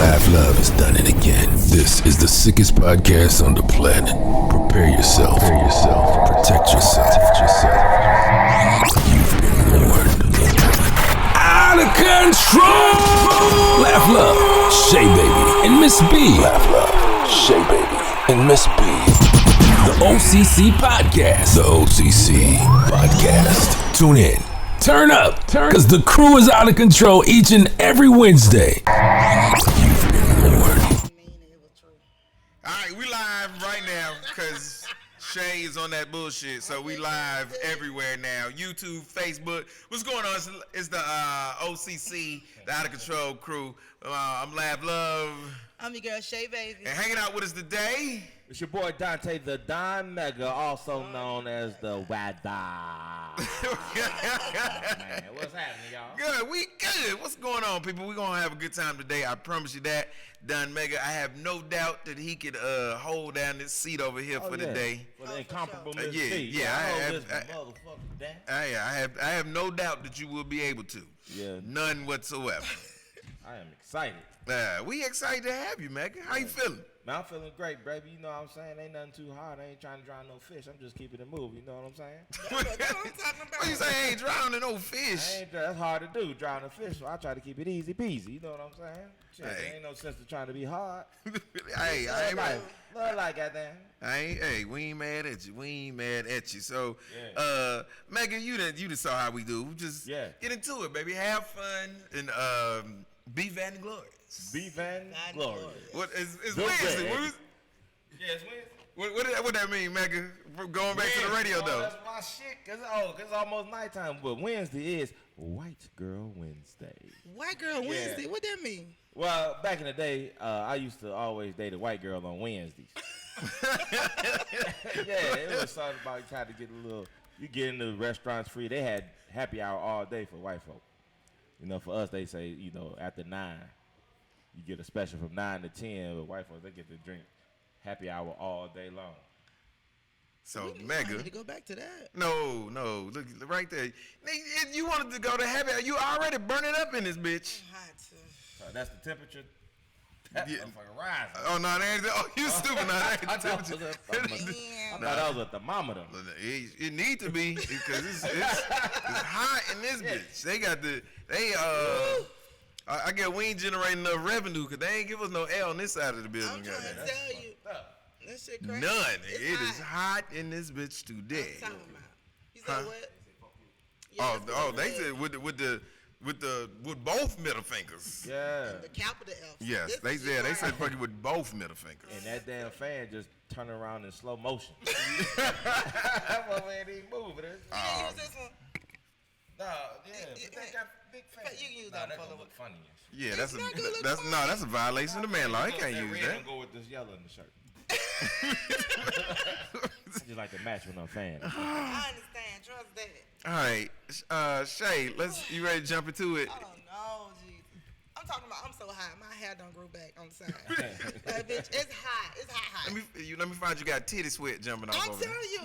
Laugh Love has done it again. This is the sickest podcast on the planet. Prepare yourself. Protect yourself. You've been warned. Out of control! Laugh Love, Shay Baby, and Miss B. Laugh Love, Shay Baby, and Miss B. The O.C.C. podcast. The O.C.C. podcast. Tune in. Turn up, because the crew is out of control each and every Wednesday. You've been warned. Alright, we live right now because Shay is on that bullshit. So we live everywhere now. YouTube, Facebook. What's going on? It's the O.C.C., the Out of Control crew. I'm Laugh Love. I'm your girl Shay Baby. And hanging out with us today. It's your boy Dante the Don Mega, also known as the Wada. Man, what's happening, y'all? Good, we good. What's going on, people? We're going to have a good time today. I promise you that. Don Mega, I have no doubt that he could hold down this seat over here for the day. For the incomparable Miss B. I have no doubt that you will be able to. Yeah. None whatsoever. I am excited. We excited to have you, Mega. How you feeling? Man, I'm feeling great, baby. You know what I'm saying? Ain't nothing too hard. I ain't trying to drown no fish. I'm just keeping it moving. You know what I'm saying? What you say? I ain't drowning no fish. That's hard to do, drowning fish. So I try to keep it easy peasy. You know what I'm saying? Shit, Hey. there ain't no sense to trying to be hard. Hey, I ain't mad. Love like goddamn. Hey, we ain't mad at you. So, Yeah. Megan, you done saw how we do. Just get into it, baby. Have fun and be vainglorious. Be vainglorious. What is Bill Wednesday? Gates. What is, Yeah, it's Wednesday. what that mean, Megan? Going back to the radio though. That's my shit. Cause it's almost nighttime. But Wednesday is White Girl Wednesday. White Girl Wednesday? What that mean? Well, back in the day, I used to always date a white girl on Wednesdays. Yeah, it was something about trying to get a little. You get into restaurants free. They had happy hour all day for white folk. You know, for us, they say, you know, after 9, you get a special from 9 to 10. But white folks, they get to drink happy hour all day long. So, I Mega. need to go back to that. No. Look right there. If you wanted to go to happy hour, you already burning up in this bitch. I'm hot too. So that's the temperature. That's Yeah. motherfucking rising. Oh no, that ain't. Oh, you stupid. No, that ain't the I thought temperature. I thought that was a thermometer. It need to be because it's hot in this bitch. They got I guess we ain't generating enough revenue because they ain't give us no L on this side of the building. I'm trying to tell you. That shit crazy. None. It's It is hot in this bitch today. What you talking about? You said Huh? what? They said with both middle fingers. Yeah. The capital F. Yes, they said fucking with both middle fingers. And that damn fan just turned around in slow motion. That one ain't even moving. You can use this one. No, yeah. But they got big fans. You can use Nah, that that one. gonna look funny and shit. Yeah, It's not gonna look that's a violation of the man law. He can't use red that. Go with this yellow in the shirt. I just like to match when I'm fan. I understand. Trust that. All right, Shay, you ready to jump into it? Oh no, Jesus. I'm talking about I'm so hot. My hair done grew back on the side. Like, bitch, it's hot. It's hot. Let me find you got titty sweat jumping off I'm over telling you,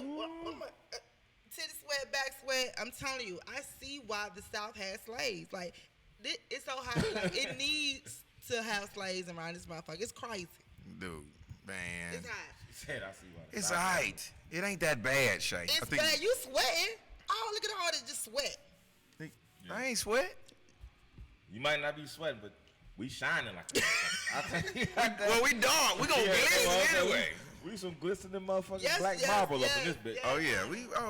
titty sweat, back sweat. I'm telling you, I see why the South has slaves. Like, it's so hot. Like, it needs to have slaves around this motherfucker. It's crazy. Dude, man. It's hot. He said, I see why. It's alright. It ain't that bad, Shay. It's bad. You sweating? Oh, look at all this just sweat. I ain't sweat. You might not be sweating, but we shining like that. I tell you. Well, we dark. We gonna glisten anyway. We some glistening motherfucking Yes, black yes, marble up yes, in this bitch. yes. Oh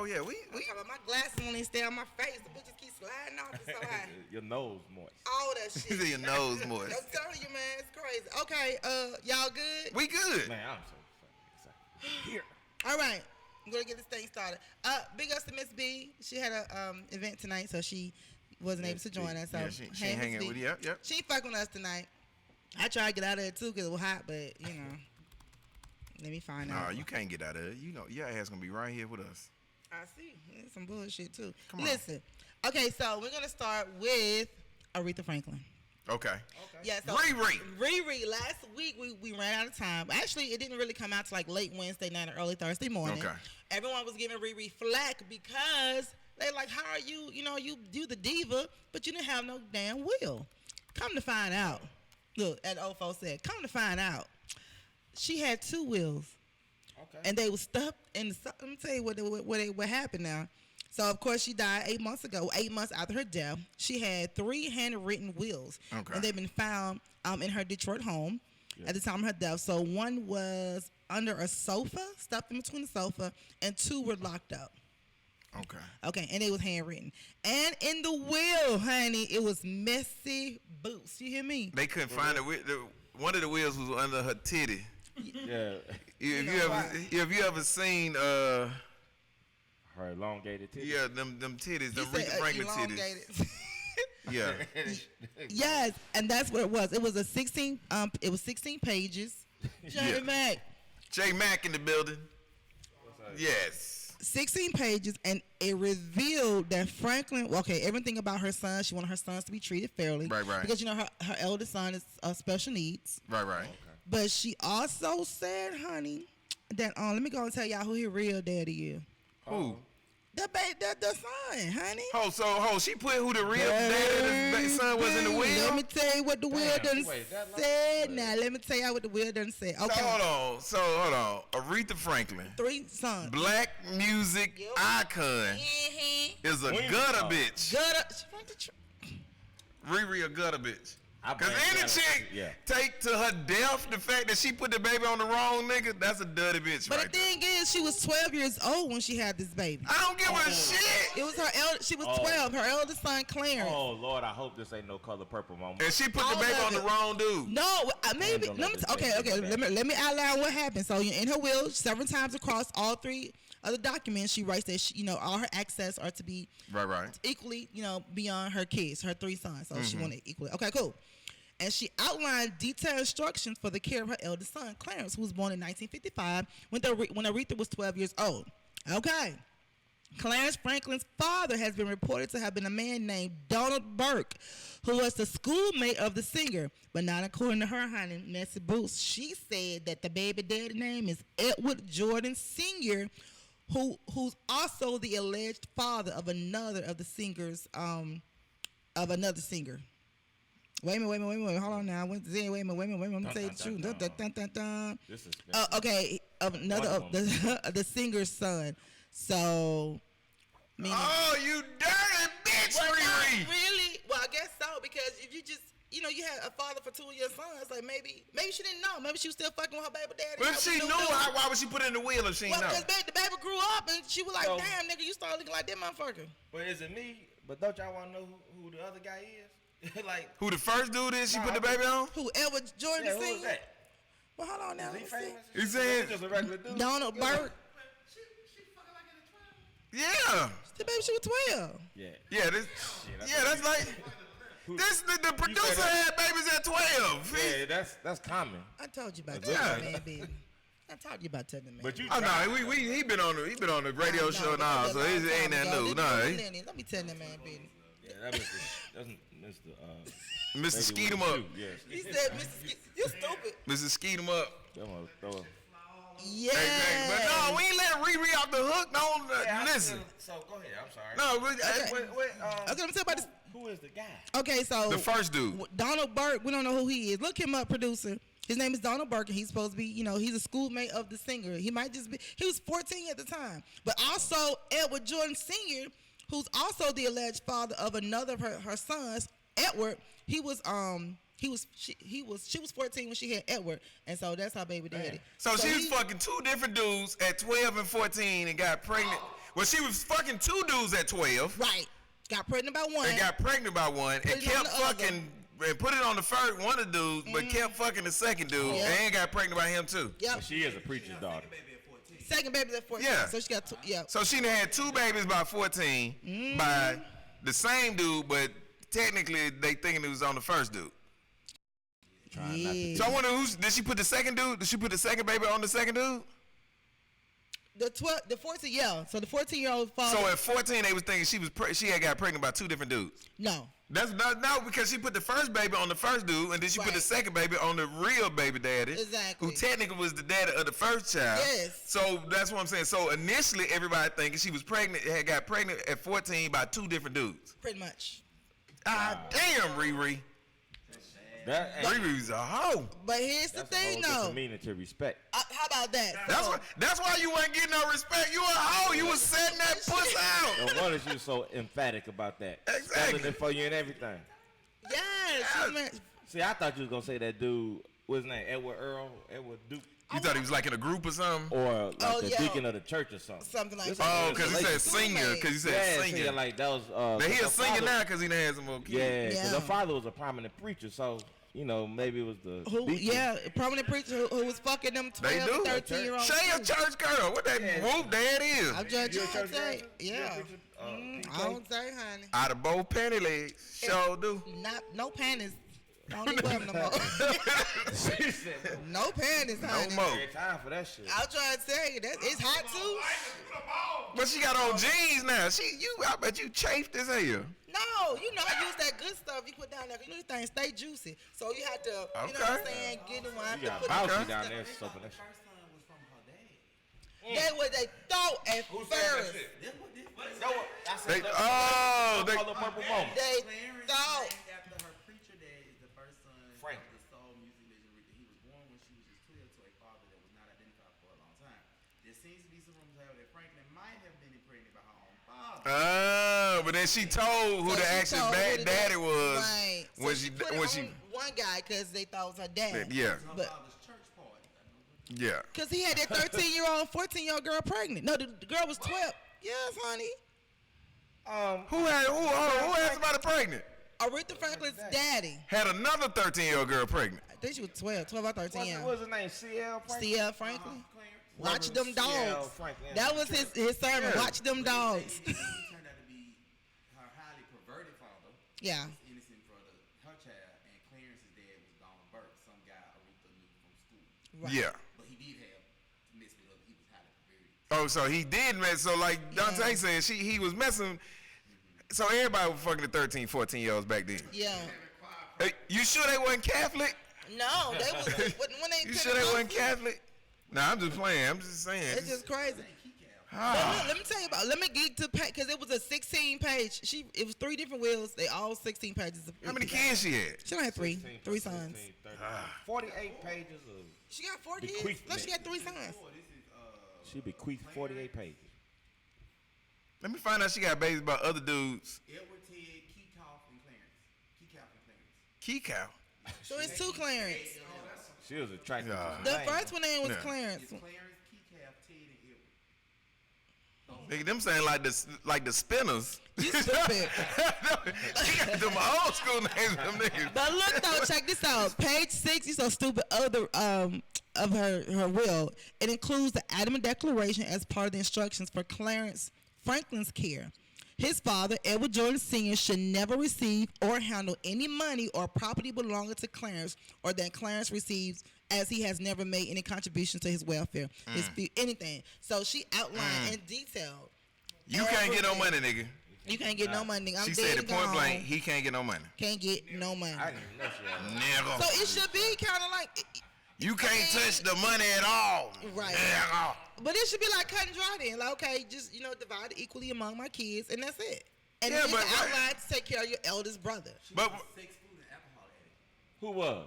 yeah, we. I'm talking about my glasses won't even stay on my face. The bitches keep sliding off. It's so hot. Your nose moist. All that shit. Your nose moist. I'm telling you, man, it's crazy. Okay, y'all good? We good. Man, I'm so fucking excited. Here. All right, I'm gonna get this thing started. Big ups to Miss B. She had a event tonight, so she wasn't able to join us. So Yeah, she hey, Miss hanging B. with you. Yep. She ain't fucking with us tonight. I tried to get out of it too because it was hot, but you know, let me find Nah, out. you can't get out of it. You know, your ass gonna be right here with us. I see. It's some bullshit too. Come on. Listen. Okay, so we're gonna start with Aretha Franklin. Okay. Yeah, so Riri. Last week we ran out of time. Actually, it didn't really come out to like late Wednesday night or early Thursday morning. Okay. Everyone was giving Riri flack because they like, how are you? You know, you do the diva, but you didn't have no damn will. Come to find out, Look, at old folks said, come to find out, she had 2 wills. Okay. And they were stuffed in the. Let me tell you what happened now. So, of course, she died 8 months ago, 8 months after her death. She had 3 handwritten wills. Okay. And they've been found in her Detroit home at the time of her death. So, one was under a sofa, stuffed in between the sofa, and 2 were locked up. Okay, and it was handwritten. And in the will, honey, it was messy boots. You hear me? They couldn't find it. One of the wheels was under her titty. Yeah. If you ever seen Her elongated titties. yeah, them titties, them He said, Aretha Franklin titties. elongated. Yeah. Yes, and that's what it was. It was a 16. It was 16 pages. Jerry Yeah. Mack. J Mac in the building. Yes. 16 pages, and it revealed that Franklin. Okay, everything about her son. She wanted her sons to be treated fairly. Right. Because her eldest son is special needs. Right. But she also said, honey, that let me go and tell y'all who her real daddy is. Who? The son, honey. She put who the real daddy of the son was in the will? Let me tell you what the will done wait, that said. Now, let me tell you what the will done said. Okay. So hold on. Aretha Franklin, 3 sons. black music Yep. icon, is a Queen gutter song. bitch. She from Detroit. Riri a gutter bitch. I Cause blame any that. chick Yeah. take to her death the fact that she put the baby on the wrong nigga, that's a dirty bitch But right the thing is, she was 12 years old when she had this baby. there. I don't give a shit. It was her she was 12. Her eldest son, Clarence. Oh Lord, I hope this ain't no color purple moment. And she put All the baby of on the it. wrong dude. No, maybe. Don't Let let me this baby do that. let me outline what happened. So in her will, several times across all 3 other documents, she writes that all her access are to be Right. equally, beyond her kids, her 3 sons. So she wanted equally. Okay, cool. And she outlined detailed instructions for the care of her eldest son, Clarence, who was born in 1955 when Aretha was 12 years old. Okay. Clarence Franklin's father has been reported to have been a man named Donald Burke, who was the schoolmate of the singer. But not according to her, honey, Messy Boots. She said that the baby daddy name is Edward Jordan Sr., who's also the alleged father of another of the singers, of another singer. Wait a minute. Hold on now. Wait a minute. Let me tell you the truth. This is Okay, of another of the singer's son. So, Oh, you dirty bitch, well, not Riri. really. Well, I guess so, because if you just, you had a father for 2 of your sons, like maybe she didn't know. Maybe she was still fucking with her baby daddy. But if she knew, why would she put it in the wheel if she Well, didn't know? because the baby grew up and she was like, So- damn, nigga, you started looking like that motherfucker. But is it me? But don't y'all want to know who the other guy is? Like, Who the first dude is she Nah, put the baby on? Who, Edward Jordan yeah, who Sr.? is that? Well, hold on now. Is Let he me see. famous? He said- just a regular dude. Donald Burke. Yeah. The baby, she was 12. Yeah. Yeah, that's like the producer that- had babies at 12. Yeah, that's common. I told you about Yeah. telling the man, baby. I told you about telling the man. But you Oh tried. no, he been on the radio show and all, so it ain't that new. No, Let me tell that man, baby. Yeah, that's Mr. Mr. Skeet him up. Yes. He said, Mr. Sk- you stupid. Mr. Skeet him up. I'm gonna throw it. Yeah. Exactly. But no, we ain't let Riri off the hook. Don't listen. So go ahead. I'm sorry. No, Okay, let me tell you about this. Who is the guy? Okay, so the first dude. Donald Burke, we don't know who he is. Look him up, producer. His name is Donald Burke, and he's supposed to be, he's a schoolmate of the singer. He might just be, he was 14 at the time. But also Edward Jordan Sr., who's also the alleged father of another of her sons, Edward. She was 14 when she had Edward, and so that's her baby daddy. So she was fucking 2 different dudes at 12 and 14 and got pregnant. Well, she was fucking 2 dudes at 12. Right. Got pregnant by one. And got pregnant by one and Put it on kept the other. fucking and put it on the first one of the dudes, but kept fucking the second dude Yeah. and got pregnant by him too. Yep. But she is a preacher's daughter. Second baby at 14. Yeah. So she got 2. Yeah. So she done had 2 babies by 14 by the same dude, but technically they thinking it was on the first dude. Trying not to. Yeah. So I wonder did she put the second dude? Did she put the second baby on the second dude? The 14, yeah. So the 14-year-old father. So at 14 they was thinking she had got pregnant by 2 different dudes. No. That's not because she put the first baby on the first dude, and then she put the Right. second baby on the real baby daddy, Exactly. who technically was the daddy of the first child. Yes. So that's what I'm saying. So initially, everybody thinking she was pregnant, had got pregnant at 14 by 2 different dudes. Pretty much. Ah, damn, Riri. Riri's a hoe. But here's the That's a thing, whole though. different meaning to respect. How about that? That's why you wasn't getting no respect. You a hoe. You was setting that puss out. No wonder she was so emphatic about that. Exactly. Spelling it for you and everything. Yes. See, I thought you was gonna say that dude. What's his name? Edward Duke. You thought he was like in a group or something? Or like the deacon of the church or something. Something like This that. Oh, because he said singer. Because he said Yeah, singer. singer, like that was. But he a her singer father- now because he done had some more kids. Yeah, because Yeah. her father was a prominent preacher, so maybe it was the. Who? deacon. Yeah, prominent preacher who was fucking them They 12 do. and 13-year-olds. Shay a church girl. What that whoop dad is? I'm just You a trying to church say. girl? Yeah. You a preacher? I don't say, honey. Out of both panty legs. Sure do. No panties. Don't even wear them no more. She said, No panties, honey. No more. "Ain't time for that shit." I'm trying to tell you that it's hot too. But she got on jeans now. I bet you chafed as hell. No, you know I use that good stuff you put down there. 'Cause you know these things stay juicy, so you have to, you know what I'm Okay. saying, get them one. You got Put bouncy them down there, soaping that shit. They what they thought at first. They Call the purple moment. They thought. After her preacher dad is the first son Frank. of the soul music legend Rita. He was born when she was just 12 to a father that was not identified for a long time. There seems to be some rumors that Franklin might have been impregnated by her own father. But then she told who So the she actual told who the daddy was Right. So when she she put it when on she one guy because they thought it was her dad. yeah Her But father's church party. yeah. because he had that 13-year-old, 14-year-old girl pregnant. No, the girl was 12. Yes, honey. Who had somebody pregnant? Aretha Franklin's daddy. Had another 13-year-old girl pregnant. I think she was 12 or 13. Yeah. What's his name? C.L. Franklin? C.L. Franklin. Watch Reverend them C.L. dogs. Franklin. That was his sermon. Yeah. Watch them dogs. He turned out to be her highly perverted father. Yeah. Was innocent for her child, and Clarence's dad was gone birth. Some guy Aretha knew from school. Right. Yeah. But he did have messed with other. He was highly perverted. Oh, so he did mess. So like Dante said, he was messing. So everybody was fucking the 13, 14-year-olds back then. Yeah. Hey, you sure they wasn't Catholic? No, they was when they. You sure they wasn't Catholic? Nah, I'm just playing. I'm just saying. It's just crazy. Ah. Let me tell you about. Let me get to because it was a 16-page. It was 3 different wheels. They all 16 pages. How many kids she had? She only had 3. 16, 3 15, sons. 30, 48 pages of. She got 4 kids. Bequeath No, she got 3 sons. She bequeathed 48 pages. Let me find out she got babies by other dudes. Edward, Ted, Keekoff, and Clarence. Key cow. So it's 2 Clarence. She was attracted Yeah. to The some first one name was Yeah. Clarence. It's Clarence, Keekoff, Ted, and Edward. Nigga, them saying like the spinners. You stupid. She got them old school names, them niggas. But look though, check this out. Page 6, you so stupid of her will. It includes the adamant declaration as part of the instructions for Clarence Franklin's care. His father, Edward Jordan Sr., should never receive or handle any money or property belonging to Clarence or that Clarence receives, as he has never made any contribution to his welfare, anything. So she outlined in detail. You can't get no money, nigga. You can't get no money. I'm She dead said it and point gone. blank. He can't get no money. Can't get no money. I didn't even know she had Never. So it should be kind of like, You can't touch the money at all. Right. Yeah. but it should be like cut and dry then. Like, okay, just, divide it equally among my kids, and that's it. And Yeah, then but- outline to take care of your eldest brother. But Sex, food, and alcohol addict. Who was?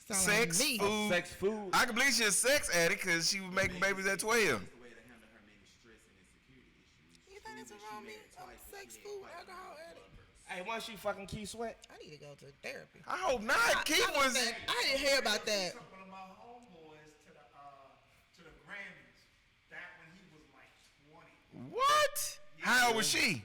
Sound Sex, like me. food. Sex food? I can believe she's a sex addict because she was making babies at 12. The way to handle her many stress and insecurity issues. You think that's wrong with me? I'm a sex, food, alcohol addict. Hey, wasn't she fucking Key Sweat? I need to go to therapy. I hope not. Keith was. I didn't hear about that. One of my homeboys to the Grammys back when he was like 20. What? How old was she?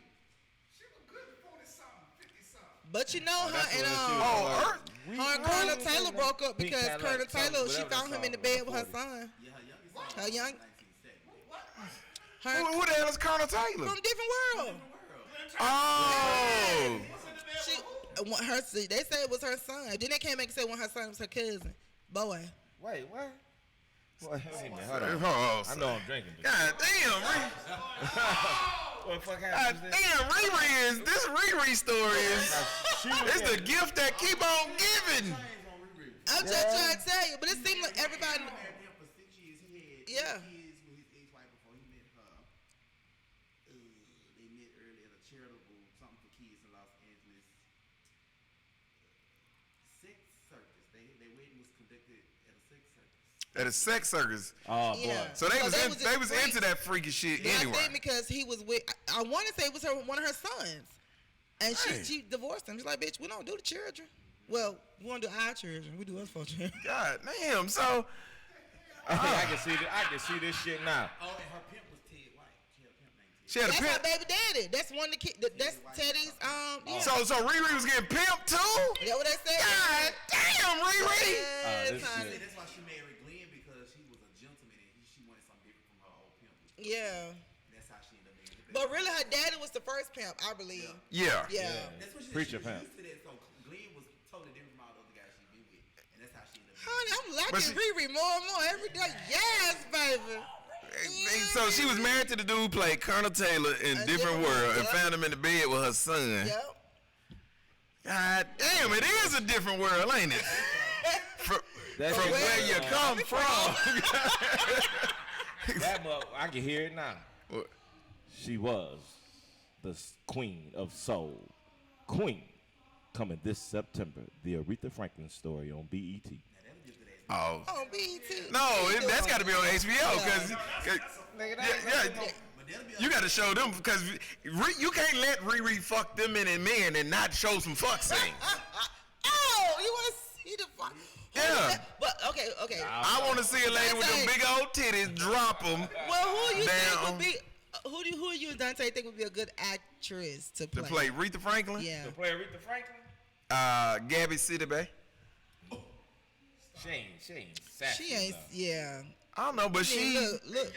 She was good 40-something, 50-something. But you know her That's and what she was Oh, like. Earth. her and Colonel Taylor broke up Pink because Cadillac, Colonel Taylor, she whatever found him in the song bed was with her 40. son. Yeah, her youngest son. Her young, 1970. her Who the hell is Colonel Taylor? from different world. Oh. They said it was her son. Then they came back and said when her son was her cousin. Boy. Wait, what? Wait a minute, hold on. Oh, I know I'm drinking. But God damn, what the fuck God happened? damn, Riri is this Riri story is. She was It's the gift that keep on giving. I'm just trying to tell you, but it seemed like everybody. Married him for 6 years. He had Yeah. 2 kids with his ex-wife before he met her. They met early at a charitable something for kids in Los Angeles. Sex circus. Their wedding was conducted at a sex circus. At a sex circus. Oh boy. Yeah. So they was just into that freaky shit Yeah, anyway. I think because he was with, I want to say it was one of her sons, and Hey. she divorced him. She's like, bitch, we don't do the children. Well, we want to do our children. We do us for children. God damn. So I can see this shit now. Oh, and her pimp was Ted White. She had a pimp named Ted. she had a That's pimp. my baby daddy. That's one of the kids. That's Teddy's. Yeah. So Riri was getting pimped too? Is that what they said? God damn, Riri. Yes, this honey. shit. That's why she married Glenn, because he was a gentleman and she wanted something different from her old pimp. Yeah. That's how she ended up marrying him. But really, her daddy was the first pimp, I believe. Yeah. Yeah. That's what she Preacher was pimp. used to that. So Glenn was totally different from all the other guys she been with, and that's how she ended up. Honey, I'm But liking Riri more and more every day. Yes, baby. So she was married to the dude who played Colonel Taylor in A Different Different World World, and yep. found him in the bed with her son. Yep. God damn, it is a different world, ain't it? From That's where you come from. That I can hear it now. What? She was the queen of soul. Queen. Coming this September. The Aretha Franklin story on BET. Oh. On BET. No, that's got to be on HBO because you got to show them because you can't let Riri fuck them many men and not show some fuck scenes. Oh, you want to see the fuck? Yeah. But okay. I want to see a lady with them big old titties drop them Well, who you think down would be? Who you and Dante think would be a good actress to to play? play Aretha Franklin. Yeah. To play Aretha Franklin? Gabby Sidibe. She ain't sassy She ain't. enough. Yeah. I don't know, but she Look.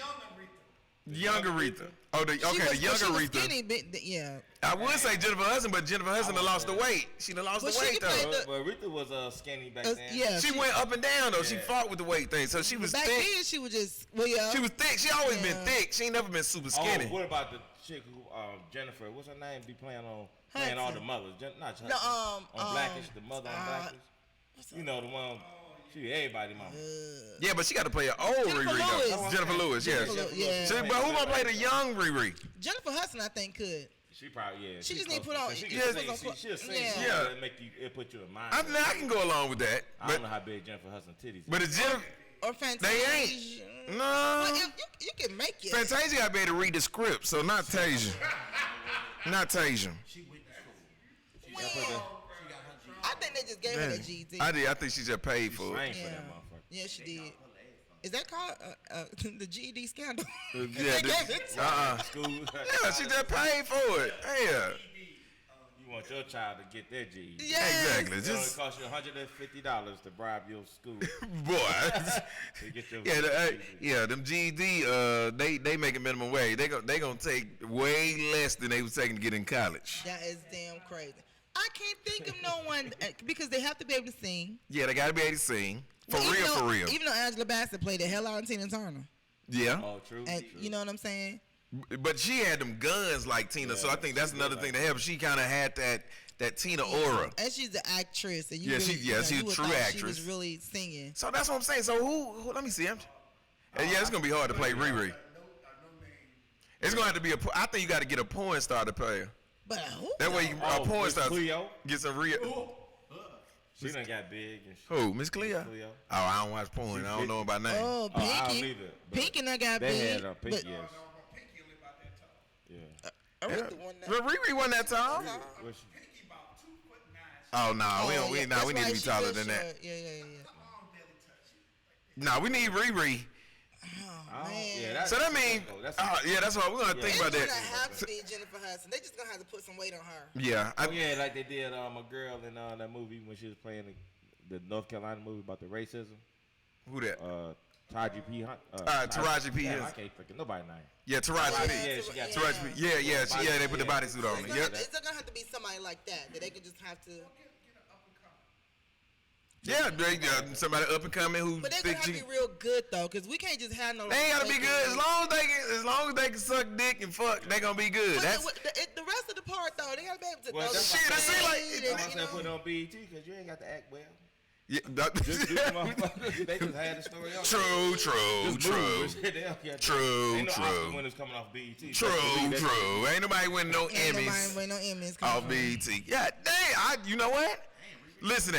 young Aretha. Oh, the She younger was Aretha. skinny, yeah. I would say Jennifer Hudson, but Jennifer Hudson done lost the weight. She done lost But the she weight can play though. But Aretha was skinny back then. Yeah. She went up and down though. She fought with the weight thing, so she was Back thick. then, she was just. Well, yeah. She was thick. She always been Yeah. thick. She ain't never been super skinny. Oh, what about the chick who Jennifer? What's her name? Be playing all Hudson. the mothers. Not Hudson. No, on Blackish, the mother on Blackish. You know the one. She everybody mama. Yeah, but she got to play an old Jennifer Riri though. Lewis. Jennifer Lewis, yeah. Jennifer Lewis, yeah. So, but who gonna play the young Riri? Jennifer Hudson, I think, could. She probably She just need to put on. She Yeah. can sing. She'll sing. Yeah. Yeah. It'll make you. It put you in mind. I can go along with that, I don't know but how big Jennifer Hudson titties. but it's Jennifer. Or Fantasia. They ain't. Well, No. you can make it. Fantasia got to be able to read the script, so not Tasia. Not Tasia. She went to school. She Well, got her G. I think they just gave her that GED. I did. I think she just paid for Sang it. for Yeah. that motherfucker. Yeah, she did. Is that called the GED scandal? Yeah, They gave it to her. School. Yeah, she just paid for it. Yeah. You want your child to get their GED. Yes. Exactly. It only Just cost you $150 to bribe your school boy. to get your Yeah, them GED, they make a minimum wage. They gonna take way less than they was taking to get in college. That is damn crazy. I can't think of no one because they have to be able to sing. Yeah, they gotta be able to sing. For Even real, though- for real. Even though Angela Bassett played the hell out of Tina Turner, Yeah. Oh, true. and true. you know what I'm saying? But she had them guns like Tina, so I think that's another thing that helped. She kind of had that Tina aura. And she's an actress, and you Yeah, really, she's you a would true thought actress. She was really singing. So that's what I'm saying. So who let me see. Yeah, it's gonna be hard to play Riri. It's gonna have to be I think you got to get a porn star to play her. But who? That way, a porn Miss star Cleo? get some real. She done got big and shit. Who? Miss Cleo? Cleo. Oh, I don't watch porn. I don't know about name. Oh, I don't Pinky. either, but Pinky and I got They big. had a but Pinky, yes. Pinky only about that tall. Yeah. Aretha won that. But Riri wasn't that tall. What's she? Pinky about 2'9". Oh no, we don't. yeah, We that's we need why to be she taller real than that. short. Yeah. Long belly touch. No, we need Riri. Oh, man. Yeah, that's So that means, that's yeah, that's what we're gonna think It's about gonna that. have to be Jennifer Hudson. They just gonna have to put some weight on her. Yeah, Oh yeah, like they did a girl in that movie when she was playing the North Carolina movie about the racism. who that? Taraji P. Hunt. Taraji P. Damn, I Henson. can't freaking nobody name. Yeah, Taraji P. Yeah, she got Taraji P. Yeah, they put the bodysuit on. It's it. Yeah, gonna have to be somebody like that they can just have to. somebody up and coming who But they're think gonna have to be real good though, cause we can't just have no. they ain't gotta be good as long as they can suck dick and fuck. They gonna be good. But That's the rest of the part though, they gotta be able to. Well, throw the shit, I see, like- shade I'm and, saying you put it know. on BET because you ain't got to act well. yeah, Just do the motherfuckers. They just had the story on. true. Just move. They don't got- True, Ain't no true. Oscar winners coming off BET. True. Ain't nobody winning no Ain't nobody Emmys win no Emmys. come off on. BET. Yeah, dang. You know what? Listen,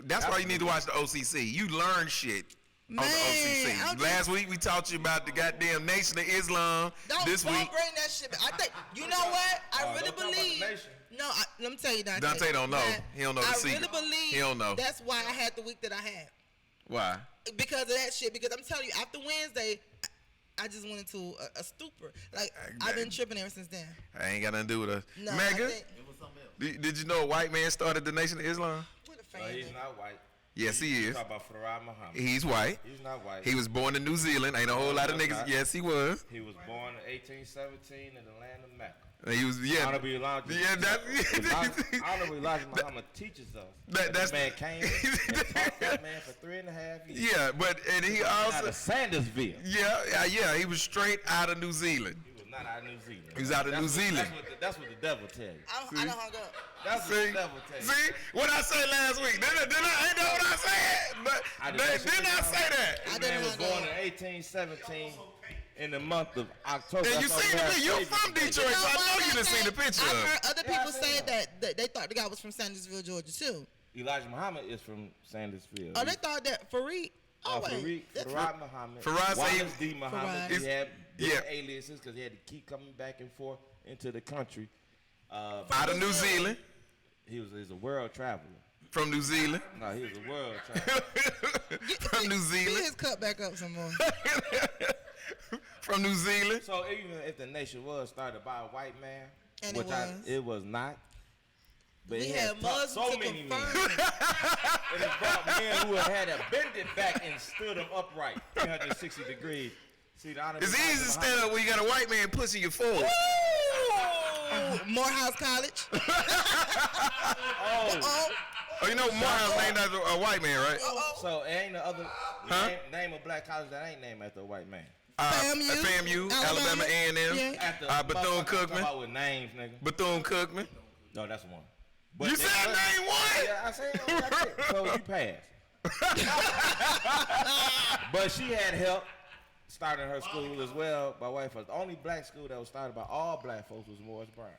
that's why you need to watch the O.C.C. You learn shit on the Man, O.C.C. I'm Last week we taught you about the goddamn Nation of Islam. This don't week, bring that shit back. I think, you know what? I really don't talk about the believe. nation. No, let me tell you, Dante. Dante don't know. that He don't know the I secret. really believe He don't know. that's why I had the week that I had. why? Because of that shit. Because I'm telling you, after Wednesday, I just went into a stupor. Like, I've been tripping ever since then. I ain't got nothing to do with us. No, Mega, I think, It was something else. did you know a white man started the Nation of Islam? what a No, fan. he's not white. Yes, he You is. talk about Farah Muhammad. He's white. He's not white. He was born in New Zealand. Ain't a whole lot of that's niggas. not. Yes, he was. He was born in 1817 in the land of Mecca. He was, yeah. Honorable Elijah. Yeah, Honorable Elijah Muhammad teaches us That- that that's- man came and taught that man for 3.5 years. Yeah, and he Out also, of Sandersville. yeah, he was straight out of New Zealand. He was not out of New Zealand. He was out of New Zealand. That's what the devil tell you. I don't hung up. That's what See, the devil tell you. see what I said last week? Didn't I? Ain't that what I said? But I did didn't I say that? I This man didn't was hang born up. in 1817 in the month of October. And you That's seen over the there. you're from Detroit, so I know you done seen the picture I've of heard it. other Yeah, I people seen say that. that they thought the guy was from Sandersville, Georgia, too. Elijah Muhammad is from Sandersville. Oh, they thought that Fareed. Oh, wait. That's Farad Muhammad. Farad say Wallace D. Muhammad. Farad. He had Yeah. different aliases because he had to keep coming back and forth into the country. Out of New Zealand. He's a world traveler. From New Zealand. No, he was a world traveler. From New Get Zealand. his cut back up some more. From New Zealand. So even if the nation was started by a white man, And which it was. it was not. But We it had taught Muslims so to many men. confirm. And it brought men who had to bend it back and stood them upright 360 degrees. See, the Honorable It's easy to Elijah stand up when you got a white man pushing you forward. Morehouse College. Oh, you know Morehouse named after a white man, right? So ain't the other Huh? name a black college that ain't named after a white man. FAMU, Alabama A&M, Yeah. After Bethune Cookman. About with names, nigga. Bethune-Cookman. No, that's one. You said name one? Yeah, I said that's it. So you passed. But she had help starting her school as well by white folks. The only black school that was started by all black folks was Morris Brown.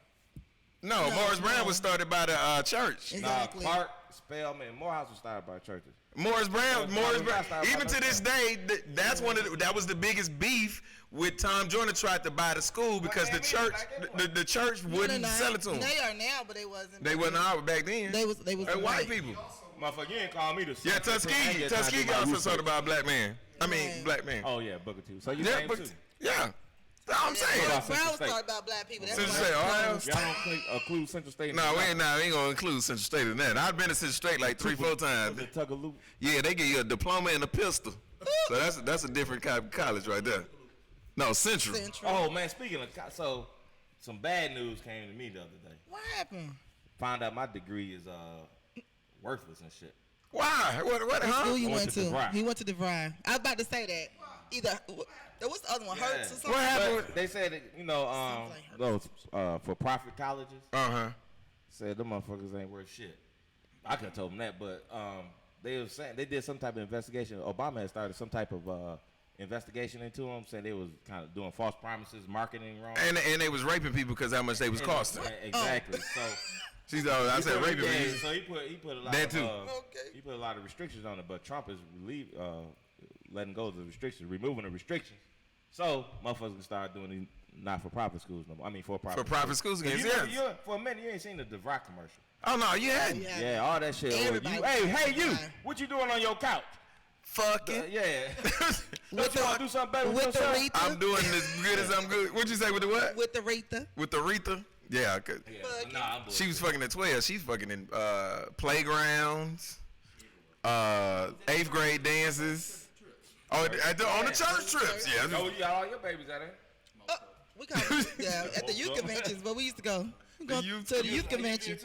No, Morris Brown was started by the church. Exactly. Nah, Clark, Spelman, and Morehouse was started by churches. Morris Brown, Started even by to this day, that's that was the biggest beef with Tom Joyner tried to buy the school because the church, the church wouldn't sell it to him. They are now, but they wasn't. They wasn't out back then. They was They're white white people. Motherfucker, you ain't call me the Yeah, Tuskegee also started by a black man. I mean, Right. black man. Oh yeah, Booker T. So you Yeah, name but too. yeah. That's what I'm saying. Brown Central was State. talking about black people. That's Central why State, it's Ohio. closed. Y'all don't include Central State. No, we ain't gonna include Central State in that. I've been to Central State like 3-4 times. The Tuggaloo. Yeah, they give you a diploma and a pistol. So that's a different kind of college right there. No, Central. Central. Oh man, speaking of so some bad news came to me the other day. What happened? Found out my degree is worthless and shit. Why? What? What Huh? school you Went went to to? DeVry. He went to DeVry. I was about to say that. Either what's the other one? Hurts or something? What happened? But they said that, those for profit colleges said them motherfuckers ain't worth shit. I could have told them that, but they were saying they did some type of investigation. Obama had started some type of investigation into them, saying they was kind of doing false promises, marketing wrong. And they was raping people because how much they was costing. Exactly. So She's I said raping yeah, people. so he put a lot That of too. he put a lot of restrictions on it, but Trump is letting go of the restrictions, removing the restrictions. So motherfuckers can start doing these not-for-profit schools no more. I mean for-profit. For-profit schools again, You yes. remember, for a minute, you ain't seen the DeVry commercial. Oh no, you hadn't. Yeah, all that shit. Everybody Hey, you! DeVry. What you doing on your couch? Fucking. Yeah. With you want to do something better with with the yourself? Aretha. I'm doing as good as I'm good. What'd you say with the what? With the Aretha. With the Aretha? Yeah, 'cause Fucking. Nah, I'm she was fucking at 12. She's fucking in playgrounds, 8th grade dances. Oh, on the church trips. Yeah. Oh, you got all your babies out there? We call it, at the youth conventions, but we used to go. We go youth to the youth convention.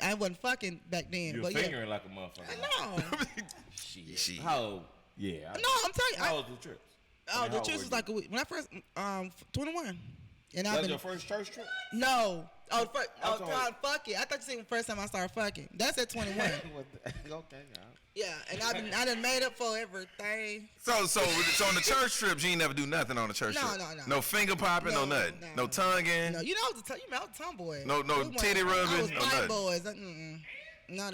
I wasn't fucking back then, You're but yeah. fingering like a motherfucker. No, Shit. How old? Yeah. no, I'm telling you. How old was the trips? Oh, mean, the how trip old was were like a week. When I first 21, and That I've was been your first church trip? no. Oh, first, I'm sorry. fuck it. I thought you said the first time I started fucking. That's at 21. Okay, Yeah, and I done made up for everything. So on the church trips, you ain't never do nothing on the church No, trip. no, no. No finger popping, no nothing. No tonguing. No, you know I was a tomboy. No We weren't- titty rubbing, I was no fight nothing. boys. No.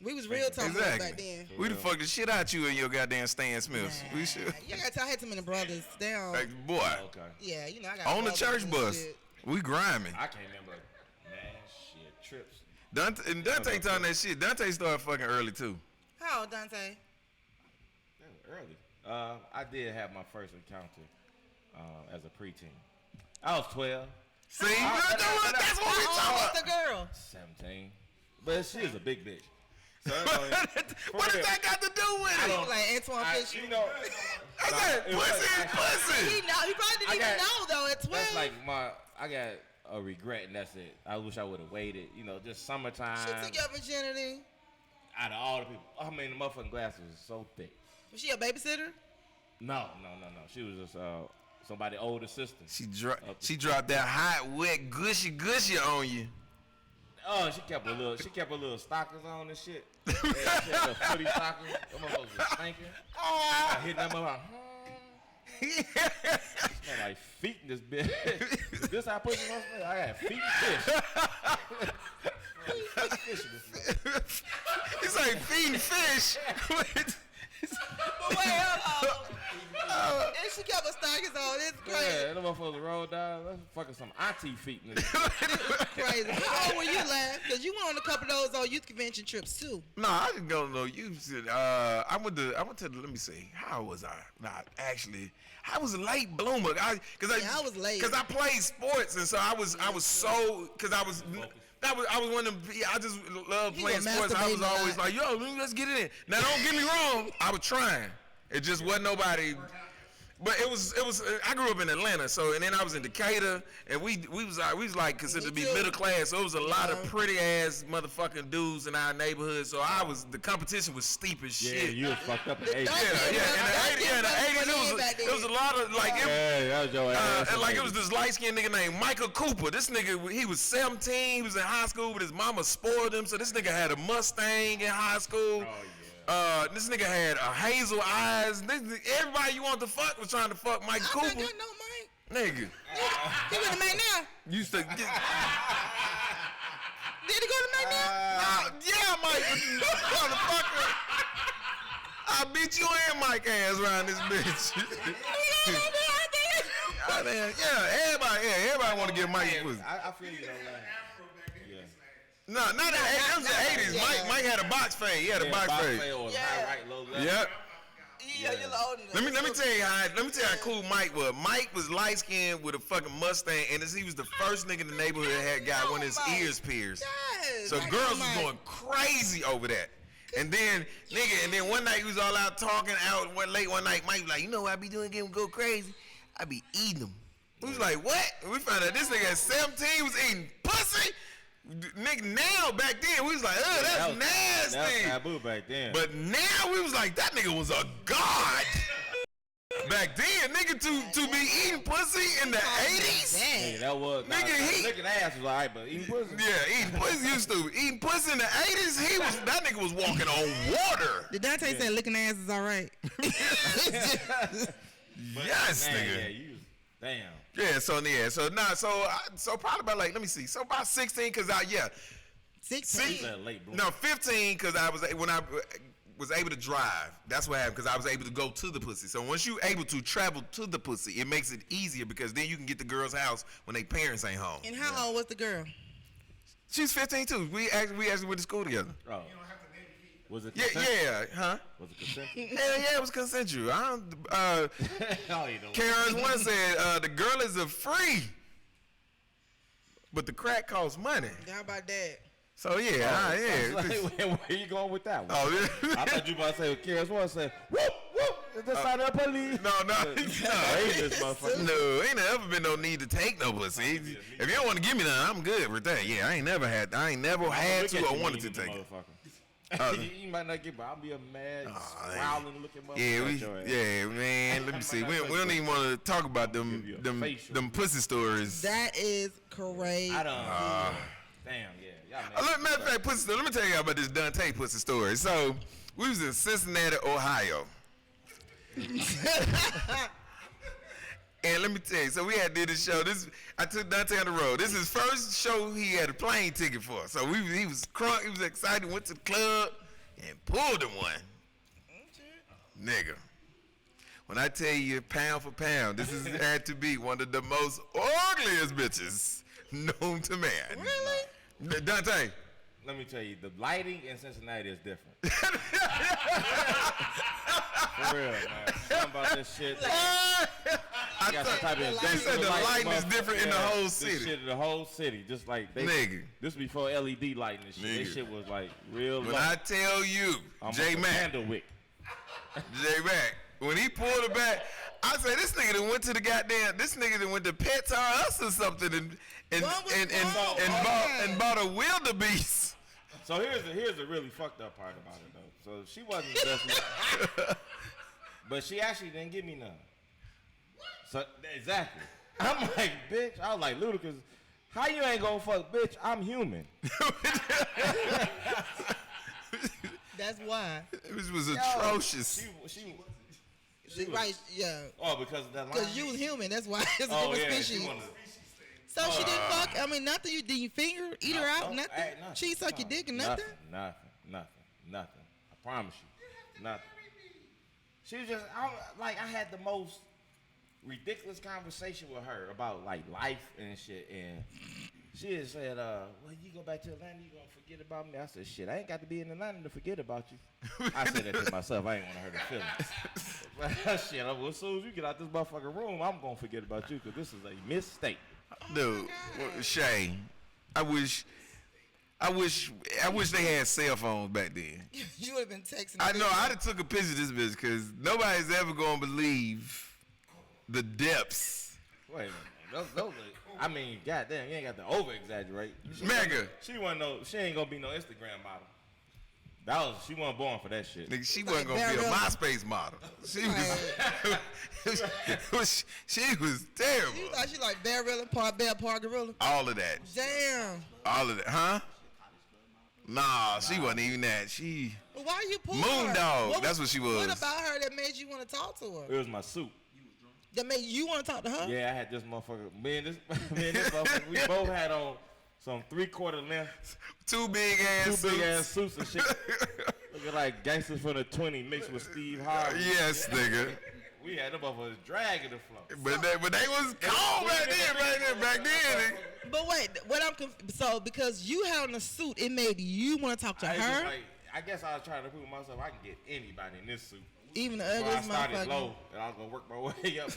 We was real tomboys back then. We the fuck the shit out you and your goddamn Stan Smiths. We should. You gotta tell I had too many brothers. Damn. Like, boy, Okay. Yeah, you know I got on the brothers church and bus, shit. we grinding. I can't remember. Man, shit, trips. Dante talking that shit. Dante started fucking early too. How old, Dante? That was early. I did have my first encounter as a preteen. I was 12. See, that's what we How talking old about. was the girl? 17. But she is a big bitch. So, What does that got to do with He it? was like Antoine Fisher. you know, I said, it was pussy is like- pussy. He probably didn't even know though at 12. that's like I got a regret and that's it. I wish I would have waited. You know, just summertime. She took your virginity. Out of all the people, I mean, the motherfucking glass was so thick. Was she a babysitter? No. She was just somebody's older sister. She dropped that hot, wet, gushy on you. Oh, she kept her little stockings on and shit. Yeah, she had the footy stockings. Them motherfuckers was stinking. I hit that motherfucker. Smell like feet in this bitch. This how I put it on. I had feet and fish. It's like feeding fish. But wait, hold on. And she kept her stockings on. It's crazy. Yeah, them motherfuckers rolled down. That's fucking some auntie feet in this. Crazy. How old were you, lad? Because you went on a couple of those youth convention trips too. No, I didn't go to no youth. I went to. Let me see. How old was I? Nah, actually, I was a late bloomer. I was late. Because I played sports, and so I was so. Because I was one of them. I just love playing sports. I was always like, yo, let's get it in. Now, don't get me wrong. I was trying. It just wasn't nobody. But it was. I grew up in Atlanta, so and then I was in Decatur, and we was like considered to be middle class. So it was a lot of pretty ass motherfucking dudes in our neighborhood. So the competition was steep as shit. Yeah, you was fucked up in the 80s. Yeah, in the 80s, it was a lot of like. That was your ass. Like it was this light skinned nigga named Michael Cooper. This nigga, he was 17. He was in high school, but his mama spoiled him. So this nigga had a Mustang in high school. This nigga had hazel eyes. Everybody you want to fuck was trying to fuck Mike Cooper. I got no Mike. Nigga. He went to Mike now. Used to get. Did he go to Mike now? Yeah, Mike. Motherfucker. I beat you and Mike ass around this bitch. Everybody want to get Mike pussy. I feel you though, man. No, not the 80s. That was the 80s. Mike had a box fade. He had a box fade. Or high right, low left. Yep. Yeah, you're older. Let me tell you how cool Mike was. Mike was light skinned with a fucking Mustang, and he was the first nigga in the neighborhood that had got one of his ears pierced. Yes. So girls was going crazy over that. And then one night he was all out talking out late one night. Mike was like, you know what I be doing getting go crazy? I be eating them. We was like, what? And we found out this nigga at 17 was eating pussy. Nigga, now back then we was like, that's nasty. That was taboo back then. But now we was like, that nigga was a god. Back then, nigga, to be eating pussy in the 80s. Yeah, that was. Nigga, licking ass was alright, but eating pussy. Yeah, eating pussy, you stupid. Eating pussy in the 80s, that nigga was walking on water. Did Dante say licking ass is all right? Yes, man, nigga. Yeah, you. Damn. Yeah, so probably about like, let me see, so about 16, cause 16. Late bloomer. No, 15, cause when I was able to drive. That's what happened, cause I was able to go to the pussy. So once you able to travel to the pussy, it makes it easier because then you can get the girl's house when they parents ain't home. And how old was the girl? She's 15 too. We actually went to school together. Oh. Was it Yeah, consensual? huh? Was it consensual? Hell yeah, it was consensual. I don't. Oh, you know. KRS-One said the girl is a free, but the crack costs money. How about that? So yeah, Where you going with that one? Oh yeah. I thought you about to say KRS-One said, whoop, whoop, it's the side of the police. No, ain't ever been no need to take no pussy. If you don't want to give me none, I'm good with that. Yeah, I ain't never had to or wanted to take it. You might not get, but I'll be a mad, growling looking motherfucker. Yeah, man. Let me see. We don't even want to talk about them pussy stories. That is crazy. I don't. Damn, yeah. Matter of fact, pussy story. Let me tell you about this Dante pussy story. So we was in Cincinnati, Ohio. And let me tell you, so we had did this show. I took Dante on the road. This is his first show he had a plane ticket for. So he was crunk, he was excited, went to the club and pulled him one. Nigga. When I tell you pound for pound, this is had to be one of the most ugliest bitches known to man. Really? Dante. Let me tell you, the lighting in Cincinnati is different. For real, man. Something about this shit. I they said the lighting is different in the whole city. This shit in the whole city, just like they. Nigga. This before LED lighting and shit. Nigga. This shit was like real. When I tell you, J Mac, when he pulled it back, I said this nigga done went to the goddamn. This nigga done went to Pets R Us or something and bought a wildebeest. So here's the really fucked up part about it though. So she wasn't the best one, but she actually didn't give me none. So exactly, I'm like, bitch. I was like, Ludacris, how you ain't gonna fuck, bitch? I'm human. That's why. It was atrocious. She was, right, yeah. Oh, because of that line. Because you was human. That's why it's a Oh different yeah, species. she wanted. So she didn't fuck. I mean, nothing. You did you finger, eat her out, nothing. Nothing. She suck your dick and nothing. Nothing. I promise you, nothing. She was just I had the most ridiculous conversation with her about like life and shit, and she had said, "Well, you go back to Atlanta, you gonna forget about me?" I said, "Shit, I ain't got to be in Atlanta to forget about you." I said that to myself. I ain't want to hurt her feelings. Shit, well, as soon as you get out this motherfucking room, I'm gonna forget about you because this is a mistake. Dude, Shay, I wish they had cell phones back then. You would have been texting. I know. I'd have took a picture of this bitch because nobody's ever gonna believe the depths. Wait a minute. Those I mean, goddamn, you ain't got to over exaggerate. Mega. She ain't gonna be no Instagram model. She wasn't born for that shit. Nigga, she wasn't gonna be a MySpace model. She was terrible. You thought she like Bear Gorilla, Par Gorilla? All of that. Damn. All of that, huh? Nah, she wasn't even that. She Well, why you pulling Moondog. her? That's what she was. What about her that made you want to talk to her? It was my suit. That made you want to talk to her? Yeah, I had this motherfucker. Me and this motherfucker, we both had on some 3/4 length, two big ass suits and shit. Looking like gangsters from the 20 mixed with Steve Harvey. Yes, nigga. We had them motherfuckers dragging the floor. But they was cold back then. But wait, what I'm so because you had on a suit, it made you want to talk to her. I guess I was trying to prove myself I can get anybody in this suit. Even the So I ugliest started motherfucker. low, and I was gonna work my way up.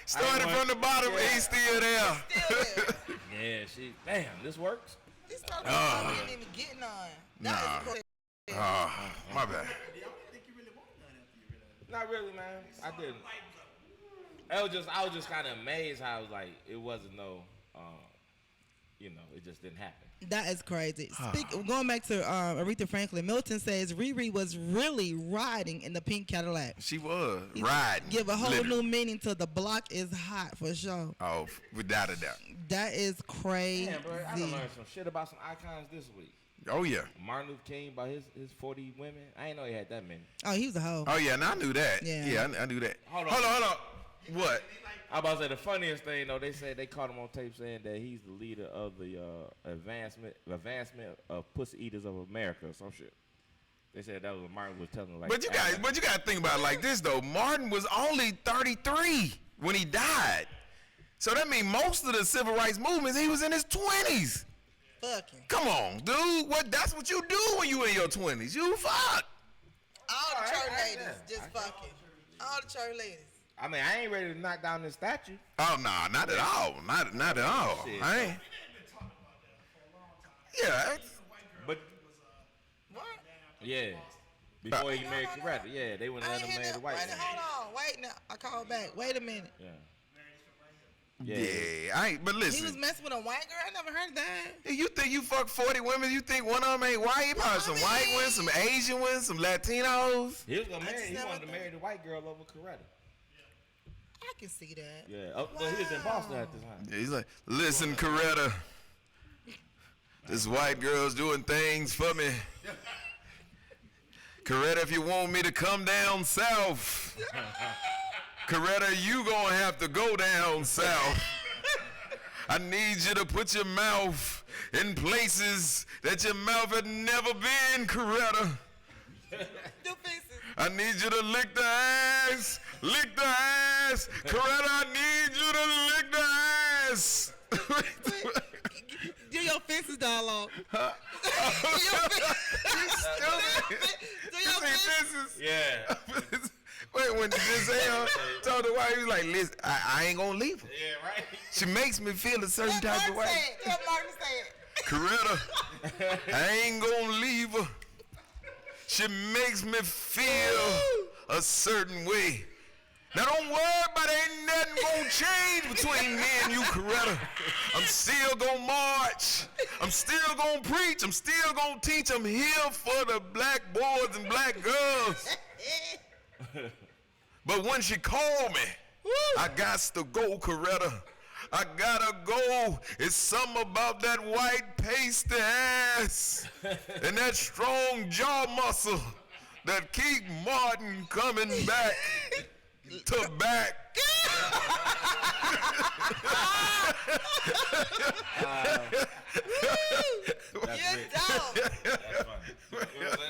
Started from the bottom, he's still there. Yeah, damn, this works. He started from the bottom, he didn't even get none. That is crazy. My bad. Not really, man. I didn't. I was just kind of amazed how it was like it wasn't no, it just didn't happen. That is crazy. Going back to Aretha Franklin, Milton says Riri was really riding in the pink Cadillac. She was riding. Give a whole new meaning to the block is hot for sure. Oh, without a doubt. That is crazy. Damn, bro, I done learned some shit about some icons this week. Oh yeah. Martin Luther King about his 40 women. I didn't know he had that many. Oh, he was a hoe. Oh yeah, and I knew that. Yeah, I knew that. Hold on. Hold on. What? I about to say the funniest thing though, they said they caught him on tape saying that he's the leader of the advancement of pussy eaters of America or some shit. They said that was what Martin was telling them. Like, But you got to think about it like this though. Martin was only 33 when he died, so that means most of the civil rights movements he was in his 20s. Fucking. Come on, dude. That's what you do when you in your 20s. You fuck. All the church ladies just fucking. All the church ladies. I mean, I ain't ready to knock down this statue. Oh no, not at all. Not at all. Shit. I ain't. Yeah. But What? yeah, before he married Coretta, yeah, they wouldn't I let ain't him hear marry that. the white Wait, man. hold on. Wait now. I called back. Wait a minute. Yeah. I ain't. But He listen. was messing with a white girl? I never heard that. You think you fuck 40 women? You think one of them ain't white? Probably some white ones, some Asian ones, some Latinos. He was gonna marry. He never wanted to thought- marry the white girl over Coretta. I can see that. Yeah. Well, he was in Boston at the time. Yeah, he's like, listen, Coretta, this white girl's doing things for me. Coretta, if you want me to come down south, Coretta, you gonna have to go down south. I need you to put your mouth in places that your mouth had never been, Coretta. I need you to lick the ass. Lick the ass. Coretta, I need you to lick the ass. Do your fences dialogue. Huh? Do your fences. Yeah. Wait, when Giselle told the wife, he was like, listen, I ain't gonna leave her. Yeah, right. She makes me feel a certain type of way. What Martin said. Coretta, I ain't gonna leave her. She makes me feel a certain way. Now don't worry about it, ain't nothing gonna change between me and you, Coretta. I'm still gonna march. I'm still gonna preach. I'm still gonna teach. I'm here for the black boys and black girls. But when she called me, I got to go, Coretta. I gotta go. It's something about that white pasty ass and that strong jaw muscle that keep Martin coming back to back. You're dumb. That's funny.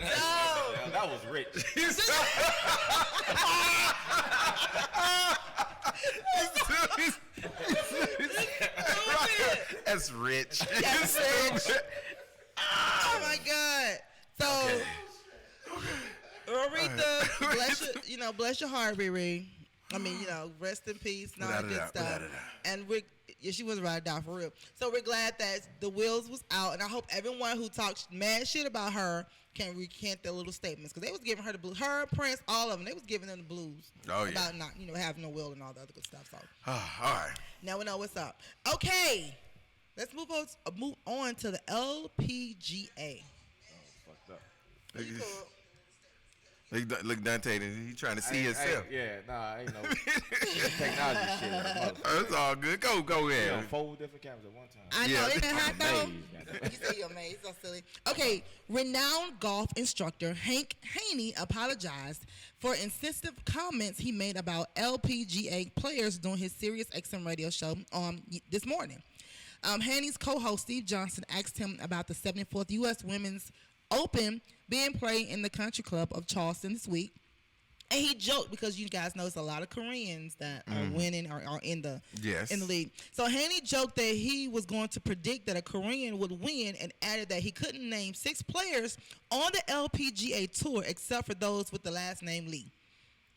That was rich. That's rich. That's rich. Oh my God. So, Aretha, bless your heart, Riri. I mean, rest in peace and all that good stuff. And she was right down for real. So we're glad that the wheels was out, and I hope everyone who talks mad shit about her can recant their little statements, because they was giving her the blues. Her, Prince, all of them, they was giving them the blues about not, having no will and all the other good stuff. So, all right. Now we know what's up. Okay, let's move on to the LPGA. Fucked up. Look, Dante, he trying to see himself. Ain't no technology shit. It's all good. Go ahead. 4 different cameras at one time. I know, isn't that hot though? Amazed. You say you're amazed, so silly. Okay, renowned golf instructor Hank Haney apologized for insensitive comments he made about LPGA players during his Sirius XM radio show this morning. Haney's co-host Steve Johnson asked him about the 74th U.S. Women's Open being played in the Country Club of Charleston this week. And he joked, because you guys know it's a lot of Koreans that are winning or are in the league. So Haney joked that he was going to predict that a Korean would win, and added that he couldn't name 6 players on the LPGA tour except for those with the last name Lee.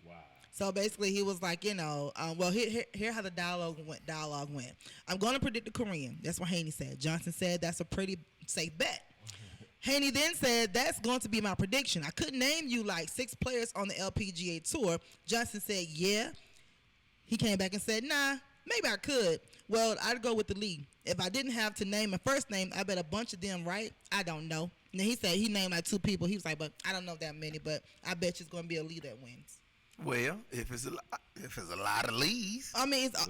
Wow. So basically he was like, here how the dialogue went. I'm going to predict the Korean. That's what Haney said. Johnson said that's a pretty safe bet. Haney then said, that's going to be my prediction. I couldn't name you like 6 players on the LPGA tour. Johnson said, yeah. He came back and said, nah, maybe I could. Well, I'd go with the league. If I didn't have to name a first name, I bet a bunch of them, right? I don't know. And then he said he named like 2 people. He was like, but I don't know that many, but I bet you it's going to be a league that wins. Well, if it's a lot of leads, I mean, it's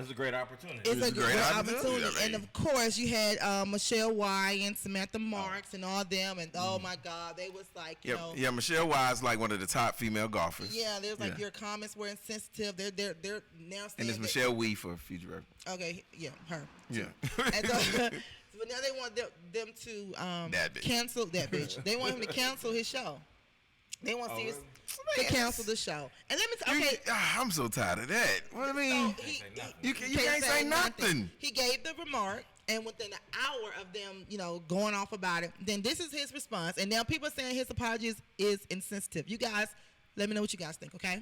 a great opportunity. It's a great opportunity. I mean, and of course, you had Michelle Y and Samantha Marks and all them, and oh my God, they was like, you know. Yeah, Michelle Y is like one of the top female golfers. Yeah, there's like your comments were insensitive. They're now saying. And it's Michelle Wee for future reference. Okay, yeah, her. Yeah. And so, but now they want them to cancel that bitch. They want him to cancel his show. They want Sirius to cancel the show. And let me I'm so tired of that. What I mean? So you can't say nothing. He gave the remark, and within an hour of them, going off about it, then this is his response. And now people are saying his apology is insensitive. You guys, let me know what you guys think, okay?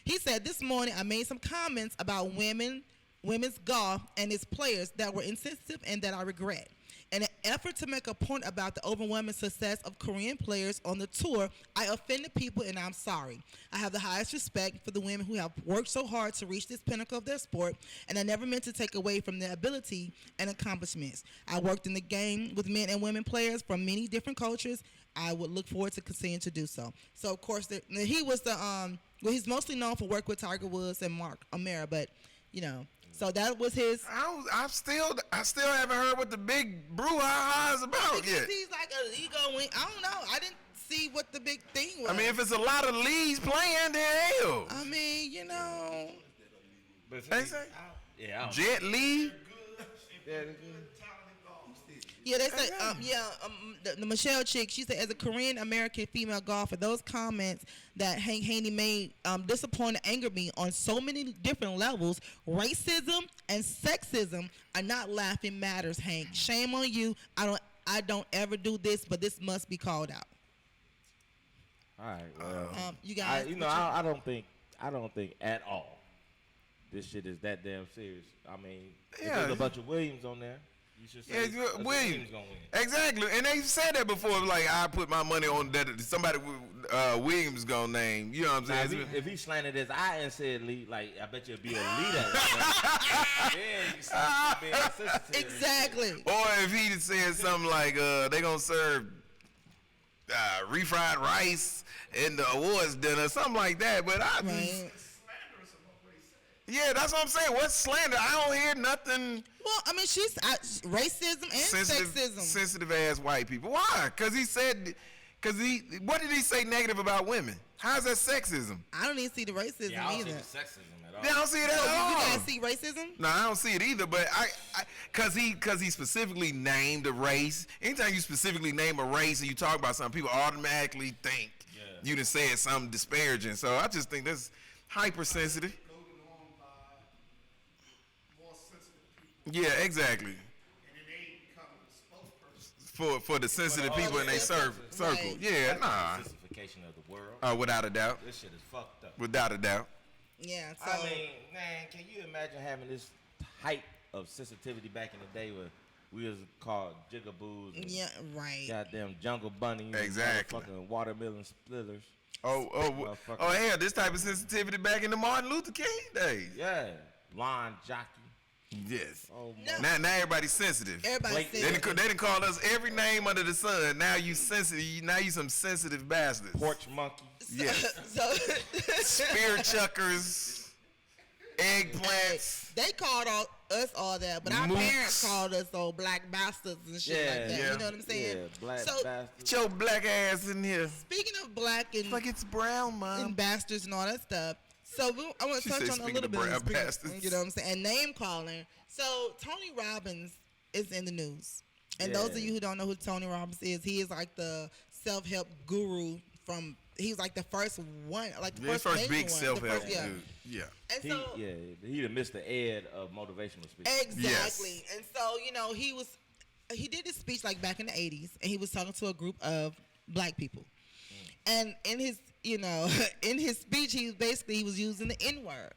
He said, this morning I made some comments about women's golf and its players that were insensitive and that I regret. In an effort to make a point about the overwhelming success of Korean players on the tour, I offended people, and I'm sorry. I have the highest respect for the women who have worked so hard to reach this pinnacle of their sport, and I never meant to take away from their ability and accomplishments. I worked in the game with men and women players from many different cultures. I would look forward to continuing to do so. So, of course, he was he's mostly known for work with Tiger Woods and Mark O'Mara, but, So that was his. I still haven't heard what the big brouhaha is about yet. He's like a ego wing. I don't know. I didn't see what the big thing was. I mean, if it's a lot of leads playing, then hell. I mean, you know. But They say yeah, I don't Jet Li. Yeah, they say, the Michelle chick, she said, as a Korean American female golfer, those comments that Hank Haney made disappointed and angered me on so many different levels. Racism and sexism are not laughing matters, Hank. Shame on you. I don't ever do this, but this must be called out. All right, well, You guys, I don't think at all this shit is that damn serious. I mean, if Yeah. there's a bunch of Williams on there, you should say Williams. gonna win. Exactly, and they said that before. Like I put my money on that somebody Williams gonna name. You know what Now, I'm saying? if he slanted his eye and said lead, like I bet you'd be a leader. Then you see him being sensitive. exactly. Or if he said something like they gonna serve refried rice in the awards dinner, something like that. But I Right. yeah, that's what I'm saying. What's slander? I don't hear nothing. Well, I mean, she's racism and sexism. Sensitive ass white people. Why? Because what did he say negative about women? How's that sexism? I don't even see the racism Yeah, I don't see either. the sexism at all. Yeah, I don't see it at So all. you guys see racism? No, I don't see it either. But cause he specifically named a race. Anytime you specifically name a race and you talk about something, people automatically think you done said something disparaging. So I just think that's hypersensitive. Yeah, exactly. And then they become a spokesperson. For the sensitive people in their circle. Right. Yeah, nah. Sissification of the world. Without a doubt. This shit is fucked up. Without a doubt. Yeah. So I mean, man, can you imagine having this height of sensitivity back in the day where we was called jigaboos and yeah, right. goddamn jungle bunnies Exactly. and fucking watermelon splitters? Oh, hell, this type of sensitivity back in the Martin Luther King days. Yeah, lawn jockey. Yes. Oh, No. Now everybody's sensitive. Everybody Blake- They says done called us every name under the sun. Now you sensitive. Now you some sensitive bastards. porch monkey. Yes. so. Spear chuckers. Eggplants. They called us all that, but our Mooks. parents called us old black bastards and shit like that. yeah. You know what I'm saying? Yeah, black So bastard. Get your black ass in here. speaking of black and, Like it's brown, mom. and bastards and all that stuff, so I want She to touch said, on a speaking little of bit. brown of speaking- bastards. You know what I'm saying? And name calling. So Tony Robbins is in the news, and Yeah. those of you who don't know who Tony Robbins is, he is like the self-help guru from. He's like the first one, like the Yeah, first, first major big one, the self-help first- yeah. dude. Yeah. And He, so, he the Mr. Ed of motivational speech. exactly. And so, you know, he did his speech like back in the 80s, and he was talking to a group of black people. And in his, you know, in his speech, he was using the N-word.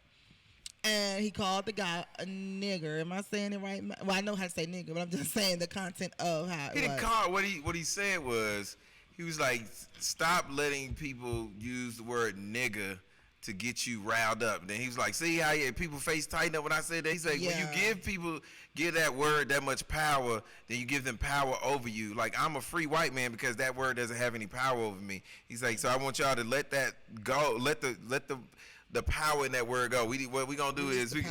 And he called the guy a nigger. Am I saying it right? Well, I know how to say nigger, but I'm just saying the content of how He it didn't was. call what he said was he was like, stop letting people use the word nigga to get you riled up. And then he was like, see how people face tighten up when I said that? He said, when you give that word that much power, then you give them power over you. Like, I'm a free white man because that word doesn't have any power over me. He's like, so I want y'all to let that go. Let the power in that word go. What we gonna do is we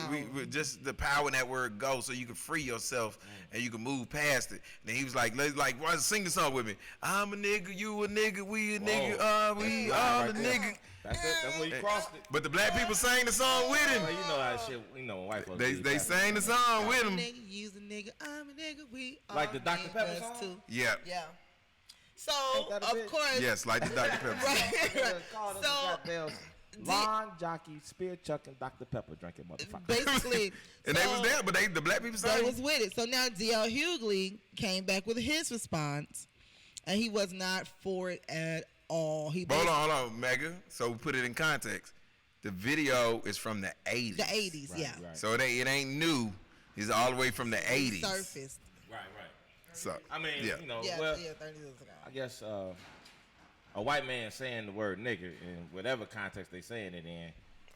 just the power in that word go, so you can free yourself and you can move past it. And then he was like, why sing the song with me? I'm a nigga, you a nigga, we a nigga, we all a nigga. That's it. That's where you crossed it. But the black people sang the song with him. Well, you know how shit. You know when white folks. do They that. sang the song with him. Nigga, you's a nigga, I'm a nigga, we Like all the Dr. Pepper niggas song? too. Yeah. Yeah. So, that a of bitch? course. Yes, like the Dr. Pepper. Right. So, lawn jockey, spear chucking, Dr. Pepper drinking motherfucker. Basically. And they was there, but the black people sang. They was with it. So now D.L. Hughley came back with his response, and he was not for it at all. Hold on, Mega. So we put it in context. The video is from the 80s. The 80s, yeah. Right. So it ain't new. It's all the way from the 80s. Surfaced. Right. So I mean, yeah. you know, Yeah, well, 30 years ago. I guess a white man saying the word nigger in whatever context they saying it in,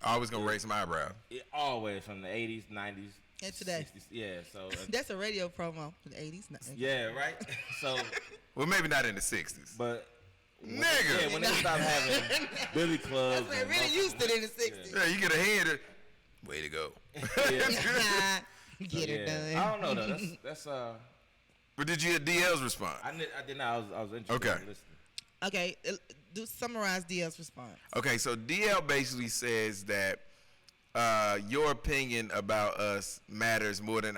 Always gonna raise some eyebrow. it always from the 80s, 90s, And today. 60s. Yeah, so That's a radio promo for the 80s. yeah, right. So, Well, maybe not in the 60s. but Nigga. yeah, when they start having billy clubs, That's what and really used it in the 60s. Yeah, you get a hand. Way to go. Yeah. Get it Yeah. done. I don't know though. That's But did you hear DL's response? I did not. I was interested Okay. in listening. Okay, do summarize DL's response. Okay, so DL basically says that your opinion about us matters more than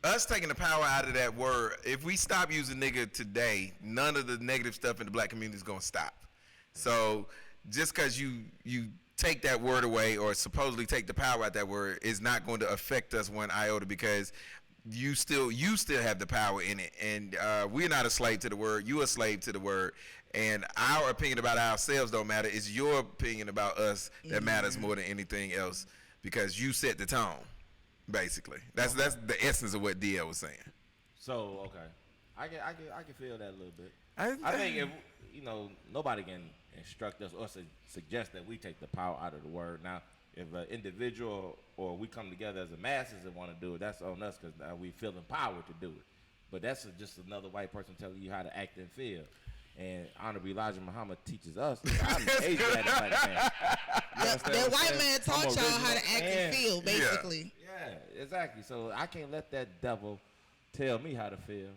us taking the power out of that word. If we stop using nigga today, none of the negative stuff in the black community is gonna stop. So just because you take that word away or supposedly take the power out that word is not going to affect us one iota, because you still have the power in it, and we're not a slave to the word. You a slave to the word, and our opinion about ourselves don't matter. It's your opinion about us that matters more than anything else, because you set the tone. Basically, that's the essence of what DL was saying. So okay, I can feel that a little bit. I think if nobody can instruct us or suggest that we take the power out of the word. Now, if an individual or we come together as a masses and want to do it, that's on us, because now we feel empowered to do it. But that's just another white person telling you how to act and feel. And Honorable Elijah Muhammad teaches us. I'm Asiatic black man. That white man taught y'all how to act and feel, basically. Yeah, exactly. So I can't let that devil tell me how to feel.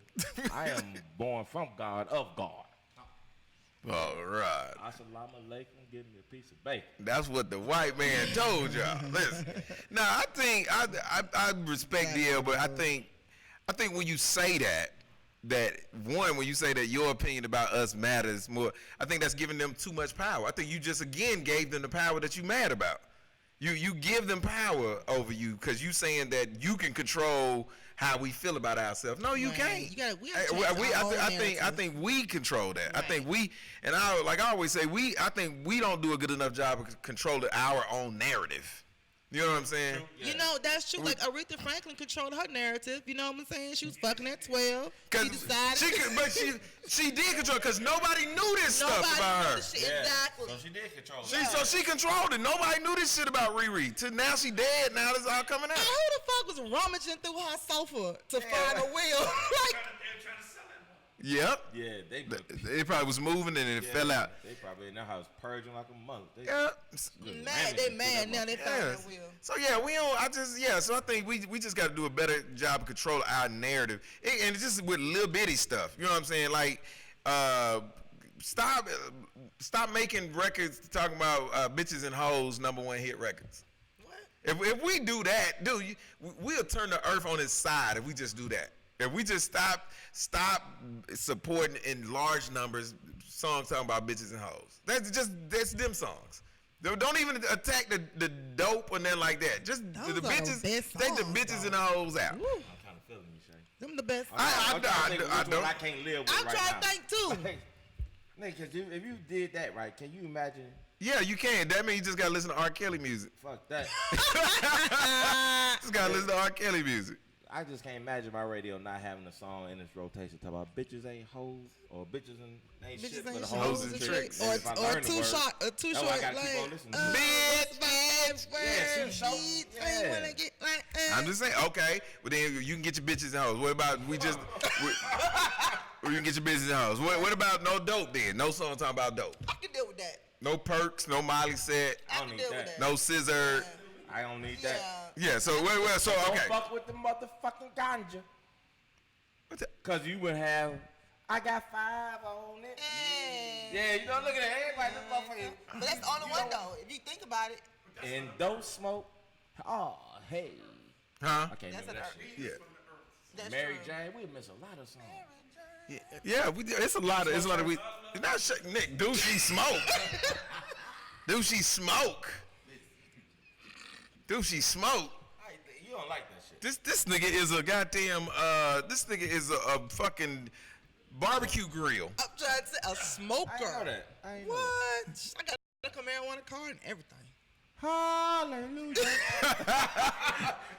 I am born from God, of God. All right. Assalamu alaikum, give me a piece of bacon. That's what the white man told y'all. Listen. Now, I think I respect DL, but I think when you say that when you say that your opinion about us matters more, I think that's giving them too much power. I think you just again gave them the power that you mad about. You give them power over you because you saying that you can control how we feel about ourselves. No, you can't. I think we control that. Right. I think we, and I always say, I think we don't do a good enough job of controlling our own narrative. You know what I'm saying? You know, that's true. Like Aretha Franklin controlled her narrative. You know what I'm saying? She was fucking at 12. She decided. She did control, because nobody knew this stuff about her. Exactly. So she did control it. So she controlled it. Nobody knew this shit about Riri. Till now she dead. Now it's all coming out. And who the fuck was rummaging through her sofa to find a wheel? Like, yep. Yeah, it probably was moving and it fell out. They probably in their house purging like a mother. They mad now. They found that wheel. So we don't. So I think we just got to do a better job of controlling our narrative, and it's just with little bitty stuff. You know what I'm saying? Like, stop making records talking about bitches and hoes #1 hit records. What? If we do that, we'll turn the earth on its side if we just do that. If we just stop supporting in large numbers songs talking about bitches and hoes. That's them songs. Don't even attack the dope or nothing like that. Just the bitches. Take the bitches and the hoes out. I'm kind of feeling you, Shay. Them the best. I don't. I can't live with I'm right trying now. to think too. Nigga, if you did that right, can you imagine? Yeah, you can. That means you just gotta listen to R. Kelly music. Fuck that. Just gotta listen to R. Kelly music. I just can't imagine my radio not having a song in its rotation talking about bitches ain't hoes or bitches ain't shit but hoes and tricks. Or too short. I gotta keep on listening to I'm just saying, okay, well then you can get your bitches and hoes. What about you can get your bitches and hoes. What about no dope then? No song talking about dope. I can deal with that. No perks, no Molly set. I can deal with that. No scissor. I don't need that. Yeah, so okay. Don't fuck with the motherfucking ganja. Cause you would have, I got 5 on it. Hey. Yeah, you know, look at that. Everybody, this motherfucker. But that's the only one though. If you think about it. And don't smoke. Oh, hey. Huh? I can't remember that shit. Yeah. That's Mary true. Jane, we miss a lot of songs. Yeah, it's a lot of we. It's not Nick. Do she smoke? Do she smoke? Do she smoke? You don't like that shit. This nigga is a goddamn. This nigga is a fucking barbecue grill. I'm trying to say a smoker. I know that. What? I got a marijuana card and everything. Hallelujah.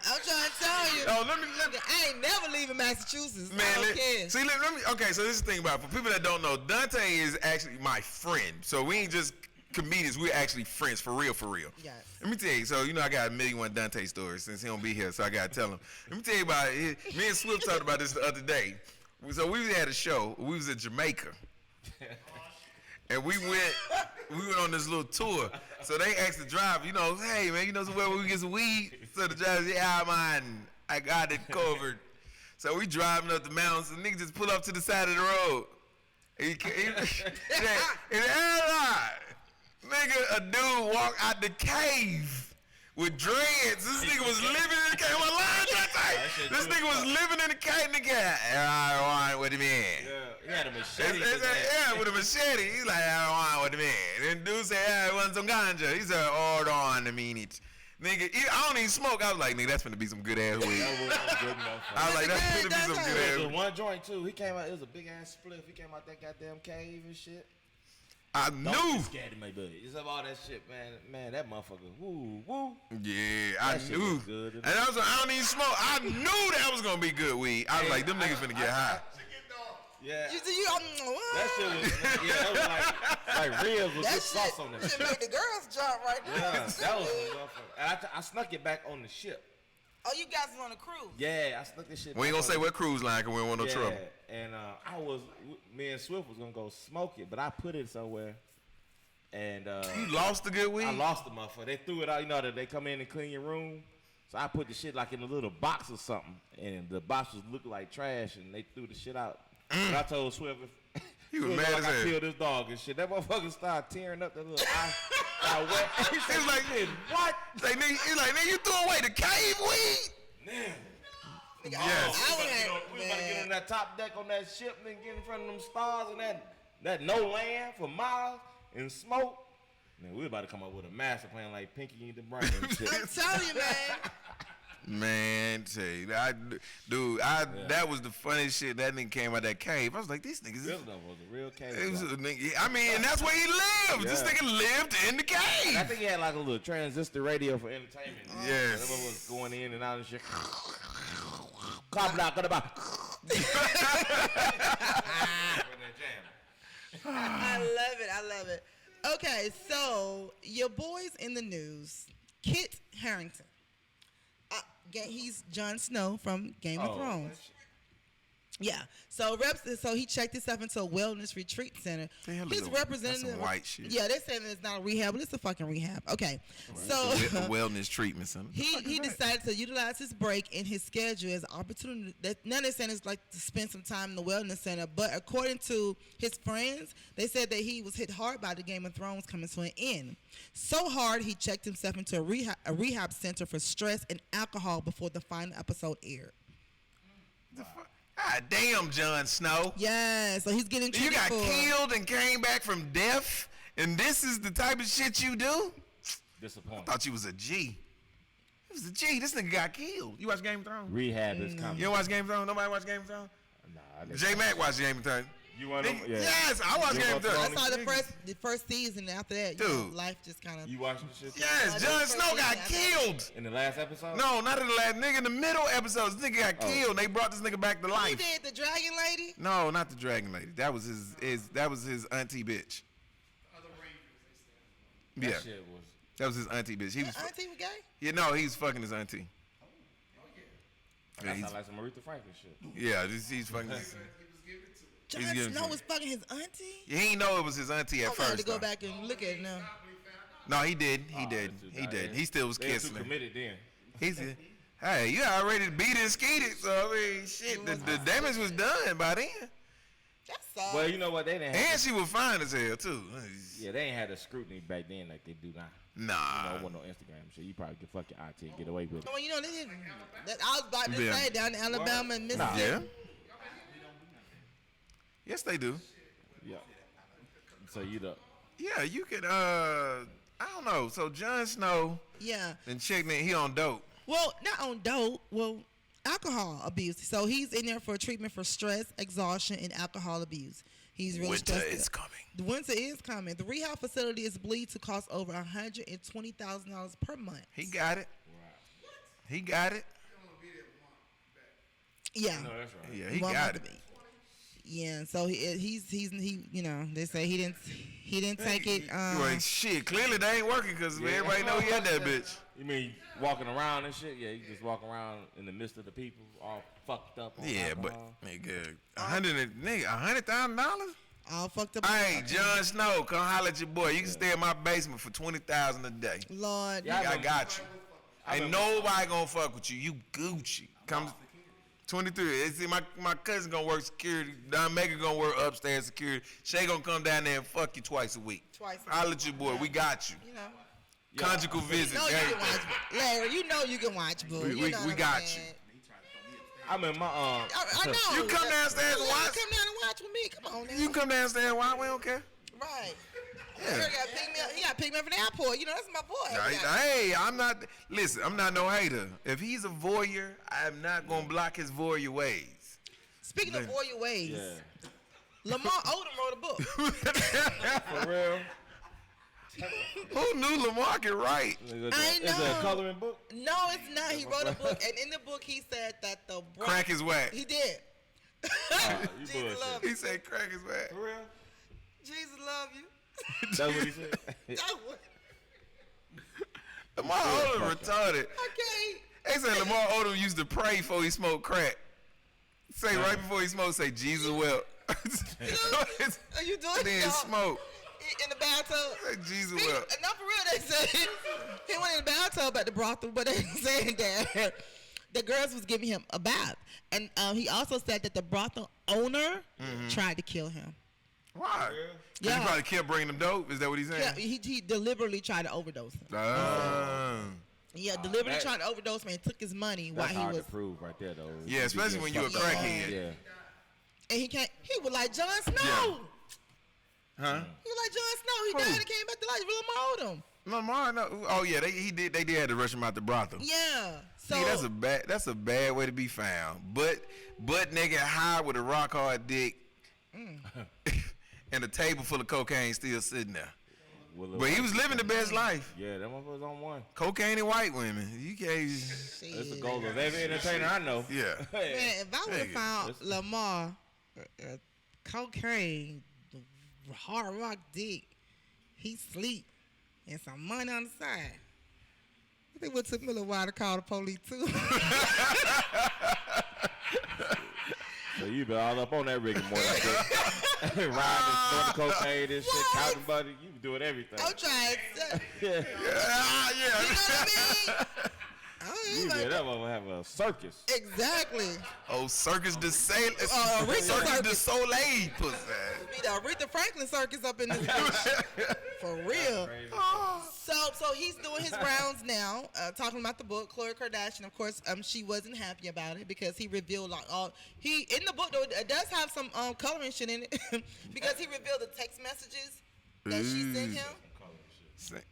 I'm trying to tell you. Oh, let me. I ain't never leaving Massachusetts. Man, I don't care. See, let me. Okay, so this is the thing about it. For people that don't know, Dante is actually my friend. So we ain't just comedians. We're actually friends, for real, for real. Yes. Let me tell you. So I got 1,000,001 Dante stories since he don't be here, so I gotta tell him. Let me tell you about it. Me and Swift talked about this the other day. So we had a show. We was in Jamaica. And we went on this little tour. So they asked the driver, hey man, somewhere where we get some weed? So the driver said, yeah, man, I got it covered. So we driving up the mountains, and niggas just pull up to the side of the road. Nigga, a dude walked out the cave with dreads. This nigga was living in the cave. What line did I say? This nigga was living in the cave. Nigga, what do you mean? Yeah, he had a machete. Yeah, with a machete. He's like, what do you mean? And dude said, I want some ganja. He said, hold on a minute. Nigga, I don't even smoke. I was like, nigga, that's finna be some good ass weed. I was like, that's finna be some good ass weed. One joint too. He came out. It was a big ass spliff. He came out that goddamn cave and shit. I Don't knew. be scared of me, buddy. It's all that shit, man. Man, that motherfucker. Woo, woo. Yeah, That I shit knew. was good. And I was like, I don't even smoke. I knew that was gonna be good weed. I was like, them niggas finna get high. Yeah. You, That shit was, yeah, that was like ribs with good sauce on that shit shit. made the girls jump right now. Yeah, that was some motherfucker. And I snuck it back on the ship. Oh, you guys was on a cruise? Yeah, I snuck this shit We ain't back gonna say on- what cruise line, cause we don't want no Yeah, trouble. and me and Swift was gonna go smoke it, but I put it somewhere. And You lost the good weed? I lost the motherfucker. They threw it out. You know that they come in and clean your room. So I put the shit like in a little box or something, and the box was looking like trash, and they threw the shit out. And I told Swift, He was Swift mad like as I hell. killed this dog and shit. That motherfucker started tearing up the little eye wet. He He was like, what? He's like, nigga, you threw away the cave weed? Man. Yes. We was about to get on that top deck on that ship and get in front of them stars and that no land for miles and smoke. Man, we about to come up with a master plan like Pinky and the Brain and shit. I'm telling you, man. Man, say, that was the funniest shit. That nigga came out that cave. I was like, these niggas. This was a real cave. It was a dog. nigga, I mean, and that's where he lived. This Yeah. nigga lived in the And I cave. think he had like a little transistor radio for entertainment. Yes. Everyone was going in and out and shit. Cop block, cut about. I love it. Okay, so your boys in the news, Kit Harington. He's Jon Snow from Game of Thrones. Yeah. So he checked himself into a wellness retreat center. The hell is His a- representative. that's some white shit. Yeah, they're saying it's not a rehab, but it's a fucking rehab. Okay. So A wellness treatment center. he decided to utilize his break in his schedule as an opportunity. None they're saying is like to spend some time in the wellness center, but according to his friends, they said that he was hit hard by the Game of Thrones coming to an end. So hard he checked himself into a rehab center for stress and alcohol before the final episode aired. God damn, Jon Snow. Yeah, so he's getting You treated got for killed and came back from death, and this is the type of shit you do? Disappointing. Thought you was a G. He was a G. This nigga got killed. You watch Game of Thrones? Rehab is coming. You don't watch Game of Thrones? Nobody watch Game of Thrones? Nah, I didn't. J Mac watched Game of Thrones. You want them? Yeah. Yes, I watched Game of I Thrones. saw the first season, and after that, Dude. life just kind of. You watching the shit? Yes, Jon Snow got killed. In the last episode? No, not in the last. Nigga, in the middle episodes, this nigga got killed. They brought this nigga back to He life. did the dragon lady. No, not the Dragon Lady. That was his auntie bitch. That Yeah, shit was. that was his auntie bitch. He was. Auntie was gay. Yeah, no, he was fucking his auntie. Yeah, That he's, sound like some Aretha Franklin shit. yeah, he's fucking. Jon He's giving Snow to- was fucking his auntie. Yeah, he didn't know it was his auntie at I'm gonna have to first. go though. back and look at it now. No, he did. He did. that's too He bad. did. He still was They was kissing too her. committed then. He's. Hey, you already beat and skeeted, so I mean, shit, the damage was done by then. That's all. Well, you know what? They didn't have. And she was fine as hell too. Yeah, they ain't had the scrutiny back then like they do now. Nah. No one on Instagram, so you probably could fuck your auntie and get away with it. Well, you know they didn't. I was about to Yeah. say down in Alabama and Mississippi. Yeah. Yes, they do. Yeah. So you the. Yeah, you could. I don't know. So Jon Snow Yeah. and checking he on dope. Well, not on dope. Well, alcohol abuse. So he's in there for treatment for stress, exhaustion, and alcohol abuse. He's really Winter stressed is out. coming. The winter is coming. The rehab facility is believed to cost over $120,000 per month. He got it. He got it. Yeah. No, that's right. Yeah, he One got month it. to be. Yeah. So he's you know they say he didn't take it. You ain't shit. Clearly they ain't working because everybody know he had that bitch. You mean walking around and shit? Yeah, you just walk around in the midst of the people, all fucked up. On Yeah, but alcohol. nigga, $100,000. all fucked up. Hey, Jon Snow, come holler at your boy. You can stay in my basement for $20,000 a day. Lord. Yeah, I got you. Ain't nobody gonna fuck with you. You Gucci. Come. 23. See, my cousin gonna work security. Don Megan gonna work upstairs security. Shay gonna come down there and fuck you twice a week. I'll let you, boy. We got you. You know. Conjugal visits. You know you can watch, Larry. You know you can watch, boo. We got you. I'm in my I know. You come downstairs and watch. Come down and watch with me. Come on, now. You can come downstairs and watch. We don't care. Right. Yeah. He got to pick me up from the airport. You know, that's my boy. Hey, I'm not. Listen, I'm not no hater. If he's a voyeur, I'm not gonna block his voyeur ways. Speaking of voyeur ways, Lamar Odom wrote a book. For real. Who knew Lamar could write? I know. Is it a coloring book? No, it's not. He wrote a book, and in the book he said that the crack is whack. He did. Jesus love you. He said crack is whack. For real? Jesus love you. That's what he said. That was, Lamar Odom retarded. okay. They say Lamar Odom used to pray before he smoked crack. Say right before he smoked, say Jesus will. Are you doing Then it? smoke. In the bathtub. Say Jesus will. Not for real, they said he went in the bathtub at the brothel, but they saying that the girls was giving him a bath. And he also said that the brothel owner tried to kill him. Why? Yeah. He probably kept bringing them dope. Is that what he's saying? Yeah, he deliberately tried to overdose him. Yeah, deliberately tried to overdose him and took his money while That's he hard was. to prove right there, though. Yeah, especially when you're a crackhead. Yeah. And he was like Jon Snow. Yeah. Huh? He was like Jon Snow. He died and came back to life. Lamar Odom. Lamar, no. Oh yeah, they did have to rush him out the brothel. Yeah. So See, that's a bad way to be found. But nigga high with a rock hard dick and a table full of cocaine still sitting there. But he was living the best life. Yeah, that motherfucker's on one. Cocaine and white women. You can't. That's the goal of every entertainer I know. Yeah. man, if I would have found Lamar cocaine, hard rock dick, he sleep, and some money on the side. I think it took me a little while to call the police too. So you been all up on that rig and mortar. Riding and snorting cocaine and shit, counting money. You been doing everything. I'm trying to. Yeah. You know what I mean? You did that motherfucker have a circus. Exactly. Oh, Circus du Soleil. Aretha Circus du Circus. Soleil, pussy. Be the Aretha Franklin circus up in this bitch. For real. So he's doing his rounds now, talking about the book. Khloe Kardashian, of course, she wasn't happy about it because he revealed like all in the book though it does have some coloring shit in it because he revealed the text messages that she sent him.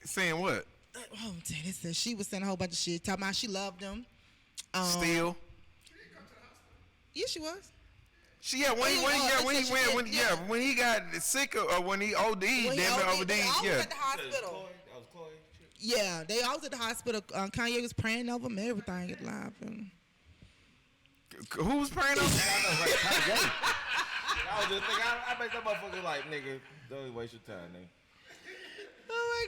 Saying what? Oh, damn, it says she was saying a whole bunch of shit talking about she loved him. Still? Yeah, she was. When he got sick or when he OD'd, They OD'd, always yeah. at the hospital. Yeah, they always at the hospital. Kanye was praying over him, everything at live. Who was praying over him? I was just thinking, I bet that motherfucker like, nigga, don't waste your time, nigga. Oh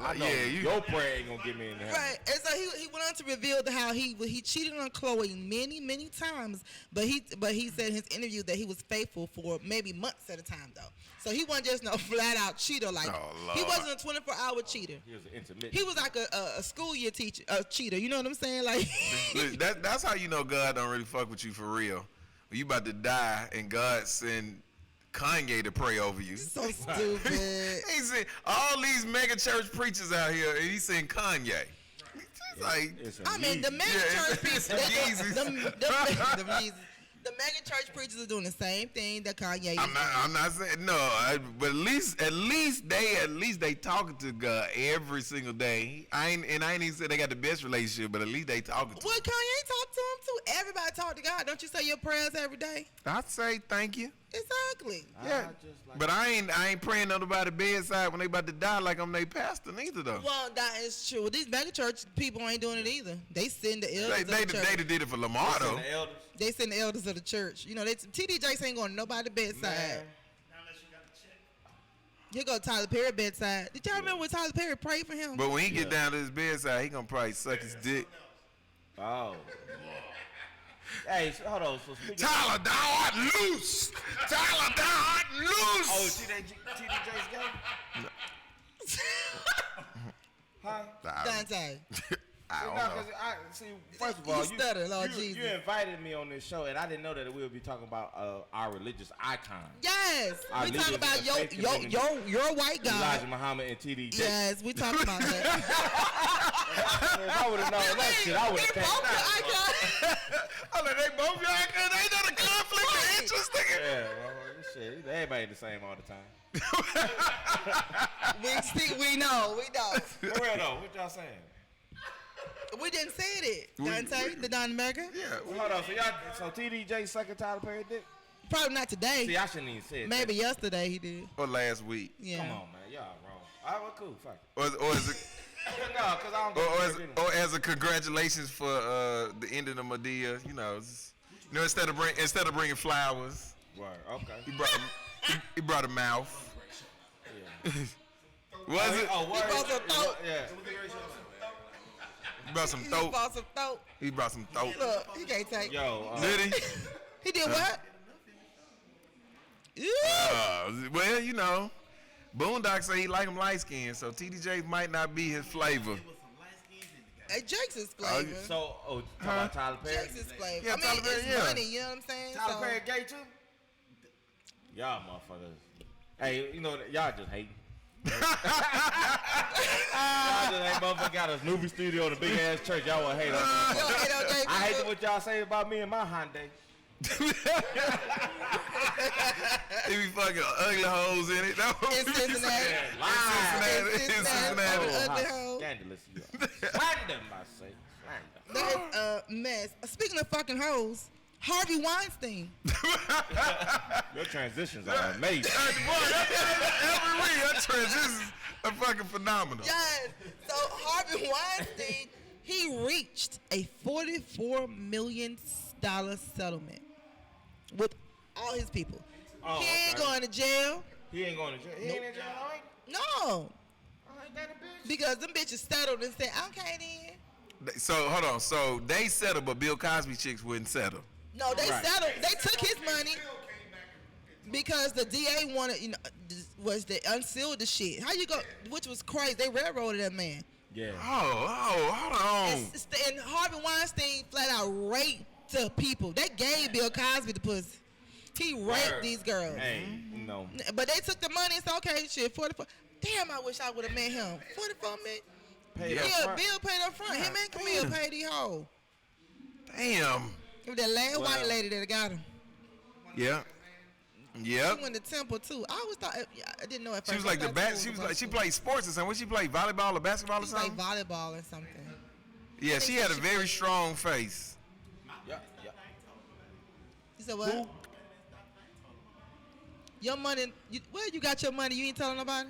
my God! Your prayer ain't gonna get me in the house. Right, and so he went on to reveal how he cheated on Khloe many times, but he said in his interview that he was faithful for maybe months at a time though. So he wasn't just no flat out cheater like he wasn't a 24-hour cheater. He was an intermittent. He was like a school year teacher, cheater. You know what I'm saying? Like that's how you know God don't really fuck with you for real. When you about to die and God send Kanye to pray over you. So stupid. He said all these mega church preachers out here, and he sent Kanye. Like, I mean, the mega church preachers, the mega church preachers are doing the same thing that Kanye. I'm not saying no, but at least they talking to God every single day. I ain't even say they got the best relationship, but at least they talking to. Well, Kanye talk to him too. Everybody talk to God. Don't you say your prayers every day? I say thank you. Exactly. Yeah, but I ain't praying on nobody's bedside when they about to die like I'm their pastor neither though. Well, that is true. These mega church people ain't doing it either. They send the elders. They did it for Lamar though. They send the elders of the church. You know, TD Jakes ain't going to nobody's bedside. Unless you got the check. Here go Tyler Perry bedside. Did y'all remember when Tyler Perry prayed for him? But when he get down to his bedside, he gonna probably suck his dick. Oh. Hey, so, hold on. So speaking Tyler, thou art loose. Tyler, thou art loose. Oh, TD Jakes game? Huh? Dante. I don't No, know. 'cause see, first of all, stutter, Lord you Jesus. invited me on this show, and I didn't know that we would be talking about our religious icon. Yes, Our we talk leaders about in the faith community. your white God. Elijah Muhammad and TD Jakes. Yes, we talk about that. If I would have known that shit, I would have came Both your out. icons. Oh, they both your icons. Ain't that a conflict of interest, nigga? Yeah, well, this shit, everybody the same all the time. We know. For real though, what y'all saying? We didn't say it. Dante, the Don America. Yeah. Hold on, so TD Jakes sucking Tyler Perry dick? Probably not today. See, I shouldn't even say it. Maybe yesterday he did. Or last week. Yeah. Come on, man, y'all wrong. All right, well, cool, fuck it. Or is it? No, cause I don't. Or as a congratulations for the ending of Medea, instead of bringing flowers, Word, okay. he brought a mouth. Yeah. Was it? Oh, word. He brought some throat. Yeah. He brought some He throat. bought some throat. He brought some throat. Look, he can't take. Yo. Did he? He did what? Well, Boondock say he like him light skinned, so TDJ might not be his flavor. Hey, Jake's his flavor. So, talking about Tyler Perry? Jake's his flavor. Yeah, I mean, Tyler Perry, it's yeah. money. You know what I'm saying? Tyler So- Perry gay too? Y'all motherfuckers. Hey, y'all just hate. Y'all just hate motherfucker got a movie studio in a big ass church. Y'all want to hate on You don't hate on Jake, I hate people? what y'all say about me and my Hyundai. He be fucking ugly hoes in it. That's what In he be Cincinnati. saying. Lies. In Cincinnati. Ugly how hoe. scandalous you are. Slander, I say. Slander. That is a mess. Speaking of fucking hoes, Harvey Weinstein. Your transitions are amazing. Every week, that transition is fucking phenomenal. Yes. So Harvey Weinstein, he reached a $44 million settlement with all his people. Oh, He ain't okay. going to jail. He ain't going to jail. He ain't in jail, all right? No. All right, that a bitch. Because them bitches settled and said, okay then. So, hold on. So, they settled, but Bill Cosby chicks wouldn't settle. No, they Right. settled. They took his money because the DA wanted, was to unseal the shit. How you go? Which was crazy. They railroaded that man. Yeah. Hold on. And Harvey Weinstein flat out raped the people. They gave Bill Cosby the pussy. He raped these girls. Hey, no. But they took the money and said, okay, shit, 44. Damn, I wish I would have met him. 44 million. Paid up Yeah, front. Bill paid up front. Him and Camille paid these hoes. Damn. It was that last white lady that got him. Yeah. Yep. She went to Temple too. I always thought, I didn't know at first. She was like I the thought best. She was like she played sports or something. What she played? Volleyball or basketball or She played something? volleyball or something. Yeah, she had a very strong face. Yeah. You said what? Your money, where you got your money? You ain't telling nobody?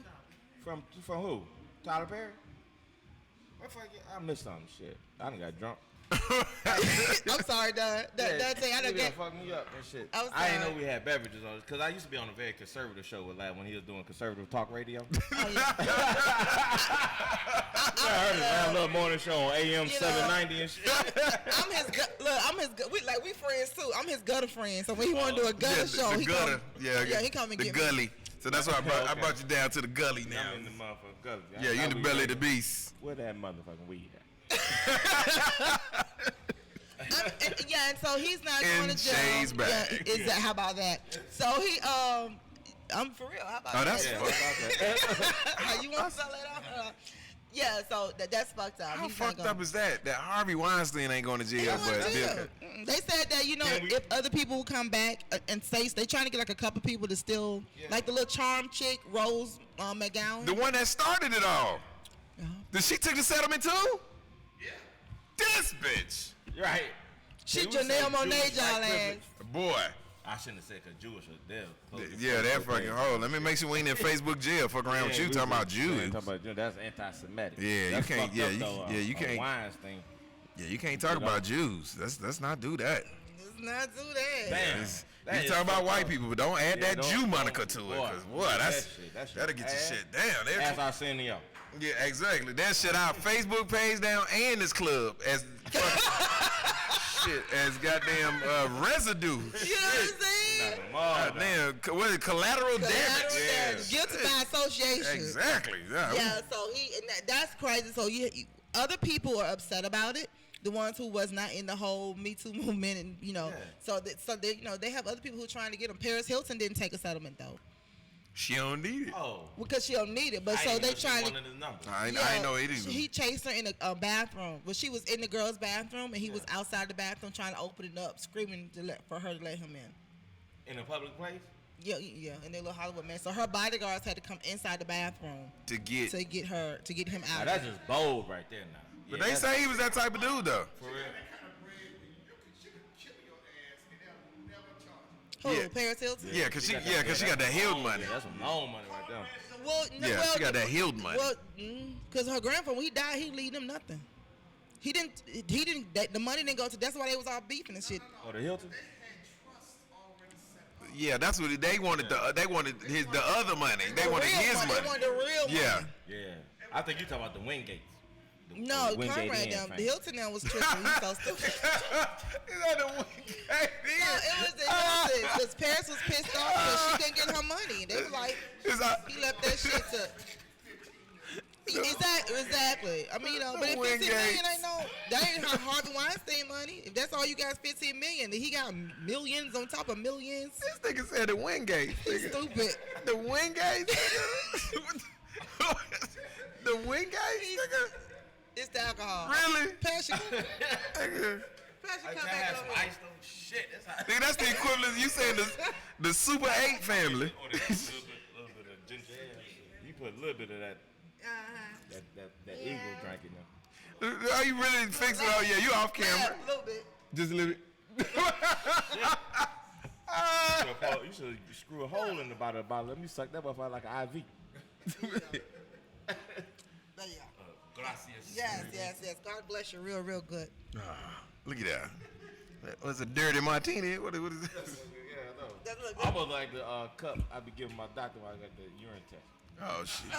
From who? Tyler Perry? I missed some shit. I done got drunk. I'm sorry, Don. That thing, I he done done get. fucked me up and shit. I'm I didn't sorry. know we had beverages on it because I used to be on a very conservative show with when he was doing conservative talk radio. Oh, yeah. I heard it on a little morning show on AM 790 and shit. I'm his. I'm his. We friends too. I'm his gutter friend. So when he want to do a gutter Yeah, show, the he gutter. Come, he come and the get gully. So that's why I Okay. brought you down to the gully now. I'm in the motherfucking gully. Yeah, you in the belly of the beast. Where that motherfucking weed at? and so he's not In going to jail. Shay's bag. Yeah, how about that? So he I'm for real. How about Oh, that's that? How you want to sell it out? Yeah, so that's fucked up. How He's not fucked gonna- up is that? That Harvey Weinstein ain't going to They jail, going but to jail. They said that if other people will come back and say they trying to get like a couple people to still like the little charm chick Rose McGowan. the one that started it all. Uh-huh. Did she take the settlement too? Yeah. This bitch. Right. She we said Janelle Monáe Jewish y'all white ass. privilege. Boy. I shouldn't have said because Jewish or devil. Yeah, that fucking hoe. Let me make sure we ain't in Facebook jail. Fuck around with you talking about Jews. That's anti-Semitic. Yeah, That's you can't. fucked Yeah, up, though, you can't. Weinstein. Yeah, you can't talk about Jews. Let's not do that. Let's not do that. Damn. It's- That you is talk about fucked white up. people, but don't add Yeah, that don't- Jew moniker don't- to it. boy, Cause what? that shit That'll get your ass. shit down. That's Arsenio. Yeah, exactly. That shit our Facebook page down and this club as shit as goddamn residue. You know what I'm saying? Goddamn, what is it, collateral damage? Guilty by association. Exactly. Yeah. Yeah, so that's crazy. So other people are upset about it. The ones who was not in the whole Me Too movement, and they have other people who are trying to get them. Paris Hilton didn't take a settlement though. She don't need it. Oh. Because she don't need it, but so they trying to. I ain't know it either. He chased her in a bathroom. Well, she was in the girl's bathroom, and he was outside the bathroom trying to open it up, screaming for her to let him in. In a public place? Yeah, in their little Hollywood man. So her bodyguards had to come inside the bathroom to get him out. Now, that's just bold right there now. But they say he was that type of dude though. For real. Who? Paris Hilton? Yeah, cause she got that Hilton money. That's some loan money right there. Well, she got that Hilton money. Well, because her grandfather, when he died, he leave them nothing. He didn't. The money didn't go to. That's why they was all beefing and shit. Oh, the Hilton. Yeah, that's what they wanted. The other money. They wanted his money. They wanted the real money. Yeah. I think you talking about the Wingates. No, Conrad down. The Hilton now was tripping. He's so stupid. Is that the Wingate? No, it was the Hilton. Because Paris was pissed off because she didn't get her money. They was like, he left that shit to. Exactly. I mean, but if 15 million that ain't Harvey Weinstein money. If that's all you got is 15 million, then he got millions on top of millions. This nigga said the Wingate. He's stupid. The Wingate? The Wingate? Nigga? It's the alcohol. Really? Passion. Nigga. Passion come back over here. Shit. Nigga, that's the equivalent. You saying the Super 8 family. Or a little bit of ginger ale. You put a little bit of that. That Eagle drink in there. Are you really fixing? Oh yeah, you off camera. Yeah, a little bit. Just a little bit. You should screw a hole in the bottle. Let me suck that up out like an IV. There you go. Gracias. Yes. God bless you, real good. Look at that. What's a dirty martini? What is this? Yeah, I know. That look good. Almost like the cup I be giving my doctor when I got the urine test. Oh shit.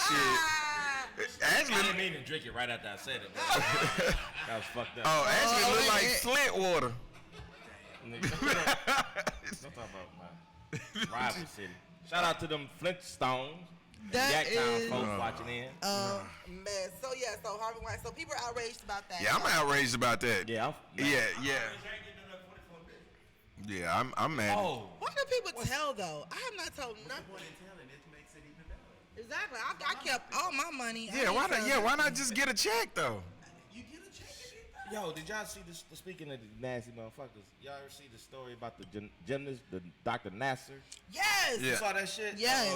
I Actually, didn't mean to drink it right after I said it. That was fucked up. oh, actually, look like Flint water. Don't talk about my rival city. Shout out to them Flintstones. That Yacktown is. folks watching in. Man. So Harvey Weinstein. So people are outraged about that. Yeah, I'm outraged about that. Yeah, Yeah, I'm mad. Oh, What do people tell though? I have not told nothing. Exactly. I kept all my money. Yeah, why not? Yeah, why not just get a check though? yo, did y'all see this? Speaking of the nasty motherfuckers, y'all ever see the story about the gymnast, the Dr. Nasser? Yes. Yeah. You saw that shit? Yes.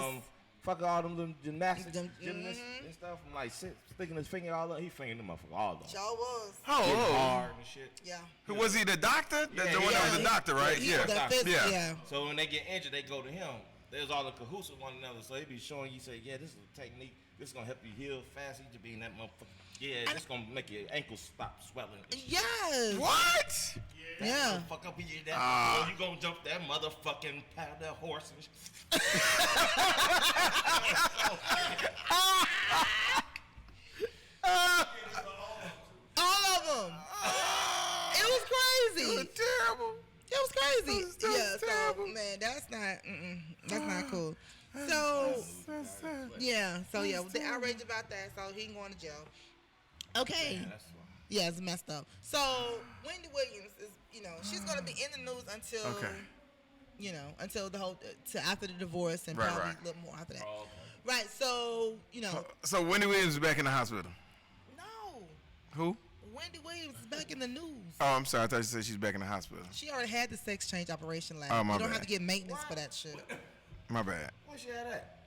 Fucking all them little gymnastics, Mm-hmm. gymnasts and stuff. I'm like sticking his finger all up. He fingered them motherfuckers all up. Sure was. Getting Oh, hard and shit. Yeah. who was he? The doctor? The Yeah, one that was yeah. the doctor, right? He Yeah. was the Doctor. phys- Yeah. So when they get injured, they go to him. They was all in cahoots with one another. So he be showing you, say, yeah, this is a technique. This is gonna help you heal fast. You just be in that motherfucker. Yeah, this gonna make your ankles stop swelling. Yes. What? Yeah. Fuck up with you that. Or you gonna jump that motherfucking powder horse and All of them. It was crazy. That's terrible. It was crazy. That's Yeah. So terrible. man, that's not cool. So yeah. So yeah, they outraged about that. So he ain't going to jail. Okay. that's why. Yeah, it's messed up. So Wendy Williams is, she's gonna be in the news until, Okay. until the whole to after the divorce and Right, probably right. a little more after that. Oh, okay. Right. So So Wendy Williams is back in the hospital. no, Who? Wendy Williams is back in the news. Oh, I'm sorry. I thought you said she's back in the hospital. She already had the sex change operation last. Oh, my You don't bad. have to get maintenance for that shit. My bad. Where she at at?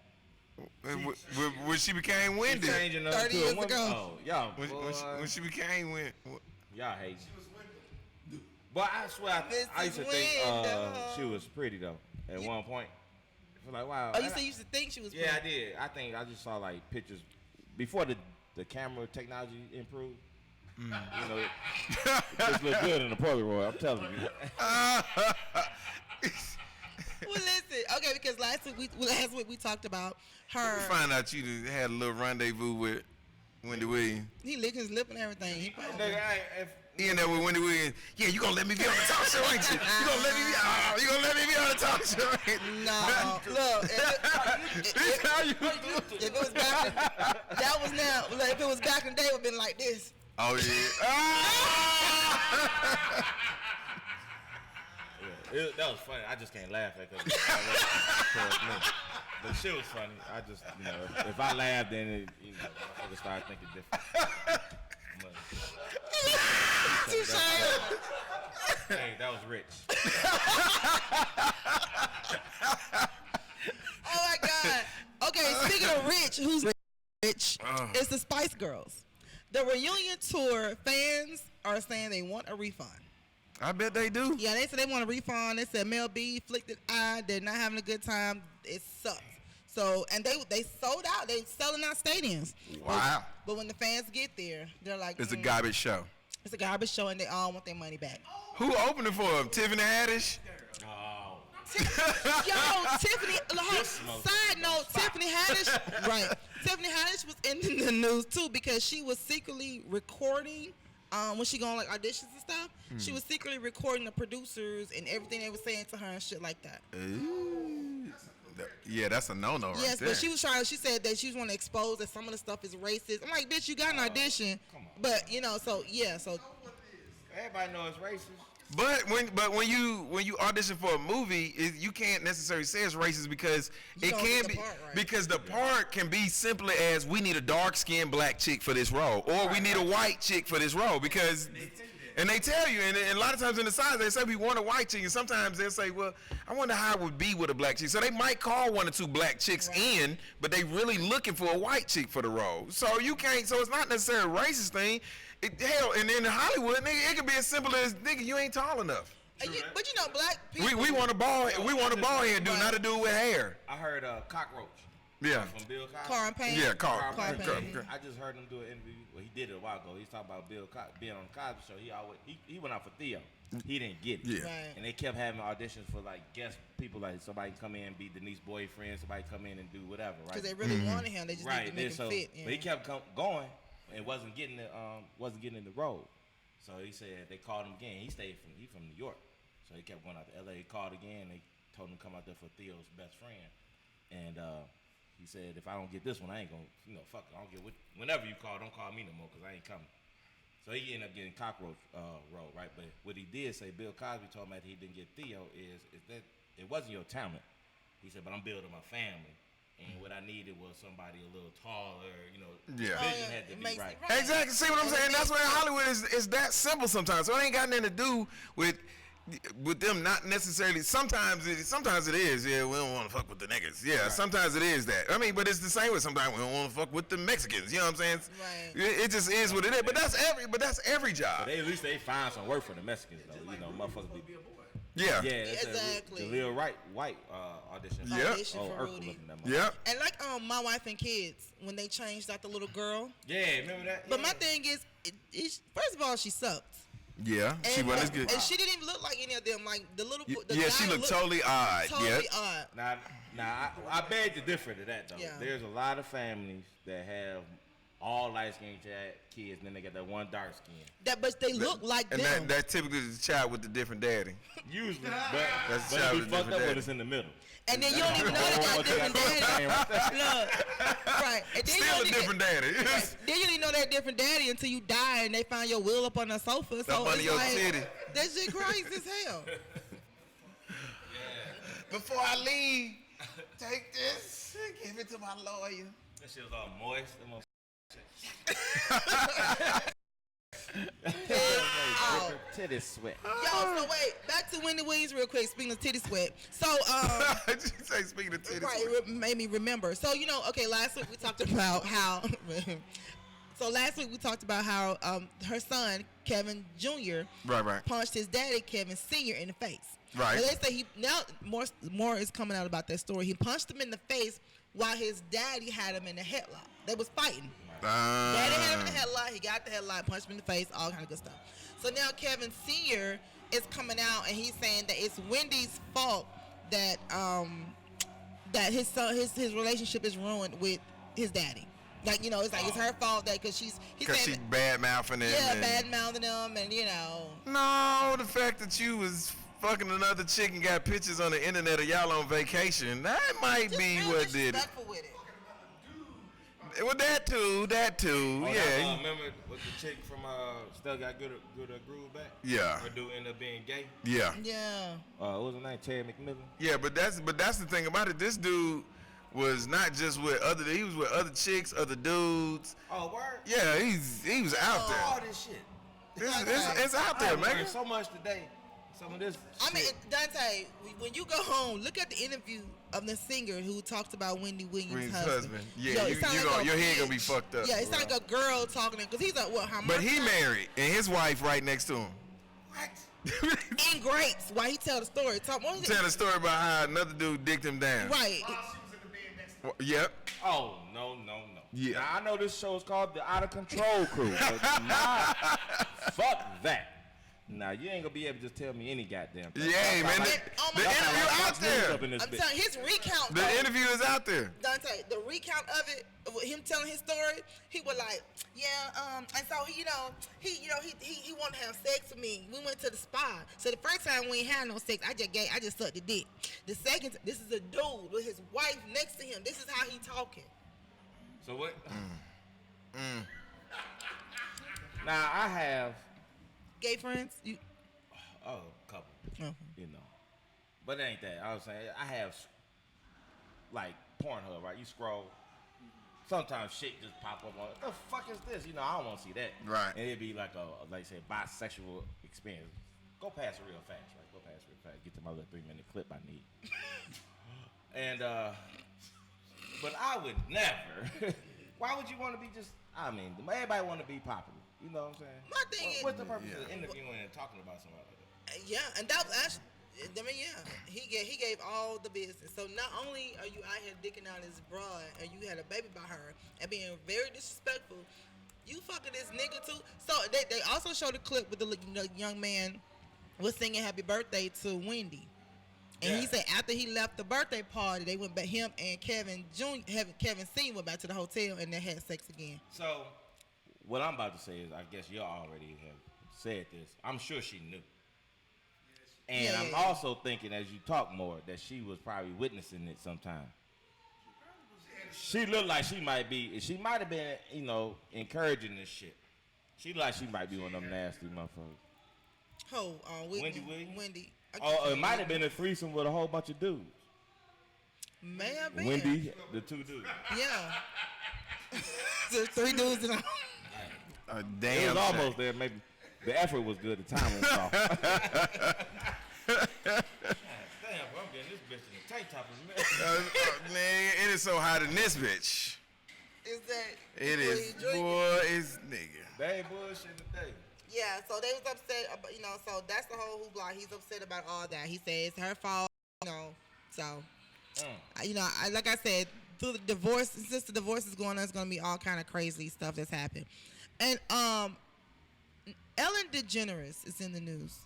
When she became Wendy. Changing 30 to a years woman? ago. Oh, y'all, When she became Wendy. y'all hate. But I swear, I used to Mrs. think Window. she was pretty though. At one point, I was like, wow. Oh, you said you used to think she was. Yeah, I pretty. did. I think I just saw like pictures before the camera technology improved. You know, it just looked good in the Polaroid. I'm telling you. Well, listen. Okay, because last week we talked about her. Find out you had a little rendezvous with Wendy Williams. He licked his lip and everything. He probably- Nigga, He in there with Wendy Williams. Yeah, you gonna let me be on the talk show, ain't you? You gonna let me be on the talk No, look. If it was back, that was now. Look, if it was back in the day, it would have been like this. Oh yeah. That was funny. I just can't laugh at it. The shit was funny. I just, if I laugh, then I would start thinking different. Hey, that was rich. Oh my God. Okay, speaking of rich, who's rich? It's the Spice Girls. The reunion tour, fans are saying they want a refund. I bet they do. Yeah, they said they want a refund. They said Mel B flicked an eye. They're not having a good time. It sucks. So, and they sold out. They selling out stadiums. Wow. But when the fans get there, they're like, It's a garbage show. It's a garbage show, and they all want their money back. Who opened it for them? Tiffany Haddish? Oh. Yo, Tiffany, side note, Tiffany Haddish, right. Tiffany Haddish was in the news, too, because she was secretly recording, when she going, like, auditions and stuff, she was secretly recording the producers and everything they were saying to her and shit like that. Ooh. Yeah, that's a no-no right Yes, there. but she said that she was want to expose that some of the stuff is racist. I'm like, bitch, you got an audition. Come on. But, so, yeah, so. Everybody knows it's racist. But when you audition for a movie, you can't necessarily say it's racist because You it don't can get the be part right. because the part can be simply as we need a dark-skinned black chick for this role, or we need a white chick for this role because. And they tell you, and a lot of times in the signs they say we want a white chick, and sometimes they'll say, well, I wonder how it would be with a black chick. So they might call one or two black chicks in, but they really looking for a white chick for the role. So you can't. So it's not necessarily a racist thing. Hell, and in Hollywood, nigga, it could be as simple as nigga, you ain't tall enough. But black people. We want a ball. We want a ball head dude, not a dude with hair. I heard Cockroach. Yeah. From Bill Cosby. Car and Pain. Yeah, car. Payne. I just heard him do an interview. Well, he did it a while ago. He's talking about being on the Cosby Show. He went out for Theo. He didn't get it. Yeah. Right. And they kept having auditions for like guest people, like somebody come in and be Denise's boyfriend, somebody come in and do whatever, right? Because they really wanted him. They just Right. need to make him fit. But he kept going and wasn't getting in the role. So he said they called him again. He's from New York, so he kept going out to L.A. He called again. They told him to come out there for Theo's best friend, and he said, if I don't get this one, I ain't gonna, fuck it. I don't get whenever you call, don't call me no more, because I ain't coming. So he ended up getting Cockroach role, right? But what he did say, Bill Cosby told him that he didn't get Theo, is that it wasn't your talent. He said, but I'm building my family. And what I needed was somebody a little taller, Yeah. vision had to be right. Exactly. See what I'm saying? That's why Hollywood is that simple sometimes. So it ain't got nothing to do with them not necessarily. Sometimes it is. Yeah, we don't want to fuck with the niggas. Yeah, right. Sometimes it is that. I mean, but it's the same with sometimes we don't want to fuck with the Mexicans. You know what I'm saying? Right. It just is what it is. But that's every job. But at least they find some work for the Mexicans though. Motherfuckers be. Yeah. Yeah, exactly. The real white audition. Yep. Audition for Rudy. Yep. And like My Wife and Kids, when they changed out the little girl. Yeah, remember that? But my thing is, first of all, she sucked. Yeah, she wasn't good. And she didn't even look like any of them. Like the little. Yeah, she looked totally odd. Totally odd. Now, I beg to differ to that though. Yeah. There's a lot of families that have all light skinned kids, and then they got that one dark skin. But they look like and them. And that typically is the child with the different daddy. Usually, That's but it be fucked up when it's in the middle. And then you don't even know they got different daddy. Look, right. And then Still a different daddy. Right. Then you didn't know that different daddy until you die and they find your will up on the sofa. So up under your titty. That shit crazy as hell. Before I leave, take this and give it to my lawyer. That shit was all moist. Titty sweat. Yo, so wait, back to Wendy Williams real quick. Speaking of titty sweat, so Did you say speaking of titty right, sweat? it made me remember. So okay, last week we talked about how. Her son Kevin Jr. Right. punched his daddy Kevin Sr. in the face. Right. But they say more is coming out about that story. He punched him in the face while his daddy had him in a headlock. They was fighting. Daddy had him in the headlock. He got the headlock, punched him in the face, all kind of good stuff. So now Kevin Sr. is coming out and he's saying that it's Wendy's fault that that his son his relationship is ruined with his daddy. Like, it's like it's her fault that because she's bad mouthing him. Yeah, bad mouthing him, and No, the fact that you was fucking another chick and got pictures on the internet of y'all on vacation. That might Just be real what did it. disrespectful with it. Well, that too. Oh, Yeah. remember with the chick from Still Got Good Groove Back? Yeah. Her dude ended up being gay. Yeah. Yeah. What was her name? Terry McMillan? Yeah, but that's the thing about it. This dude was not just with he was with other chicks, other dudes. Oh, word? Yeah, he was out there. All this shit. It's out there, I man. learned so much today. Some of this I mean, shit. Dante, when you go home, look at the interview of the singer who talked about Wendy Williams' husband. Yeah, Yo, it sound like your a head bitch. gonna be fucked up. Yeah, it's like a girl talking because he's like, what? How But much he time? married, and his wife right next to him. In grapes. Why he tell the story? Tell the story about how another dude dicked him down. Right. While she was in the bed next to Yep. Oh, no. Yeah. Now, I know this show is called The Out of Control Crew, but fuck that. Now, you ain't gonna be able to just tell me any goddamn thing. Yeah, man. Oh The my God. interview out there. I'm telling you, his recount. The though, interview is out there. Dante, the recount of it, of him telling his story, he was like, and so he wanted to have sex with me. We went to the spa. So the first time we ain't had no sex, I just sucked the dick. The second, this is a dude with his wife next to him. This is how he talking. So what? Now, I have Gay friends, you. a couple, Oh. you know. But it ain't that. I was saying, I have, like, Pornhub, right? You scroll. Sometimes shit just pop up on it. What the fuck is this? You know, I don't want to see that. Right. And it'd be like say, bisexual experience. Go past it real fast, right? Go past it real fast. Get to my little 3-minute clip I need. And, but I would never. Why would you want to be just, I mean, everybody want to be popular. You know what I'm saying? My thing is- What's the purpose of interviewing and talking about somebody like that? Yeah, and that was actually, I mean, yeah, he gave all the business. So not only are you out here dicking out his broad, and you had a baby by her, and being very disrespectful, you fucking this nigga too. So they also showed a clip with the young man was singing happy birthday to Wendy. And he said after he left the birthday party, they went back, him and Kevin Senior went back to the hotel and they had sex again. So, what I'm about to say is, I guess y'all already have said this. I'm sure she knew. And Yeah, I'm yeah. also thinking, as you talk more, that she was probably witnessing it sometime. She looked like she might have been, encouraging this shit. She looked like she might be one of them nasty motherfuckers. Wendy Wendy Williams? Wendy. Oh, it might have been a threesome with a whole bunch of dudes. May have been. Wendy, the two dudes. Yeah. So 3 dudes in a A It damn. was almost there. Maybe the effort was good. The time was off. Damn, bro, I'm getting this bitch in the tank top of Man, it is so hot in this bitch. Is that It what is, he drinking? boy, it's nigga. They ain't bullshitting today. Yeah, so they was upset about, so that's the whole hoopla. He's upset about all that. He said it's her fault, so, like I said, through the divorce, since the divorce is going on, it's going to be all kind of crazy stuff that's happened. And Ellen DeGeneres is in the news.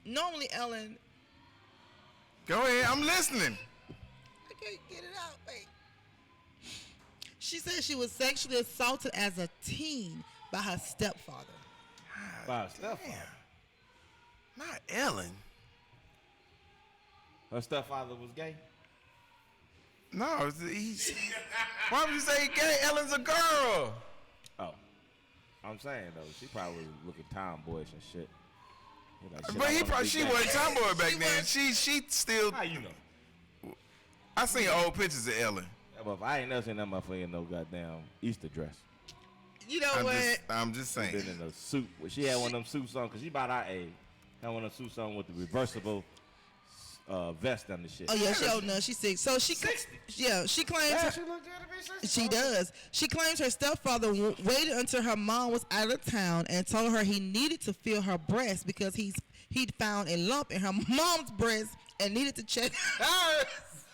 Normally Ellen, Go ahead, I'm listening. I can't get it out, wait. She said she was sexually assaulted as a teen by her stepfather. By her stepfather. Not Ellen. Her stepfather was gay. No, he's. Why would you say he gay? Ellen's a girl. Oh, I'm saying though, she probably was looking tomboyish and shit. Like, shit, But I he wanna probably be she gay. wasn't tomboy back She then. was. She still. How you know? I seen old pictures of Ellen. Yeah, but I ain't never seen that motherfucker in no goddamn Easter dress. You know what? I'm just saying. Been in a suit. She had one of them suits on because she about our age. Had one of them suits on with the reversible vest on the shit. Oh yeah, she old enough. She's 6. So she, she claims. Yeah, her- she looked good to be 60. She does. She claims her stepfather waited until her mom was out of town and told her he needed to feel her breast because he'd found a lump in her mom's breast and needed to check hers.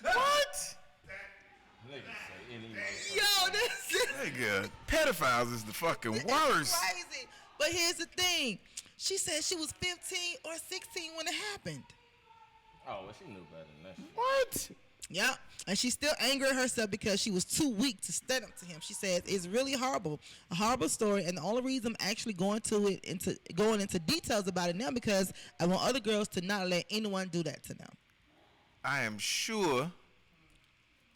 What? Niggas say any motherfucker. Yo, this Nigga, pedophiles is the fucking is worst. crazy. But here's the thing. She said she was 15 or 16 when it happened. Oh, well, she knew better than that. What? Yep. And she's still angry at herself because she was too weak to stand up to him. She says it's really horrible, a horrible story, and the only reason I'm actually going into details about it now because I want other girls to not let anyone do that to them. I am sure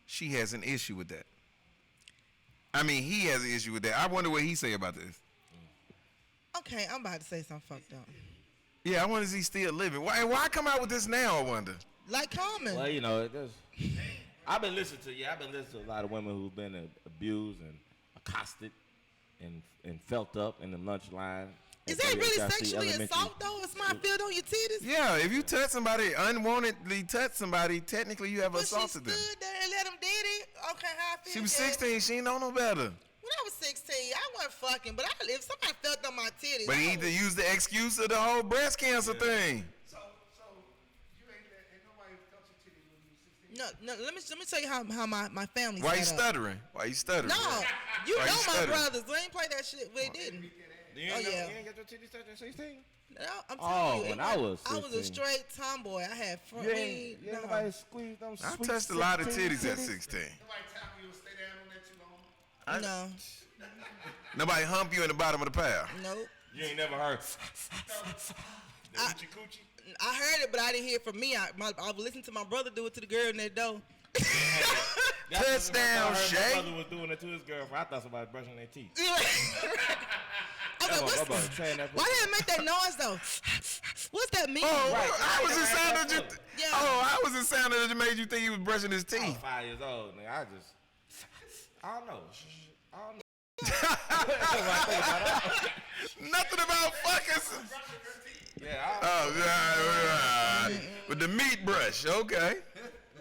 she has an issue with that. I mean, he has an issue with that. I wonder what he say about this. Okay, I'm about to say something fucked up. Yeah, I wonder is he still living. Why come out with this now, I wonder? Like Common. Well, you know, I've been listening to a lot of women who've been abused and accosted and felt up in the lunch line. Is that really sexually assault though? It's my field on your titties. Yeah, if you touch somebody, unwantedly touch somebody, technically you have assaulted them. She stood there and let him did it. Okay, how I feel. She was 16. She didn't know no better. When I was 16, I wasn't fucking, but if somebody felt on my titties. But he either used the excuse of the whole breast cancer thing. So you ain't nobody felt your titties when you were 16? No. Let me tell you how my family. Why you set up. stuttering? Why you stuttering? No, you Why know you my stuttering? brothers. They ain't play that shit. They didn't. You Oh, yeah. You ain't got your titties touched at 16? No, I'm telling you. When I was 16. I was a straight tomboy. I had front. You ain't nobody squeezed them I sweet touched a lot of 16 titties at 16. Nobody tell you to stay down on that too long? No, Nobody hump you in the bottom of the pile. nope. You ain't never heard. The hoochie coochie? I heard it, but I didn't hear it from me. I was listening to my brother do it to the girl in that door. Touchdown, Shay. My brother was doing it to his girlfriend. I thought somebody was brushing their teeth. I was like, why did it make that noise though? What's that mean? Oh, Right. I was just sounding that you. Yeah. Oh, I was just sounding that made you think he was brushing his I was teeth. 5 years old, nigga. I don't know. Nothing about fucking. Yeah, Oh, yeah. With the meat brush, okay.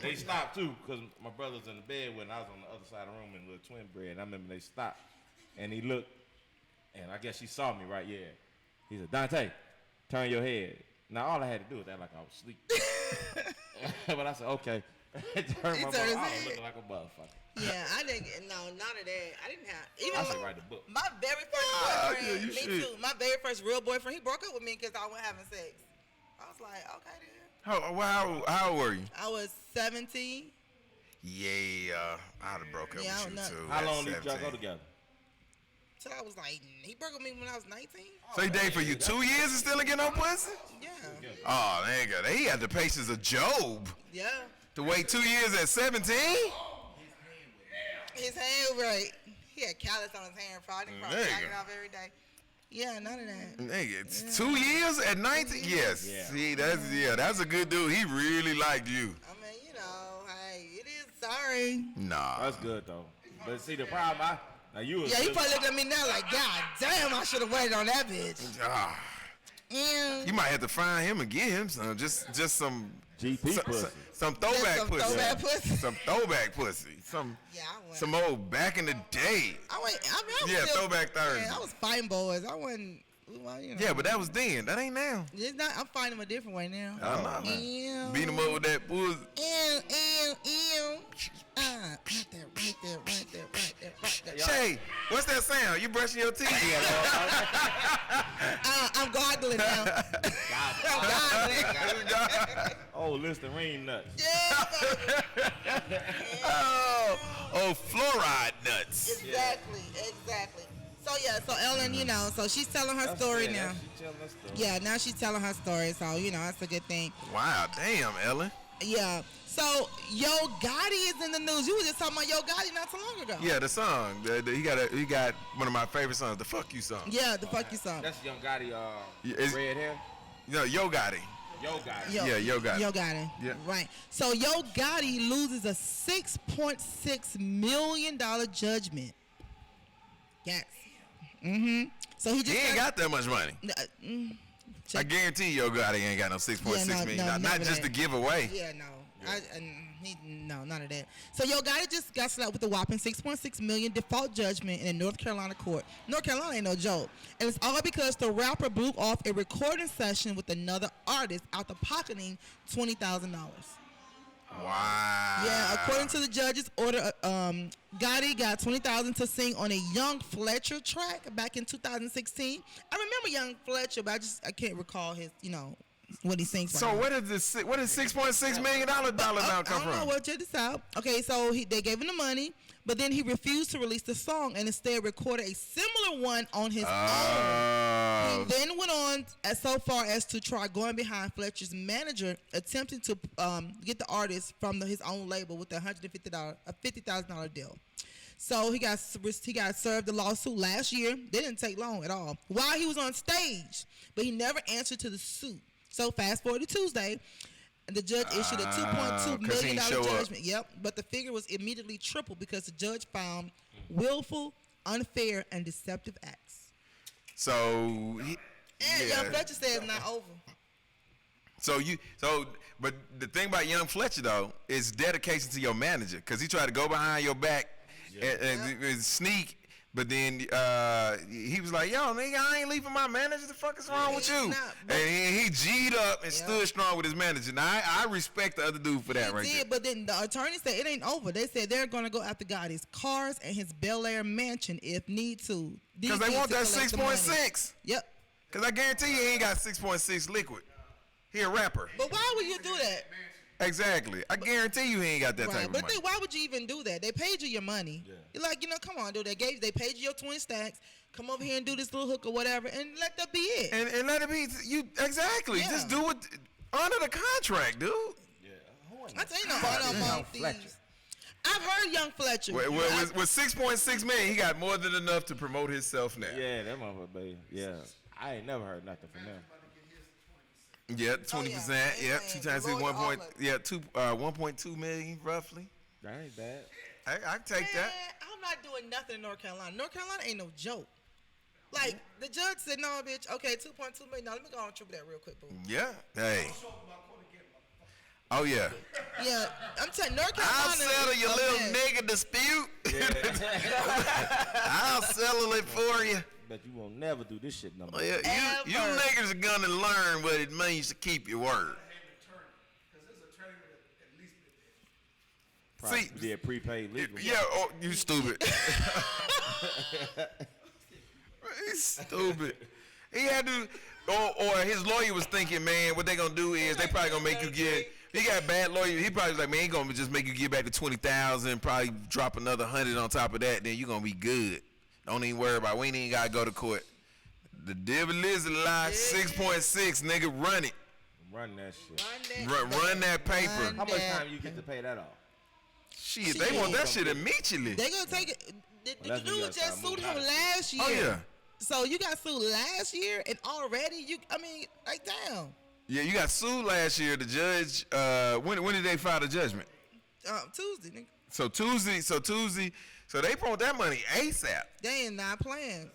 they stopped too, because my brother's in the bed when I was on the other side of the room in little twin bed. And I remember they stopped, and he looked, and I guess he saw me right, yeah. He said, Dante, turn your head. Now, all I had to do was act like I was asleep. But I said, okay. Turn my brother. I was looking like a motherfucker. Yeah, I didn't. No, none of that. I didn't have. Even I should write the book. my very first yeah, boyfriend. you Me should. too. My very first real boyfriend. He broke up with me because I wasn't having sex. I was like, okay then. How old were you? I was 17. Yeah, I'd have broke up Yeah, I with don't you know. too. How at long did y'all 17. go together? Till I was like, he broke up with me when I was 19. So he dated for you 2 years and still ain't get no pussy? Yeah. Oh, nigga, he had the patience of Job Yeah. to wait 2 years at 17. His hand right. He had callus on his hand, probably Nigga. taking it off every day. Yeah, none of that. Nigga, it's 2 years at 19. Yes. Yeah. See, that's a good dude. He really liked you. I mean, hey, it is sorry. Nah. That's good, though. But see, the problem, now you was Yeah, he just- probably looked at me now like, God damn, I should have waited on that bitch. Ah, Yeah. you might have to find him and get him some, just some GP some, pussy. some throwback Some pussy. throwback pussy. Some throwback pussy. Some Yeah, I went. some old back in the day. I was Yeah, still- throwback Thursday. Yeah, I was fighting boys. I wasn't. Well, Yeah, but that was then. That ain't now. It's not. I'm fighting them a different way now. I know. Ew. Beat him up with that pussy. Ew, ew, ew. Right there. Shay, what's that sound? You brushing your teeth? I'm gargling now. I'm gargling. Oh, Listerine nuts. Yeah. oh, fluoride nuts. Exactly. So Ellen, so she's telling her story now. She telling her story. Yeah, now she's telling her story, so that's a good thing. Wow, damn, Ellen. Yeah. So Yo Gotti is in the news. You were just talking about Yo Gotti not so long ago. Yeah, the song. He got one of my favorite songs, the "Fuck You" song. Yeah, the fuck you song. That's Young Gotti, Is- red hair. Yo Gotti. Yo Gotti. Yo, Yeah, Yo Gotti. Yo Gotti. Yeah. Right. So Yo Gotti loses a $6.6 million judgment. Yes. So he just He ain't got that much money. I check. guarantee Yo Gotti ain't got no 6.6 Yeah, no, million. no, Not never just that. to give away. Yeah, no. No, none of that. So Yo Gotti just got slapped with a whopping $6.6 million default judgment in a North Carolina court. North Carolina ain't no joke. And it's all because the rapper blew off a recording session with another artist after pocketing $20,000. Wow. Yeah, according to the judge's order, Gotti got $20,000 to sing on a Young Fletcher track back in 2016. I remember Young Fletcher, but I can't recall his what he sings. So where did $6.6 million dollar amount come I don't know from? what. Check this out. Okay, so they gave him the money, but then he refused to release the song and instead recorded a similar one on his own. He then went on so far as to try going behind Fletcher's manager, attempting to get the artist from his own label with a $50,000 deal. So he got served the lawsuit last year. They didn't take long at all. While he was on stage, but he never answered to the suit. So fast forward to Tuesday, the judge issued a $2.2 million judgment. Yep, but the figure was immediately tripled because the judge found willful, unfair, and deceptive acts. So Young Fletcher said it's not over. But the thing about Young Fletcher though is dedication to your manager, because he tried to go behind your back and sneak. But then he was like, "Yo, nigga, I ain't leaving my manager. The fuck is wrong with you?" And he G'd up and stood strong with his manager. Now I respect the other dude for that right there. But then the attorney said it ain't over. They said they're gonna go after Gotti's cars and his Bel Air mansion if need to. Because they want that 6.6. Yep. Because I guarantee you he ain't got 6.6 liquid. He a rapper. But why would you do that? Exactly. I guarantee you he ain't got that type of money. But why would you even do that? They paid you your money. Yeah. You're like, come on, dude. They paid you your 20 stacks. Come over here and do this little hook or whatever, and let that be it. And let it be you. Exactly. Yeah. Just do it under the contract, dude. Yeah. I tell you no thieves. I've heard Young Fletcher. With 6.6 million, he got more than enough to promote himself now. Yeah, that motherfucker, baby. Yeah. I ain't never heard nothing from them. Yeah, 20%. Yeah, 2 times 2, 1.2 million roughly. That ain't bad. I take that. I'm not doing nothing in North Carolina. North Carolina ain't no joke. Like the judge said, no, bitch. Okay, 2.2 million. Now let me go on and triple that real quick, boo. Yeah. Hey. Oh yeah. Yeah, I'm telling North Carolina. I'll settle your little nigga dispute. I'll settle it for you. But you won't never do this shit no more. Yeah, you niggas are gonna learn what it means to keep your word. See, yeah, prepaid legal. Yeah, you stupid. He's stupid. He had to, or his lawyer was thinking, man, what they gonna do is they probably gonna make you get. He got a bad lawyer. He probably was like, man, he gonna just make you get back to 20,000, probably drop another 100 on top of that, then you gonna be good. Don't even worry about it. We ain't even gotta go to court. The devil is a lie. 6.6, nigga, run it. Run that shit. Run that paper. How much time you get to pay that off? Shit, they want that shit immediately. They gonna take it. The dude just sued him last year. Oh yeah. So you got sued last year, and already like damn. Yeah, you got sued last year. The judge. When did they file the judgment? Tuesday, nigga. So Tuesday. So they want that money ASAP. They ain't not playing.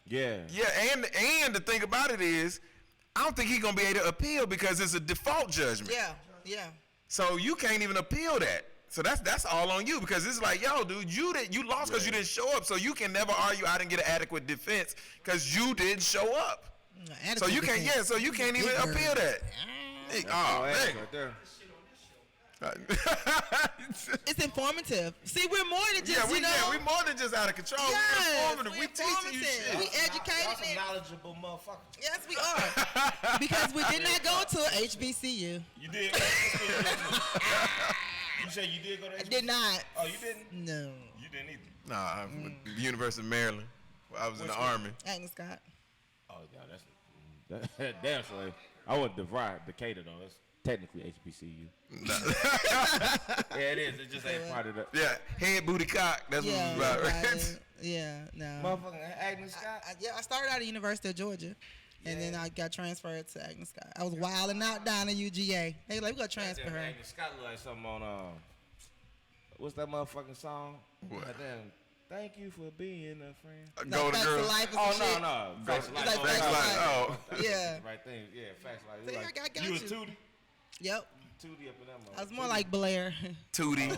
Yeah. Yeah, and the thing about it is, I don't think he's gonna be able to appeal because it's a default judgment. Yeah. So you can't even appeal that. So that's all on you, because it's like, yo, dude, you lost because you didn't show up. So you can never argue I didn't get an adequate defense because you didn't show up. So you can't. Yeah. So you can't even appeal that. Oh, man. Right there. It's informative. See, we're more than just, we're more than just out of control. Yes, we're informative. We teaching you shit. We educated. Y'all some knowledgeable motherfuckers. Yes, we are. Because we did not go to HBCU. You did? You said you did go to HBCU? I did not. Oh, you didn't? No. You didn't either? Nah, the University of Maryland. I was in the Army. Agnes Scott. Oh, yeah, that's damn sure. I went to Decatur, though. That's technically HBCU. Yeah, it is. It just ain't part of the. Yeah, head booty cock. That's what it's about, right? Yeah, no. Motherfucking Agnes Scott? I started out at University of Georgia. And then I got transferred to Agnes Scott. I was wilding out down at UGA. They like, we gonna transfer her. Agnes Scott look like something on what's that motherfucking song? What? Damn. Thank you for being a friend. Golden Girls. Oh no. Facts of Life. Like Facts of Life. Oh. Yeah. Right thing. Yeah, Facts of Life. See, Like, I got you was you. Tootie? Yep. Tootie up in that motherfucker. I was more like Blair. Tootie.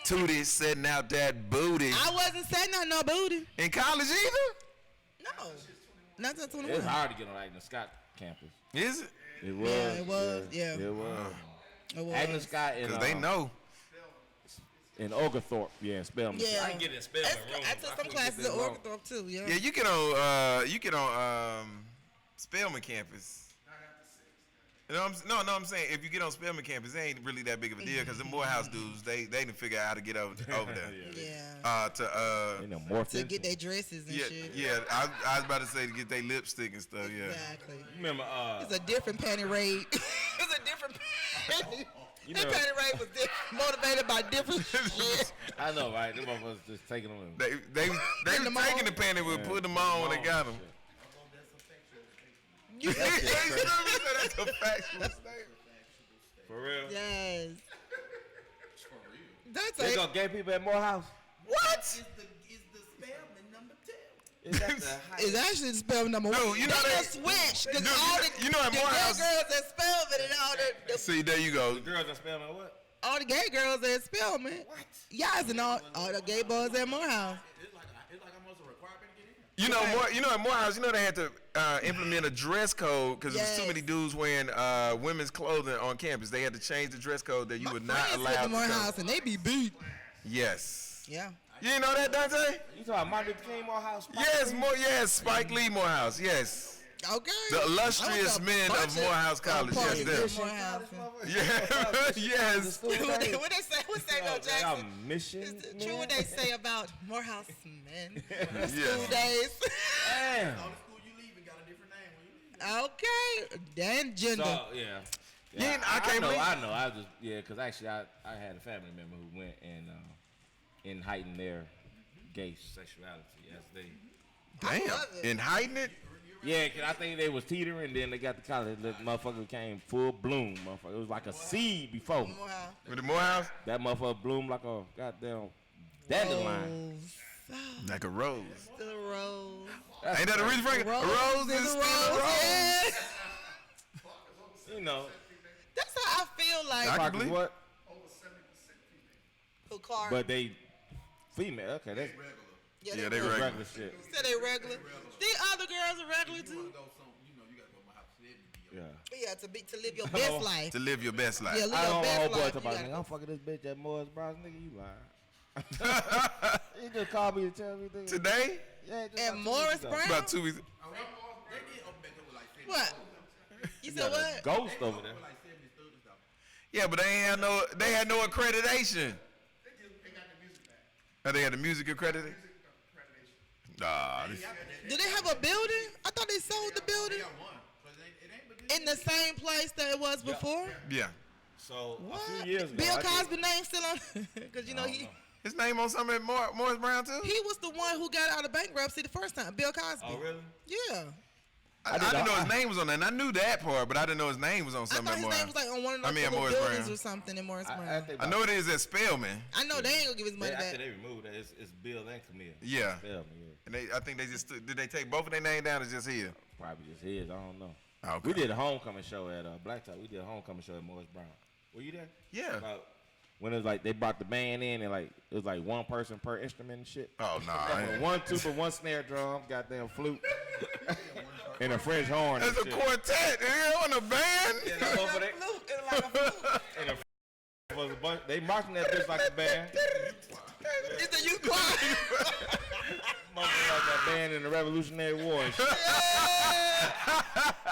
Tootie setting out that booty. I wasn't setting out no booty. In college either? No. Not until 21. It's hard to get on Agnes Scott campus. Is it? It was. Yeah, it was. Yeah. It was. It was. Agnes Scott in Because they know. in Oglethorpe. Yeah, Spelman. Yeah. I can get in Spelman wrong. I took some classes at Oglethorpe too. Yeah. Yeah, you get on Spelman campus. You know no, I'm saying if you get on Spelman campus, it ain't really that big of a deal because the Morehouse dudes, they didn't figure out how to get over there. Yeah. To get their dresses and shit. Yeah. I was about to say to get their lipstick and stuff. Yeah. Exactly. Remember, It's a different panty raid. It's a different panty. That panty raid was motivated by different shit. I know, right? Them motherfuckers just taking them. They was taking the panty, we put them on when they got them. You That's a factual statement. For real? Yes. That's They it. got gay people at Morehouse. What? Is the Spelman number 2? Is that the high? It's actually spelled number 1. Dude, you know they that- switch. Because Dude, all the, you know at the Morehouse- gay girls at Spelman and all the See, there you go. The girls that spell me what? all the gay girls at Spelman. What? Yes, and all the gay boys at Morehouse. It's like almost a requirement to get in. At Morehouse, they had to implement a dress code because there's too Yes. many dudes wearing women's clothing on campus. They had to change the dress code that you My would not friends allow went to to Morehouse come. and they be beat. Yes. Yeah. You didn't know that, Dante? You talking about Martin Luther King Morehouse? Yes, Spike Lee Morehouse. Yes. Okay. The illustrious men of Morehouse College. Yes, them. Morehouse. Yeah. Yes. What they say? What say though, Jackson? Mission. Is it true what they say about Morehouse men? Yes. School days. Damn. All the school you leaving got a different name when you leave. Okay. Dan gender. So yeah. Yeah, I can't believe- I know. I just because actually I had a family member who went and heightened their gay sexuality as they. love it. Damn. And hiding it? Yeah, 'cause I think they was teetering, then they got to college. The motherfucker came full bloom, motherfucker. It was like a seed before. Morehouse. With the Morehouse? That motherfucker bloomed like a goddamn dandelion. Like a rose. Still a rose. Ain't that a Aretha Franklin? A rose is still a rose. Yeah. You know, That's how I feel like. I can Parker's believe- what? Who Clark? But they female. Okay, that's Yeah, they regular. regular. regular shit. Said they regular. These other girls are regular too. You gotta go to my house. Yeah. Yeah, to live your best life. To live your best life. Yeah, live I your don't best know boy life. talk You about gotta nigga. go. I'm fucking this bitch at Morris Bros. Nigga, you lying. He just called me to tell me nigga. Today? Yeah, just And about 2 Morris weeks ago. Brown? About 2 weeks. They did open back up with like 70 What? You said Got a what? ghost over there. with like 70 students though. Yeah, but they had no accreditation. They got the music back. Oh, they had the music accredited? Accreditation. Nah. This, Do they have a building? I thought they sold the building They got one. But it ain't but this. in the same place that it was before. yeah. So What? a few years ago, Bill I did- Cosby name still on? Because you know he His name on something at Morris Brown too? he was the one who got out of bankruptcy the first time. Bill Cosby. Oh really? Yeah. I didn't know his name was on that. And I knew that part, but I didn't know his name was on I something thought at his Morris. name was like on one of I those mean, at little Morris buildings Brown. or something in Morris Brown. I, think I know it is at Spelman. I know they ain't gonna give his money they, back. after they removed that, it's Bill and Camille. Yeah. Bill, yeah. And I think they just did they take both of their name down or just here? Probably just his. I don't know. Okay. We did a homecoming show at Blacktop. We did a homecoming show at Morris Brown. Were you there? Yeah. About when it was like they brought the band in and like it was like one person per instrument and shit. Oh no. I ain't- One tuba, one snare drum, goddamn flute, and a French horn. That's a and shit. quartet. They on a band. And the motherfucker, and a was a bunch. They marching that bitch like a band. It's the youth choir. Motherfucker like that band in the Revolutionary War and shit.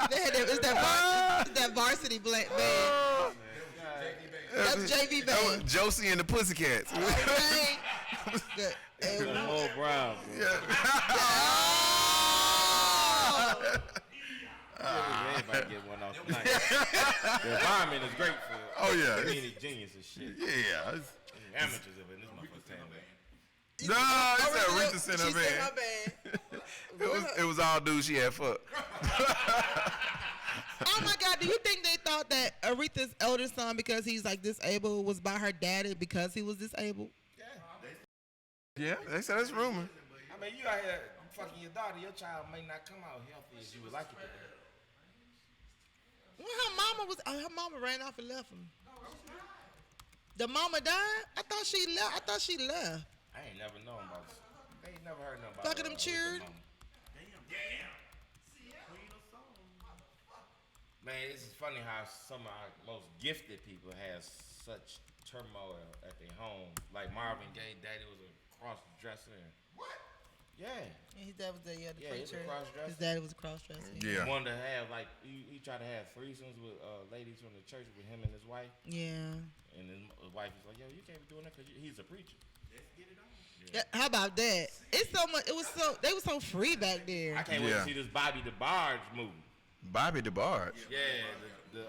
They had that varsity black band. That's JV That was band. Josie and the Pussycats. Okay. Good. It was Mo Brown. Bro. Everybody get one off tonight. The environment is great for Oh, yeah. community genius and shit. Yeah. And amateurs of it. This motherfucker saying that. No, it's that Aretha sent her She sent her band. band. It was all dudes she had fucked. Oh my God! Do you think they thought that Aretha's elder son, because he's like disabled, was by her daddy because he was disabled? Yeah, they said that's rumor. I mean, you out here fucking your daughter. Your child may not come out healthy as you would like it to be. Well, her mama ran off and left him. The mama died. I thought she left. I ain't never known about this. They ain't never heard nothing about Fuck at them cheering. Man, this is funny how some of our most gifted people have such turmoil at their home. Like Marvin Gaye, daddy was a cross-dresser. And, Yeah. His dad was the Yeah, he's a preacher. cross-dresser. His dad was a cross-dresser. Yeah. He wanted to have like he tried to have threesomes with ladies from the church with him and his wife. Yeah. And his wife was like, "Yo, you can't be doing that because he's a preacher." Let's get it on. Yeah, how about that? It's so much. It was so they were so free back there. I can't wait to see this Bobby DeBarge movie. Bobby DeBarge. Yeah, the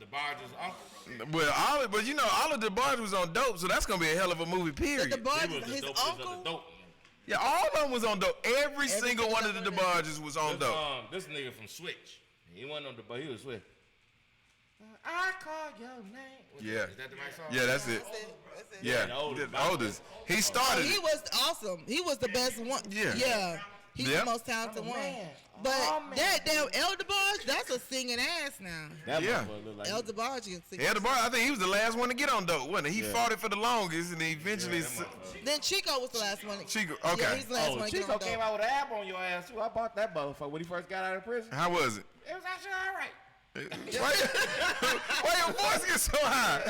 DeBarge's uncle. Well, but you know, all of DeBarge was on dope, so that's gonna be a hell of a movie. Period. The DeBarge, He was the his dopest of uncle. the dope. Yeah, all of them was on dope. Every single one of the DeBarges was on dope. This nigga from Switch. He wasn't on the, he was Switch. I call your name. Yeah. Is that the right song? Yeah, that's it. Yeah, the oldest. the oldest. He started He it. was awesome. He was the best one. Yeah. Yeah. He's Yep. the most talented one. man. But Oh, man. that damn El DeBarge, that's a singing ass now. That Yeah. motherfucker look like El DeBarge can sing. Yeah, DeBarge, I think he was the last one to get on dope, wasn't he? He Yeah. fought it for the longest, and he eventually. Then Chico was the last one. Chico, Yeah, okay. he's the last one to get Chico on came dope. out with an album on your ass too. I bought that motherfucker when he first got out of prison. How was it? It was actually all right. Why your voice get so high?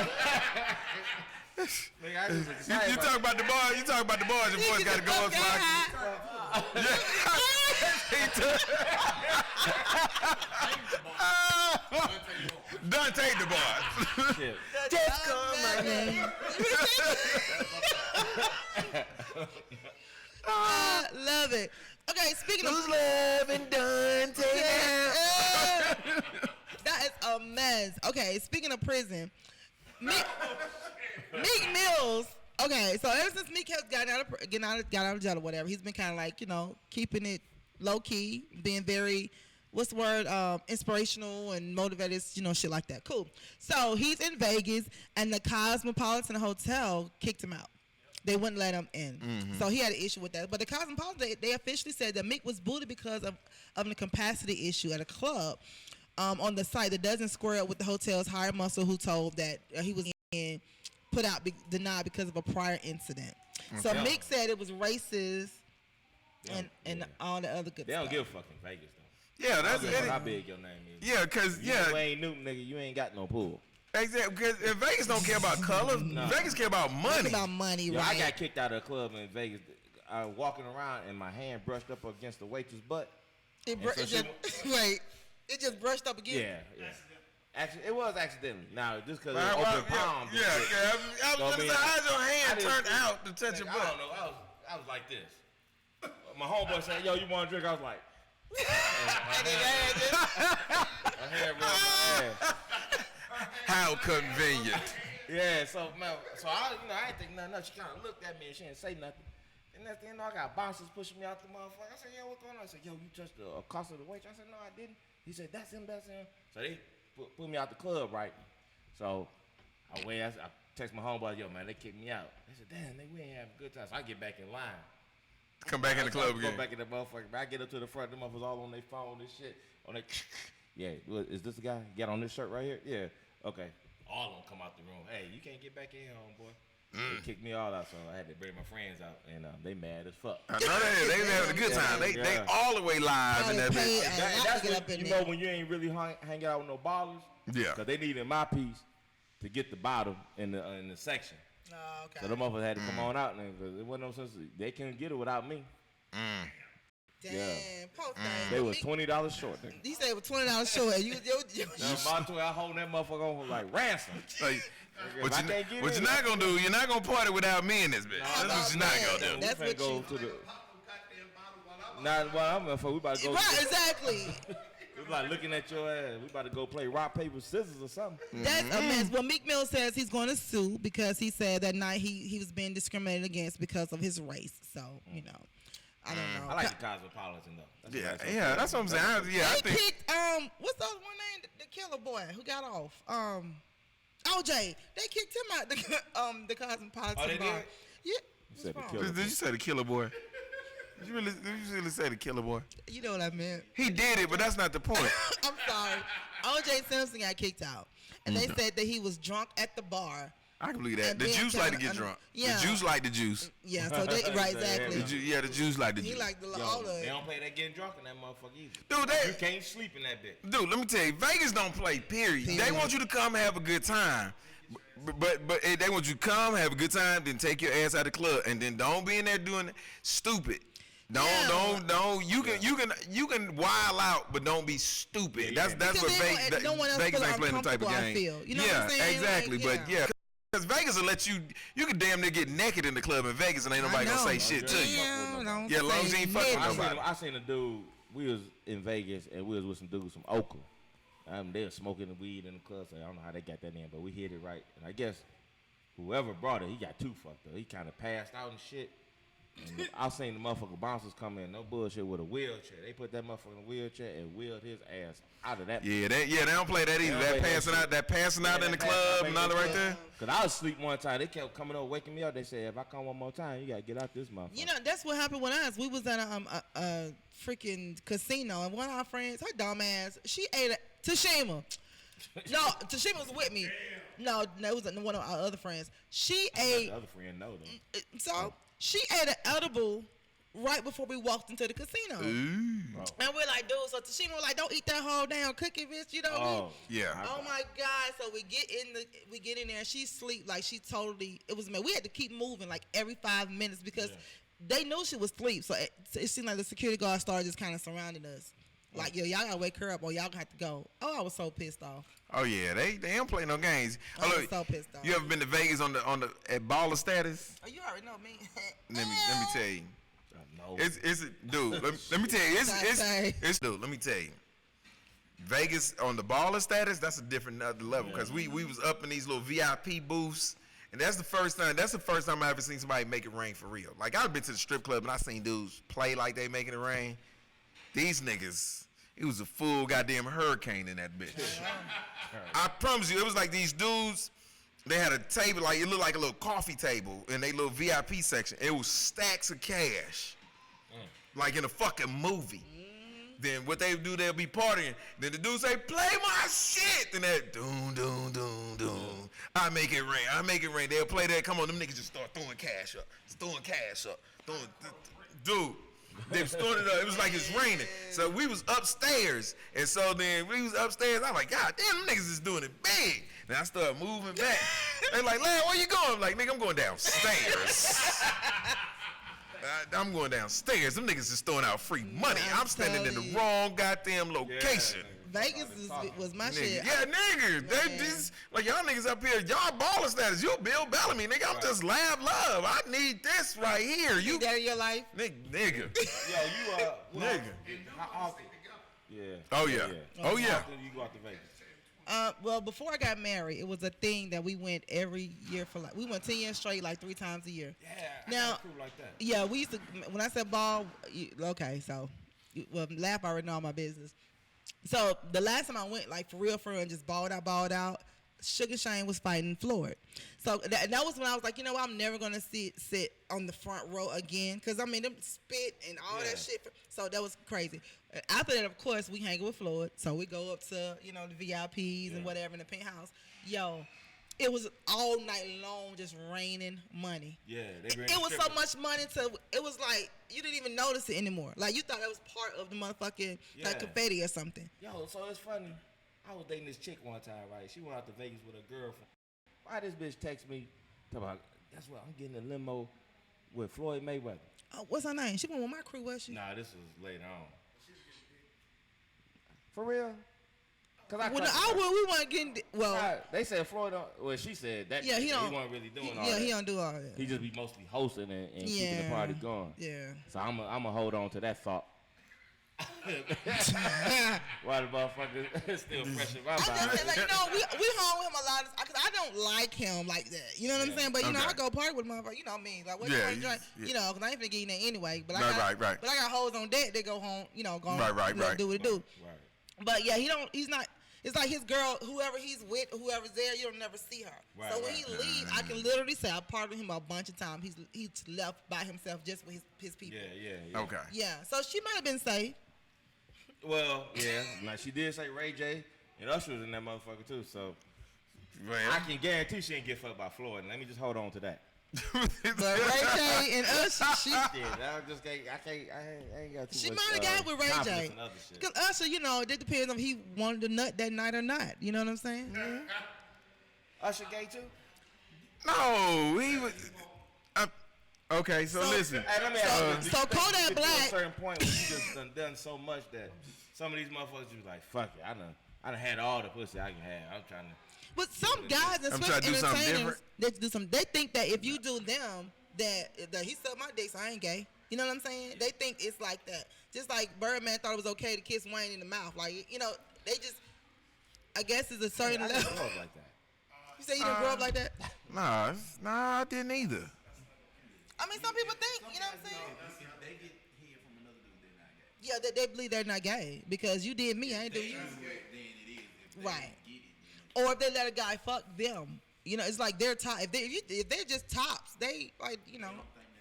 Nigga, I just You excited talk about the bar. You talk about the bars. Your voice got to go up so I can. Done take the bar. shit. Just call my name. I love it. Okay, speaking of love and done take that is a mess. Okay, speaking of prison, Meek Mills. Okay, so ever since Meek has got out of jail or whatever, he's been kind of like, you know, keeping it low key, being very, what's the word, inspirational and motivated, you know, shit like that. Cool. So he's in Vegas, and the Cosmopolitan Hotel kicked him out. They wouldn't let him in. So he had an issue with that. But the Cosmopolitan, they officially said that Meek was booted because of the capacity issue at a club on the site that doesn't square up with the hotel's hired muscle, who told that he was denied because of a prior incident. So Meek said it was racist and all the other good They stuff. don't give a fucking Vegas though. Yeah, that's That's it. how big your name is. Yeah, cause You yeah, ain't Newton, nigga. You ain't got no pool. exactly. Because Vegas don't care about color. Vegas care about money. It's about money, Yo, right? I got kicked out of a club in Vegas. I was walking around and my hand brushed up against the waitress' butt. It just brushed up again. Yeah. Actually, it was accidentally. Now, just because Right, it right, open palm. yeah. I was Don't gonna mean- say, how's your I hand didn't- turned out to touch your I butt? don't know. I was like this. My homeboy said, "Yo, you want a drink?" I was like, my hand rubbed my ass. How convenient. Yeah, so man, I ain't think nothing else. She kind of looked at me and she didn't say nothing. And next thing you know, I got bouncers pushing me out the motherfucker. I said, "Yo, what's going on?" I said, "Yo, you touched the cost of the waitress." I said, "No, I didn't." He said, "That's him, that's him." So they put me out the club, right? So I text my homeboy, "Yo, man, they kicked me out." They said, "Damn, we ain't having a good time." So I get back in line. Come back in the club Go again. back in the motherfucker. I get up to the front. The motherfuckers all on their phone and shit. On their yeah. Is this the guy? Get on this shirt right here. Yeah. Okay. All of them come out the room. Hey, you can't get back in here, homeboy. They kicked me all out, so I had to bring my friends out, and they mad as fuck. I know they having a good time. They all the way live in that bitch. That's when, you know when you ain't really hang out with no ballers. Yeah. Cause they needed my piece to get the bottom in the section. Oh, okay. So the motherfuckers had to come on out, and it wasn't no sense. They couldn't get it without me. Damn, Yeah. post They was $20 short. Nigga. He said it was $20 short. You Montoya, I hold that motherfucker on like ransom. Like, If what I you, can't get what in, you're not gonna do, you're not gonna party without me in this bitch. That's what you're not gonna do. That's we what finna go you- to the. Not what I'm for. We about to go. right, exactly. It's like looking at your ass. We about to go play rock paper scissors or something. That's a mess. Well, Meek Mill says he's going to sue because he said that night he was being discriminated against because of his race. So, you know, I don't know. I like the Cosmopolitan though. That's Yeah, what I yeah, that's what I'm saying. I They think. kicked what's the other one name? The killer boy who got off. OJ. They kicked him out the Cosmopolitan Oh, they bar. did? Yeah. said the what's killer. wrong? Did you say the killer boy? Did you really say the killer boy? You know what I meant. He did it, but that's not the point. I'm sorry. OJ Simpson got kicked out. And they said that he was drunk at the bar. I can believe that. And The then juice like to kinda get drunk. yeah. The juice like the juice. Yeah, so they right, exactly. Yeah, the juice like the He juice. like the Yo, all they the don't play that getting drunk in that motherfucker either. Dude, they- You can't sleep in that bitch. Dude, let me tell you, Vegas don't play. Period. They Period. want you to come have a good time, but they want you to come have a good time, then take your ass out of the club, and then don't be in there doing stupid. Don't. You can wild out, but don't be stupid. That's Because what no one else Vegas feel ain't playing the type of uncomfortable, I game. feel. You know what I'm saying? Exactly. Like, But yeah, because Vegas will let you can damn near get naked in the club in Vegas and ain't nobody gonna say shit to you. Damn, Yeah, as long as you ain't fucking with nobody. I seen a dude. We was in Vegas and we was with some dudes from Oakland. They were smoking the weed in the club. So I don't know how they got that in, but we hit it right. And I guess whoever brought it, he got too fucked up. He kind of passed out and shit. And I seen the motherfucker bouncers come in, no bullshit, with a wheelchair. They put that motherfucker in a wheelchair and wheeled his ass out of that. Yeah, they don't play that either. That passing out in the club and all that right there. Cause I was asleep one time. They kept coming over, waking me up. They said, if I come one more time, you gotta get out this motherfucker. You know, that's what happened with us. We was at a freaking casino, and one of our friends, her dumb ass, she ate a Tashima. No, Tashima was with me. No, it was one of our other friends. She ate. The other friend know though. So she ate an edible right before we walked into the casino. And we're like, dude, so Tashima was like, don't eat that whole damn cookie, bitch. You know what I mean? Yeah. Oh my God. So we get in there and she sleep like she totally, it was, we had to keep moving like every 5 minutes because they knew she was asleep. So it seemed like the security guard started just kind of surrounding us. Like, yo, y'all gotta wake her up or y'all gonna have to go. Oh, I was so pissed off. Oh yeah, they don't play no games. I was so pissed off. You ever been to Vegas at baller status? Oh, you already know me. Let me tell you. No. It's dude. Let me tell you. It's dude. Let me tell you. Vegas on the baller status, that's a different other level because we was up in these little VIP booths. And that's the first time I ever seen somebody make it rain for real. Like I've been to the strip club and I seen dudes play like they making it rain. These niggas, it was a full goddamn hurricane in that bitch. I promise you, it was like these dudes, they had a table, like it looked like a little coffee table in their little VIP section. It was stacks of cash, like in a fucking movie. Then what they do, they'll be partying. Then the dude say, play my shit. Then that doom, doom, doom, doom. I make it rain. They'll play that. Come on, them niggas just start throwing cash up. Dude. They was throwing it up. It was like it's raining. So we was upstairs. And so then we was upstairs. I'm like, God damn, them niggas is doing it big. And I started moving back. They like, Lad, where you going? I'm like, nigga, I'm going downstairs. I'm going downstairs. Them niggas is throwing out free money. I'm standing in the wrong goddamn location. Vegas was my shit. Yeah, nigga. They just, like, y'all niggas up here, y'all baller status. You Bill Bellamy, nigga. I'm just lab love. I need this right here. You that in your life? Nigga. Yo, you Nigga. How often? Yeah. Oh, yeah. Oh, yeah. How often do you go out to Vegas? Well, before I got married, it was a thing that we went every year for we went 10 years straight, like 3 times a year. Yeah, now, I got a crew like that. Yeah, we used to, when I said ball, okay, so, laugh already know all my business. So, the last time I went, like, for real, and just balled out, Sugar Shane was fighting Floyd. So, that was when I was like, you know what, I'm never going to sit on the front row again, because, I mean, them spit and all that shit. So, that was crazy. After that, of course, we hang with Floyd. So, we go up to, the VIPs and whatever in the penthouse. Yo, it was all night long just raining money. Yeah, it was so much money it was like you didn't even notice it anymore. Like you thought it was part of the motherfucking like confetti or something. Yo, so it's funny. I was dating this chick one time, right? She went out to Vegas with a girlfriend. Why this bitch text me? About, guess what? I'm getting a limo with Floyd Mayweather. Oh, what's her name? She went with my crew, was she? Nah, this was later on. For real? We weren't getting. They said Floyd. She said that. Yeah, he wasn't really doing all that. Yeah, he don't do all that. He just be mostly hosting and keeping the party going. Yeah. So I'm gonna hold on to that thought. Why the motherfucker still fresh in my mind? I just said, we hung with him a lot because I don't like him like that. You know what I'm saying? But I go party with motherfucker. You know me, like what you want to drink? You know, because I ain't finna get in there anyway. But I got hoes on deck. They go home. Go home, do what they do. Right. But yeah, he's not. It's like his girl, whoever he's with, whoever's there, you'll never see her. So when he leaves, I can literally say I parted with him a bunch of times. He's left by himself just with his people. Yeah. Okay. Yeah, so she might have been safe. Well, yeah, like she did say Ray J and Usher was in that motherfucker too. So I can guarantee she ain't get fucked by Floyd. Let me just hold on to that. But Ray J and Usher, I ain't got too she much. She might have got with Ray J. Because Usher, it depends on if he wanted to nut that night or not. You know what I'm saying? Mm-hmm. Usher gay too? No, he was. Okay, so listen. Hey, let me ask you, So do you think Kodak you get to Black- a certain point where you just done so much that some of these motherfuckers just like, fuck it, I done had all the pussy I can have. I'm trying to. But some guys, I'm especially trying to do something entertainers, different. they think that if you do them, that he sucked my dick, so I ain't gay. You know what I'm saying? They think it's like that. Just like Birdman thought it was okay to kiss Wayne in the mouth. Like, you know, they just, I guess it's a certain I level. didn't grow up like that. You say you didn't grow up like that? Nah, I didn't either. I mean, some people think, you know what I'm saying? If they get head from another dude, they're not gay. Yeah, they believe they're not gay because you did me, I ain't do you. Then it is. If they Right. get it, then Or if they let a guy fuck them, you know, it's like they're top. If they're just tops, they like, you know,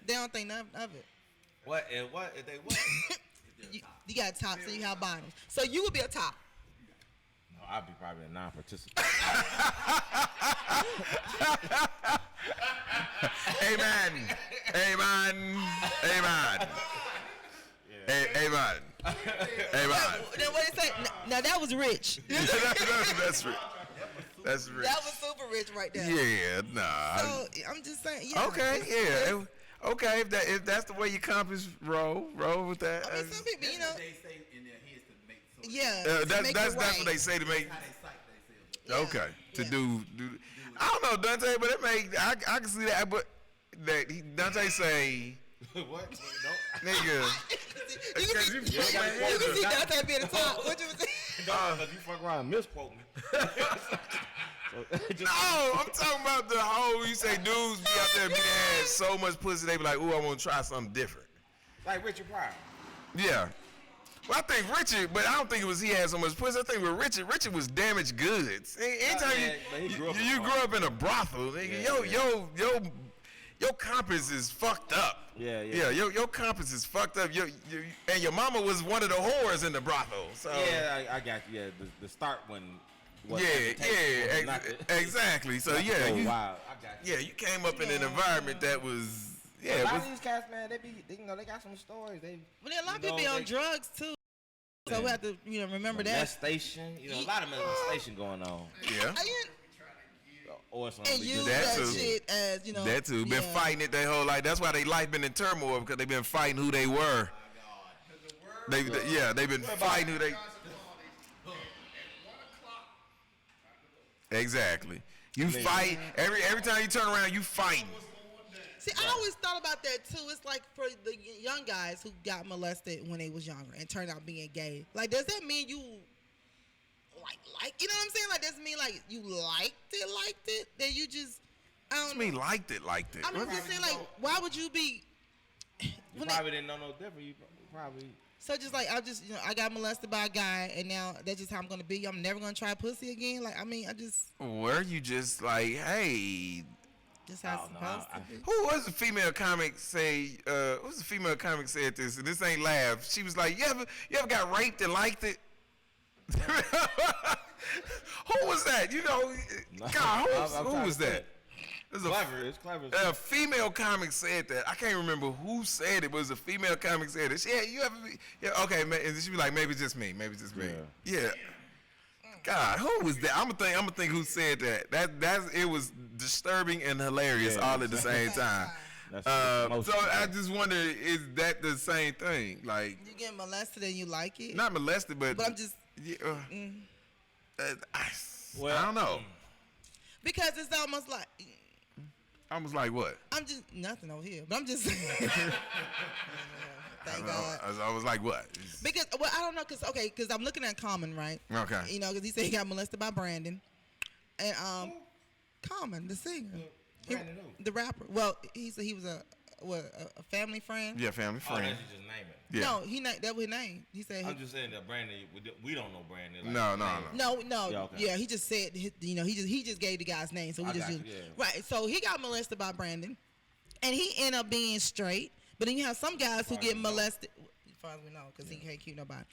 they don't think none of it. What if they what? You got tops, so you have bottoms. So you would be a top. No, I'd be probably a non-participant. Amen. Amen. Amen. Amen. Amen. Then what they say? Now that was rich. That's rich. That's rich. That was super rich right there. Yeah, nah. So I'm just saying. Yeah. Okay, yeah. Okay, if that's the way your compass roll with that. I mean, some people, you know, they say in their heads to make so yeah. to that's make that's it that's right. what they say to make. how they psych themselves. Yeah. Okay, to Yeah. do. I don't know Dante, but it make I can see that, but Dante say, What? nigga. You can see, you can see Dante being the top. What you was saying? Because you fuck around and misquote me. No, I'm talking about the whole. You say dudes be out there be had so much pussy, they be like, ooh, I want to try something different. Like Richard Pryor. Yeah. Well, I think Richard, but I don't think it was he had so much pussy. I think with Richard was damaged goods. Anytime but he grew up you in a grew up in a brothel, nigga, your compass is fucked up. Yeah. Your compass is fucked up. And your mama was one of the whores in the brothel. So Yeah, I got you. Yeah, the start when. Exactly. So yeah, I got you. yeah, you came up in an environment that was A lot of these cats, man, they got some stories. Well, a lot of people be on drugs too. So we have to, remember that. Molestation, a lot of molestation going on. Yeah. Or something. And use That that too. shit as, That too. Been fighting it their whole life. That's why they life been in turmoil because they've been fighting who they were. They've been fighting who they. Exactly. You fight every time you turn around. You fighting. See, I always thought about that too. It's like for the young guys who got molested when they was younger and turned out being gay. Like, does that mean you like? You know what I'm saying? Like, does it mean like you liked it? That you just, I don't know. Me liked it. I'm just saying, like, why would you be? You probably didn't know no different. You probably. So just like I got molested by a guy, and now that's just how I'm gonna be. I'm never gonna try pussy again. Like, I mean, I just. Were you just like, hey? Just how it's supposed to be. Who was the female comic say? What was the female comic said this? And this ain't laugh. She was like, you ever got raped and liked it? Who was that? God, who was that? It's clever. A female comic said that. I can't remember who said it, but it was a female comic said it. Okay, man. And she be like, maybe it's just me. Yeah. God, who was that? I'm gonna think who said that. It was disturbing and hilarious all at the same time. So I just wonder, is that the same thing? Like, You get molested and you like it? not molested, but I'm just. I don't know. Because it's almost like. Almost like what? I'm just nothing over here, but I'm just saying. Thank God. I was like, what? Because I don't know, because I'm looking at Common, right? Okay. Because he said he got molested by Brandon, and Common, the singer, Brandon who? the rapper. Well, he said he was a family friend. Yeah, family Oh, friend. that's just name it. Yeah. No, that was his name. He said. I'm just saying that Brandon. We don't know Brandon. No. Yeah, okay. Yeah, he just said. He just gave the guy's name, so we I just got used. you, yeah. Right. So he got molested by Brandon, and he ended up being straight. But then you have some guys who get molested. As far as we know, because he can't keep nobody.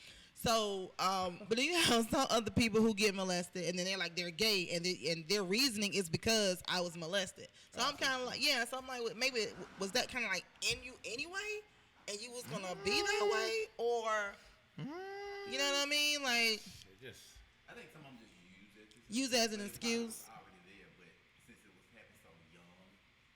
So, but then you have some other people who get molested, and then they're gay, and their reasoning is because I was molested. So I'm kind of like, yeah. So I'm like, maybe was that kind of like in you anyway, and you was gonna be that way, or you know what I mean? Like, I think some of them just use as an excuse. already there, but since it was happening so young,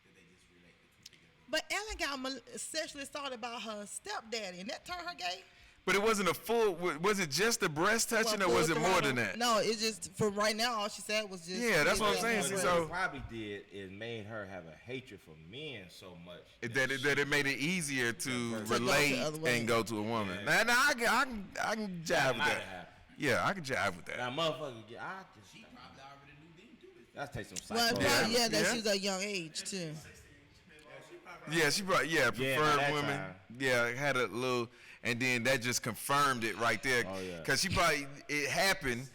that they just relate the two together. But Ellen got sexually assaulted by her stepdaddy, and that turned her gay. But it wasn't a full. Was it just the breast touching, or Well, was it more throttle. than that? No, it's just for right now. All she said was just. Yeah, that's what I'm saying. What See, it so probably did is made her have a hatred for men so much that it made it easier to go to relate other women. and go to a woman. Now, I can jive with might that. have happened. Yeah, I can jive with that. Now, motherfucker, I just She probably already knew then too. that's take some Well, psycho. probably, Yeah. yeah, that Yeah. she was a young age too. Yeah, she probably preferred that women. time. Yeah, had a little, and then that just confirmed it right there. Oh, yeah. Cause she probably it happened,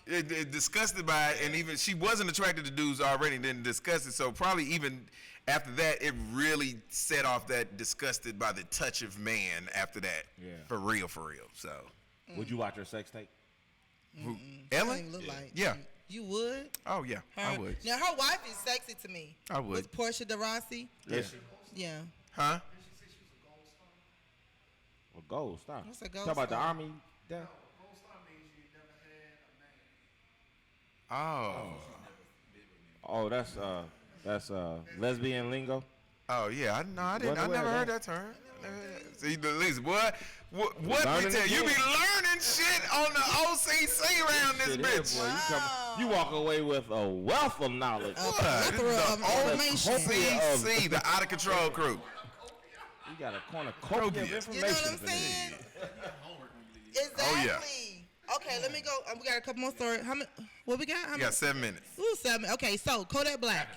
it disgusted by it, and even she wasn't attracted to dudes already, and then disgusted. So probably even after that, it really set off that disgusted by the touch of man. After that, Yeah. for real. So Would you watch her sex tape? She don't even Ellen, look like. yeah. You would? Oh yeah, I Her- would. Now her wife is sexy to me. I would. Was Portia de Rossi? Yeah. Yeah. Huh? A gold star. What's a gold Talk about the star? army. Death? Gold star means you never had a man. Oh. Oh, that's lesbian lingo. Oh yeah, I know. I didn't. I Wasn't never aware heard of that term. See, listen, what we learning tell you? again. Be learning shit on the O.C.C. around this Shit here, bitch. boy, you walk away with a wealth of knowledge. A What? plethora The of information. O.C.C. the out of control crew. You got a cornucopia of Copious. You know information. what I'm saying? Exactly. Oh, yeah. Okay, let me go. We got a couple more stories. How many? What we got? How You many? got 7 minutes. Ooh, 7. Okay, so Kodak Black.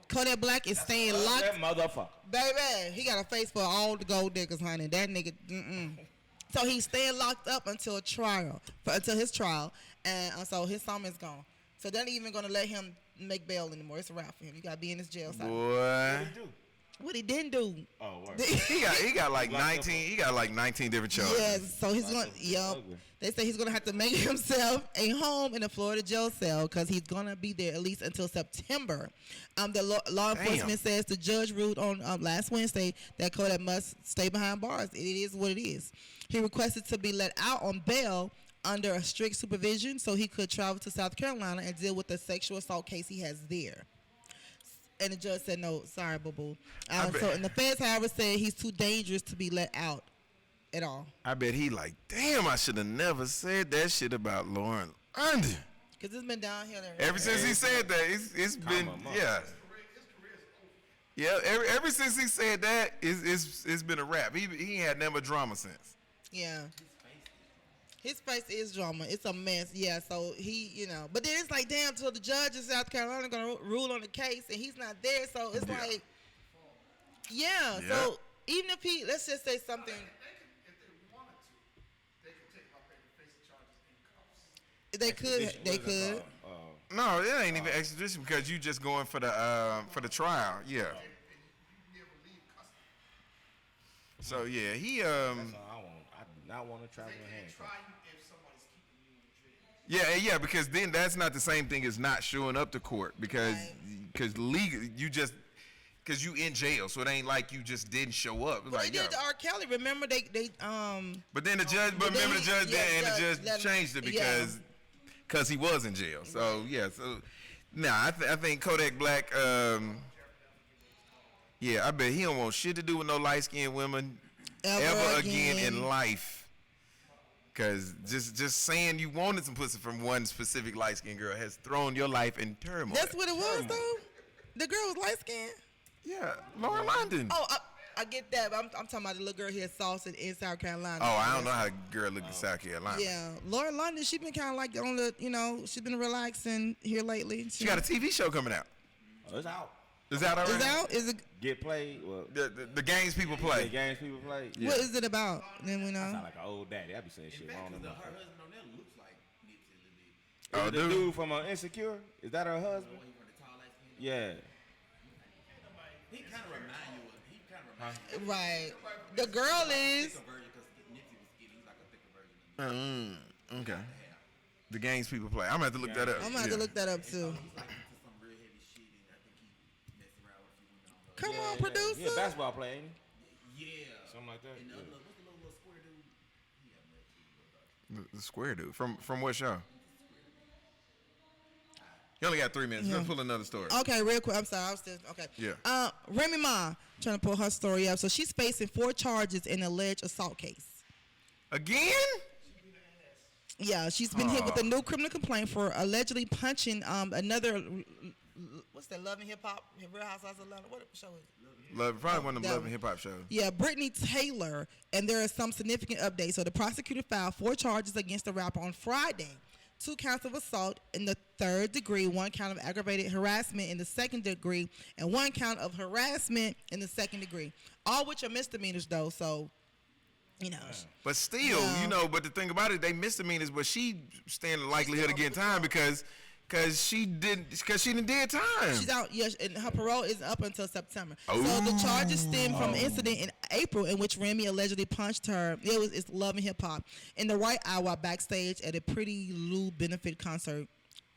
Kodak Black is staying That locked. motherfucker. Baby, he got a face for all the gold diggers, honey. That nigga, So he's staying locked up until his trial, and so his summon's gone. So they're not even gonna let him make bail anymore. It's a wrap for him. You gotta be in his jail cell. Boy, What he didn't do. Oh, word. he got like 19. He got like 19 different charges. Yes, so he's going. Yup. They say he's gonna have to make himself a home in a Florida jail cell because he's gonna be there at least until September. The law enforcement says the judge ruled on last Wednesday that Kodak must stay behind bars. It is what it is. He requested to be let out on bail under a strict supervision so he could travel to South Carolina and deal with the sexual assault case he has there. And the judge said, no, sorry, boo-boo. And the feds, however, said he's too dangerous to be let out at all. I bet he like, damn, I should have never said that shit about Lauren London. Because it's been downhill. Ever since he said that, it's been, yeah. Yeah, ever since he said that, it's been a wrap. He had never drama since. Yeah. His face is drama. It's a mess. Yeah, so he, But then it's like, damn, so the judge in South Carolina going to rule on the case, and he's not there. So it's like, yeah. So even if let's just say something. If they wanted to, they could take him up there and face the charges in cuffs. They could. No, it ain't even extradition because you just going for the trial. Yeah. And you can be able to leave custody. So yeah, he I do not want to travel in They handcuffs. try you if somebody's keeping you in jail. yeah, because then that's not the same thing as not showing up to court because legal because you in jail, so it ain't like you just didn't show up. Well, they did to R. Kelly. Remember they But then the judge, But then remember the judge, yeah, and the judge judge let him- changed it because he was in jail. So yeah, so I think Kodak Black. Yeah, I bet he don't want shit to do with no light skinned women ever again in life. Cause just saying you wanted some pussy from one specific light skinned girl has thrown your life in turmoil. That's what it was, though. The girl was light skinned. Yeah, Lauren London. Oh, I get that, but I'm talking about the little girl here, Saucy in South Carolina. Oh, I don't know how the girl looked in South Carolina. Yeah, Lauren London, she been kind of like on the, she's been relaxing here lately. She got a TV show coming out. Oh, it's out. Is that already? Is out? Is it? Get played. Well, The games people the play. games people play. What is it about? Then we know. Sound like an old daddy. I be saying shit wrong. Her husband on there looks like Nipsey a little bit. Oh, The dude. dude from Insecure? Is that her husband? He from the tall light skin. Yeah. He kind of remind you of. He kind of remind you. Right. The girl is. Thicker version because Nipsey was skinny. He's like a thicker version of Okay. The games people play. I'm gonna have to look that up. I'm gonna have to look that up too. He's like into some real heavy shit, and I think he messed around with a few women on the. Come on, He a producer. basketball player, ain't he? Yeah. Something like that. And the Yeah. other, what's the little square dude? He had met too. The square dude from what show? You only got 3 minutes. Let's pull another story. Okay, real quick. I'm sorry. I was still okay. Yeah. Remy Ma trying to pull her story up. So she's facing 4 charges in an alleged assault case. Again? Yeah, she's been hit with a new criminal complaint for allegedly punching another. What's that? Love and Hip Hop? Real Housewives of Atlanta. What show is it? Probably one of them Love and Hip Hop shows. Yeah, Brittany Taylor, and there are some significant updates. So the prosecutor filed 4 charges against the rapper on Friday. 2 counts of assault in the 3rd degree, 1 count of aggravated harassment in the 2nd degree, and 1 count of harassment in the 2nd degree. All which are misdemeanors, though. So, you know. But still, but the thing about it, they misdemeanors, but she stand the likelihood of getting time because she didn't did time. She's out, yes, and her parole isn't up until September. So the charges stem from an incident in April in which Remy allegedly punched her. It's Love and Hip Hop in the right eye while backstage at a Pretty Lou benefit concert.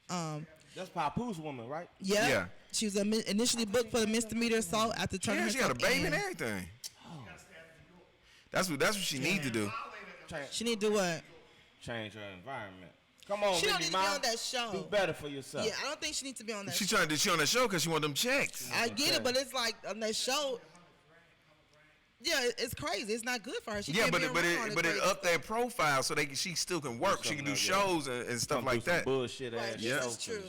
That's Papoose woman, right? Yeah. She was initially booked for the misdemeanor assault after turning she got a herself baby in. and everything. That's what she need to do. She need to do what? Change her environment. Come on, she don't need to be Ma. on that show. Do better for yourself. Yeah, I don't think she needs to be on that She show. trying to she on that show because she want them checks. I get it, but it's like on that show. Yeah, it's crazy. It's not good for her. She can't but be around it up their profile so she still can work. She can do shows and stuff like that. Bullshit ass. Yeah, this is true.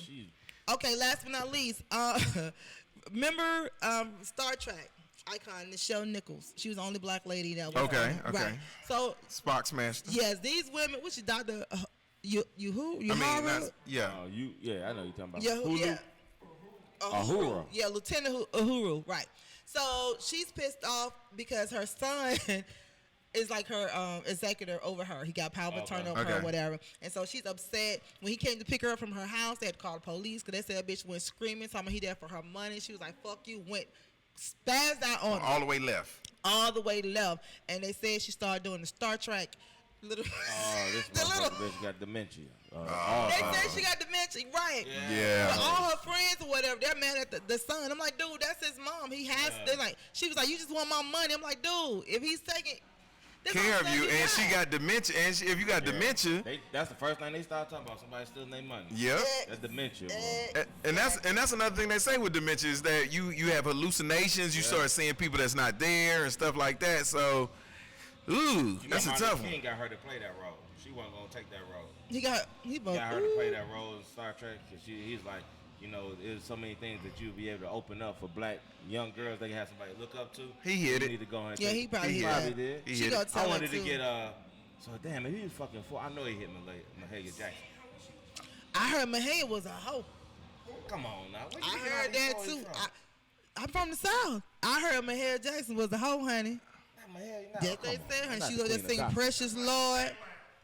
Okay, last but not least, remember Star Trek icon Nichelle Nichols? She was the only black lady that was okay. Right. So Spock smashed. Yes, these women. What's your doctor? Who? I mean, yeah. I know you're talking about. Yeah. Uhura. Yeah, Lieutenant Uhuru. Right. So she's pissed off because her son is like her executor over her. He got power of attorney over her or whatever. And so she's upset. When he came to pick her up from her house, they had to call the police because they said that bitch went screaming, talking about he there for her money. She was like, fuck you, went spazzed out on all the way left. All the way left. And they said she started doing the Star Trek little. This bitch got dementia. They said she got dementia, right? Yeah. But all her friends or whatever, they're mad at the son. I'm like, dude, that's his mom. He has. They're like, she was like, you just want my money. I'm like, dude, if he's taking care of you, and she got dementia, and if you got dementia, that's the first thing they start talking about. Somebody stealing their money. Yep. That's dementia. And that's another thing they say with dementia is that you have hallucinations. You start seeing people that's not there and stuff like that. So, that's a tough one. King got her to play that role. She wasn't gonna take that role. He got her to play that role in Star Trek because he's like, there's so many things that you'll be able to open up for black young girls. They can have somebody to look up to. He hit it. Need to go and he probably did. He hit it. I wanted to get So damn, if he was fucking I know he hit Mahalia Jackson. I heard Mahalia was a hoe. Come on now. I heard that too. I'm from the South. I heard Mahalia Jackson was a hoe, honey. Yes, they said her. She was just singing "Precious Lord."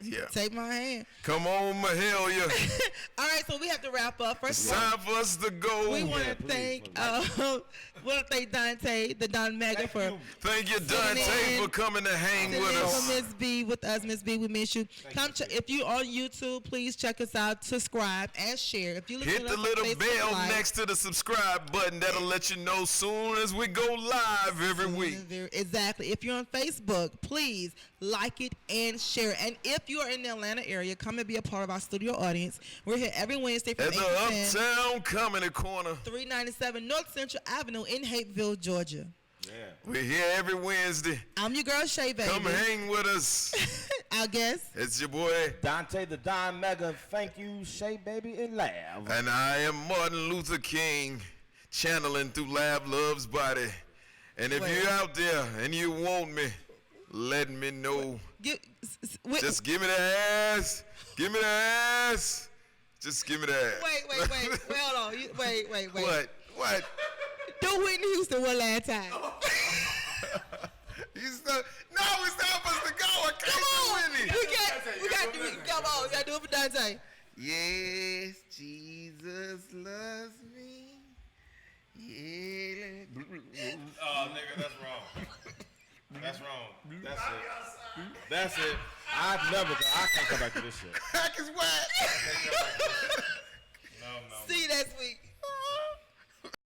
Yeah. Take my hand. Come on, Mahalia. All right, so we have to wrap up. First of all, time for us to go. We want to thank Dante, the Don Mega, for thank you, Dante, for coming to hang with us. Miss B, with us, Miss B, we miss you. If you on YouTube, please check us out, subscribe and share. If you hit the little bell next to the subscribe button, that'll let you know soon as we go live every week. Exactly. If you're on Facebook, please like it and share. And if you are in the Atlanta area, come and be a part of our studio audience. We're here every Wednesday from 8 to 10. At the Uptown Comedy Corner, 397 North Central Avenue in Hapeville, Georgia. Yeah. We're here every Wednesday. I'm your girl, Shay Baby. Come hang with us. I guess. It's your boy, Dante the Don Mega. Thank you, Shay Baby, and Lav. And I am Martin Luther King, channeling through Lab Love's body. And if you're out there and you want me, let me know. Just give me the ass. Give me the ass. Just give me the ass. Wait, hold on. Wait. What? Do Whitney Houston one last time. No, it's time for us to go. I can't Come on. do Whitney. Come on. We got to do it for Dante. Yes, Jesus loves me. Yeah. Oh, nigga, that's wrong. That's wrong. That's it. I can't come back to this shit. Crack is wet.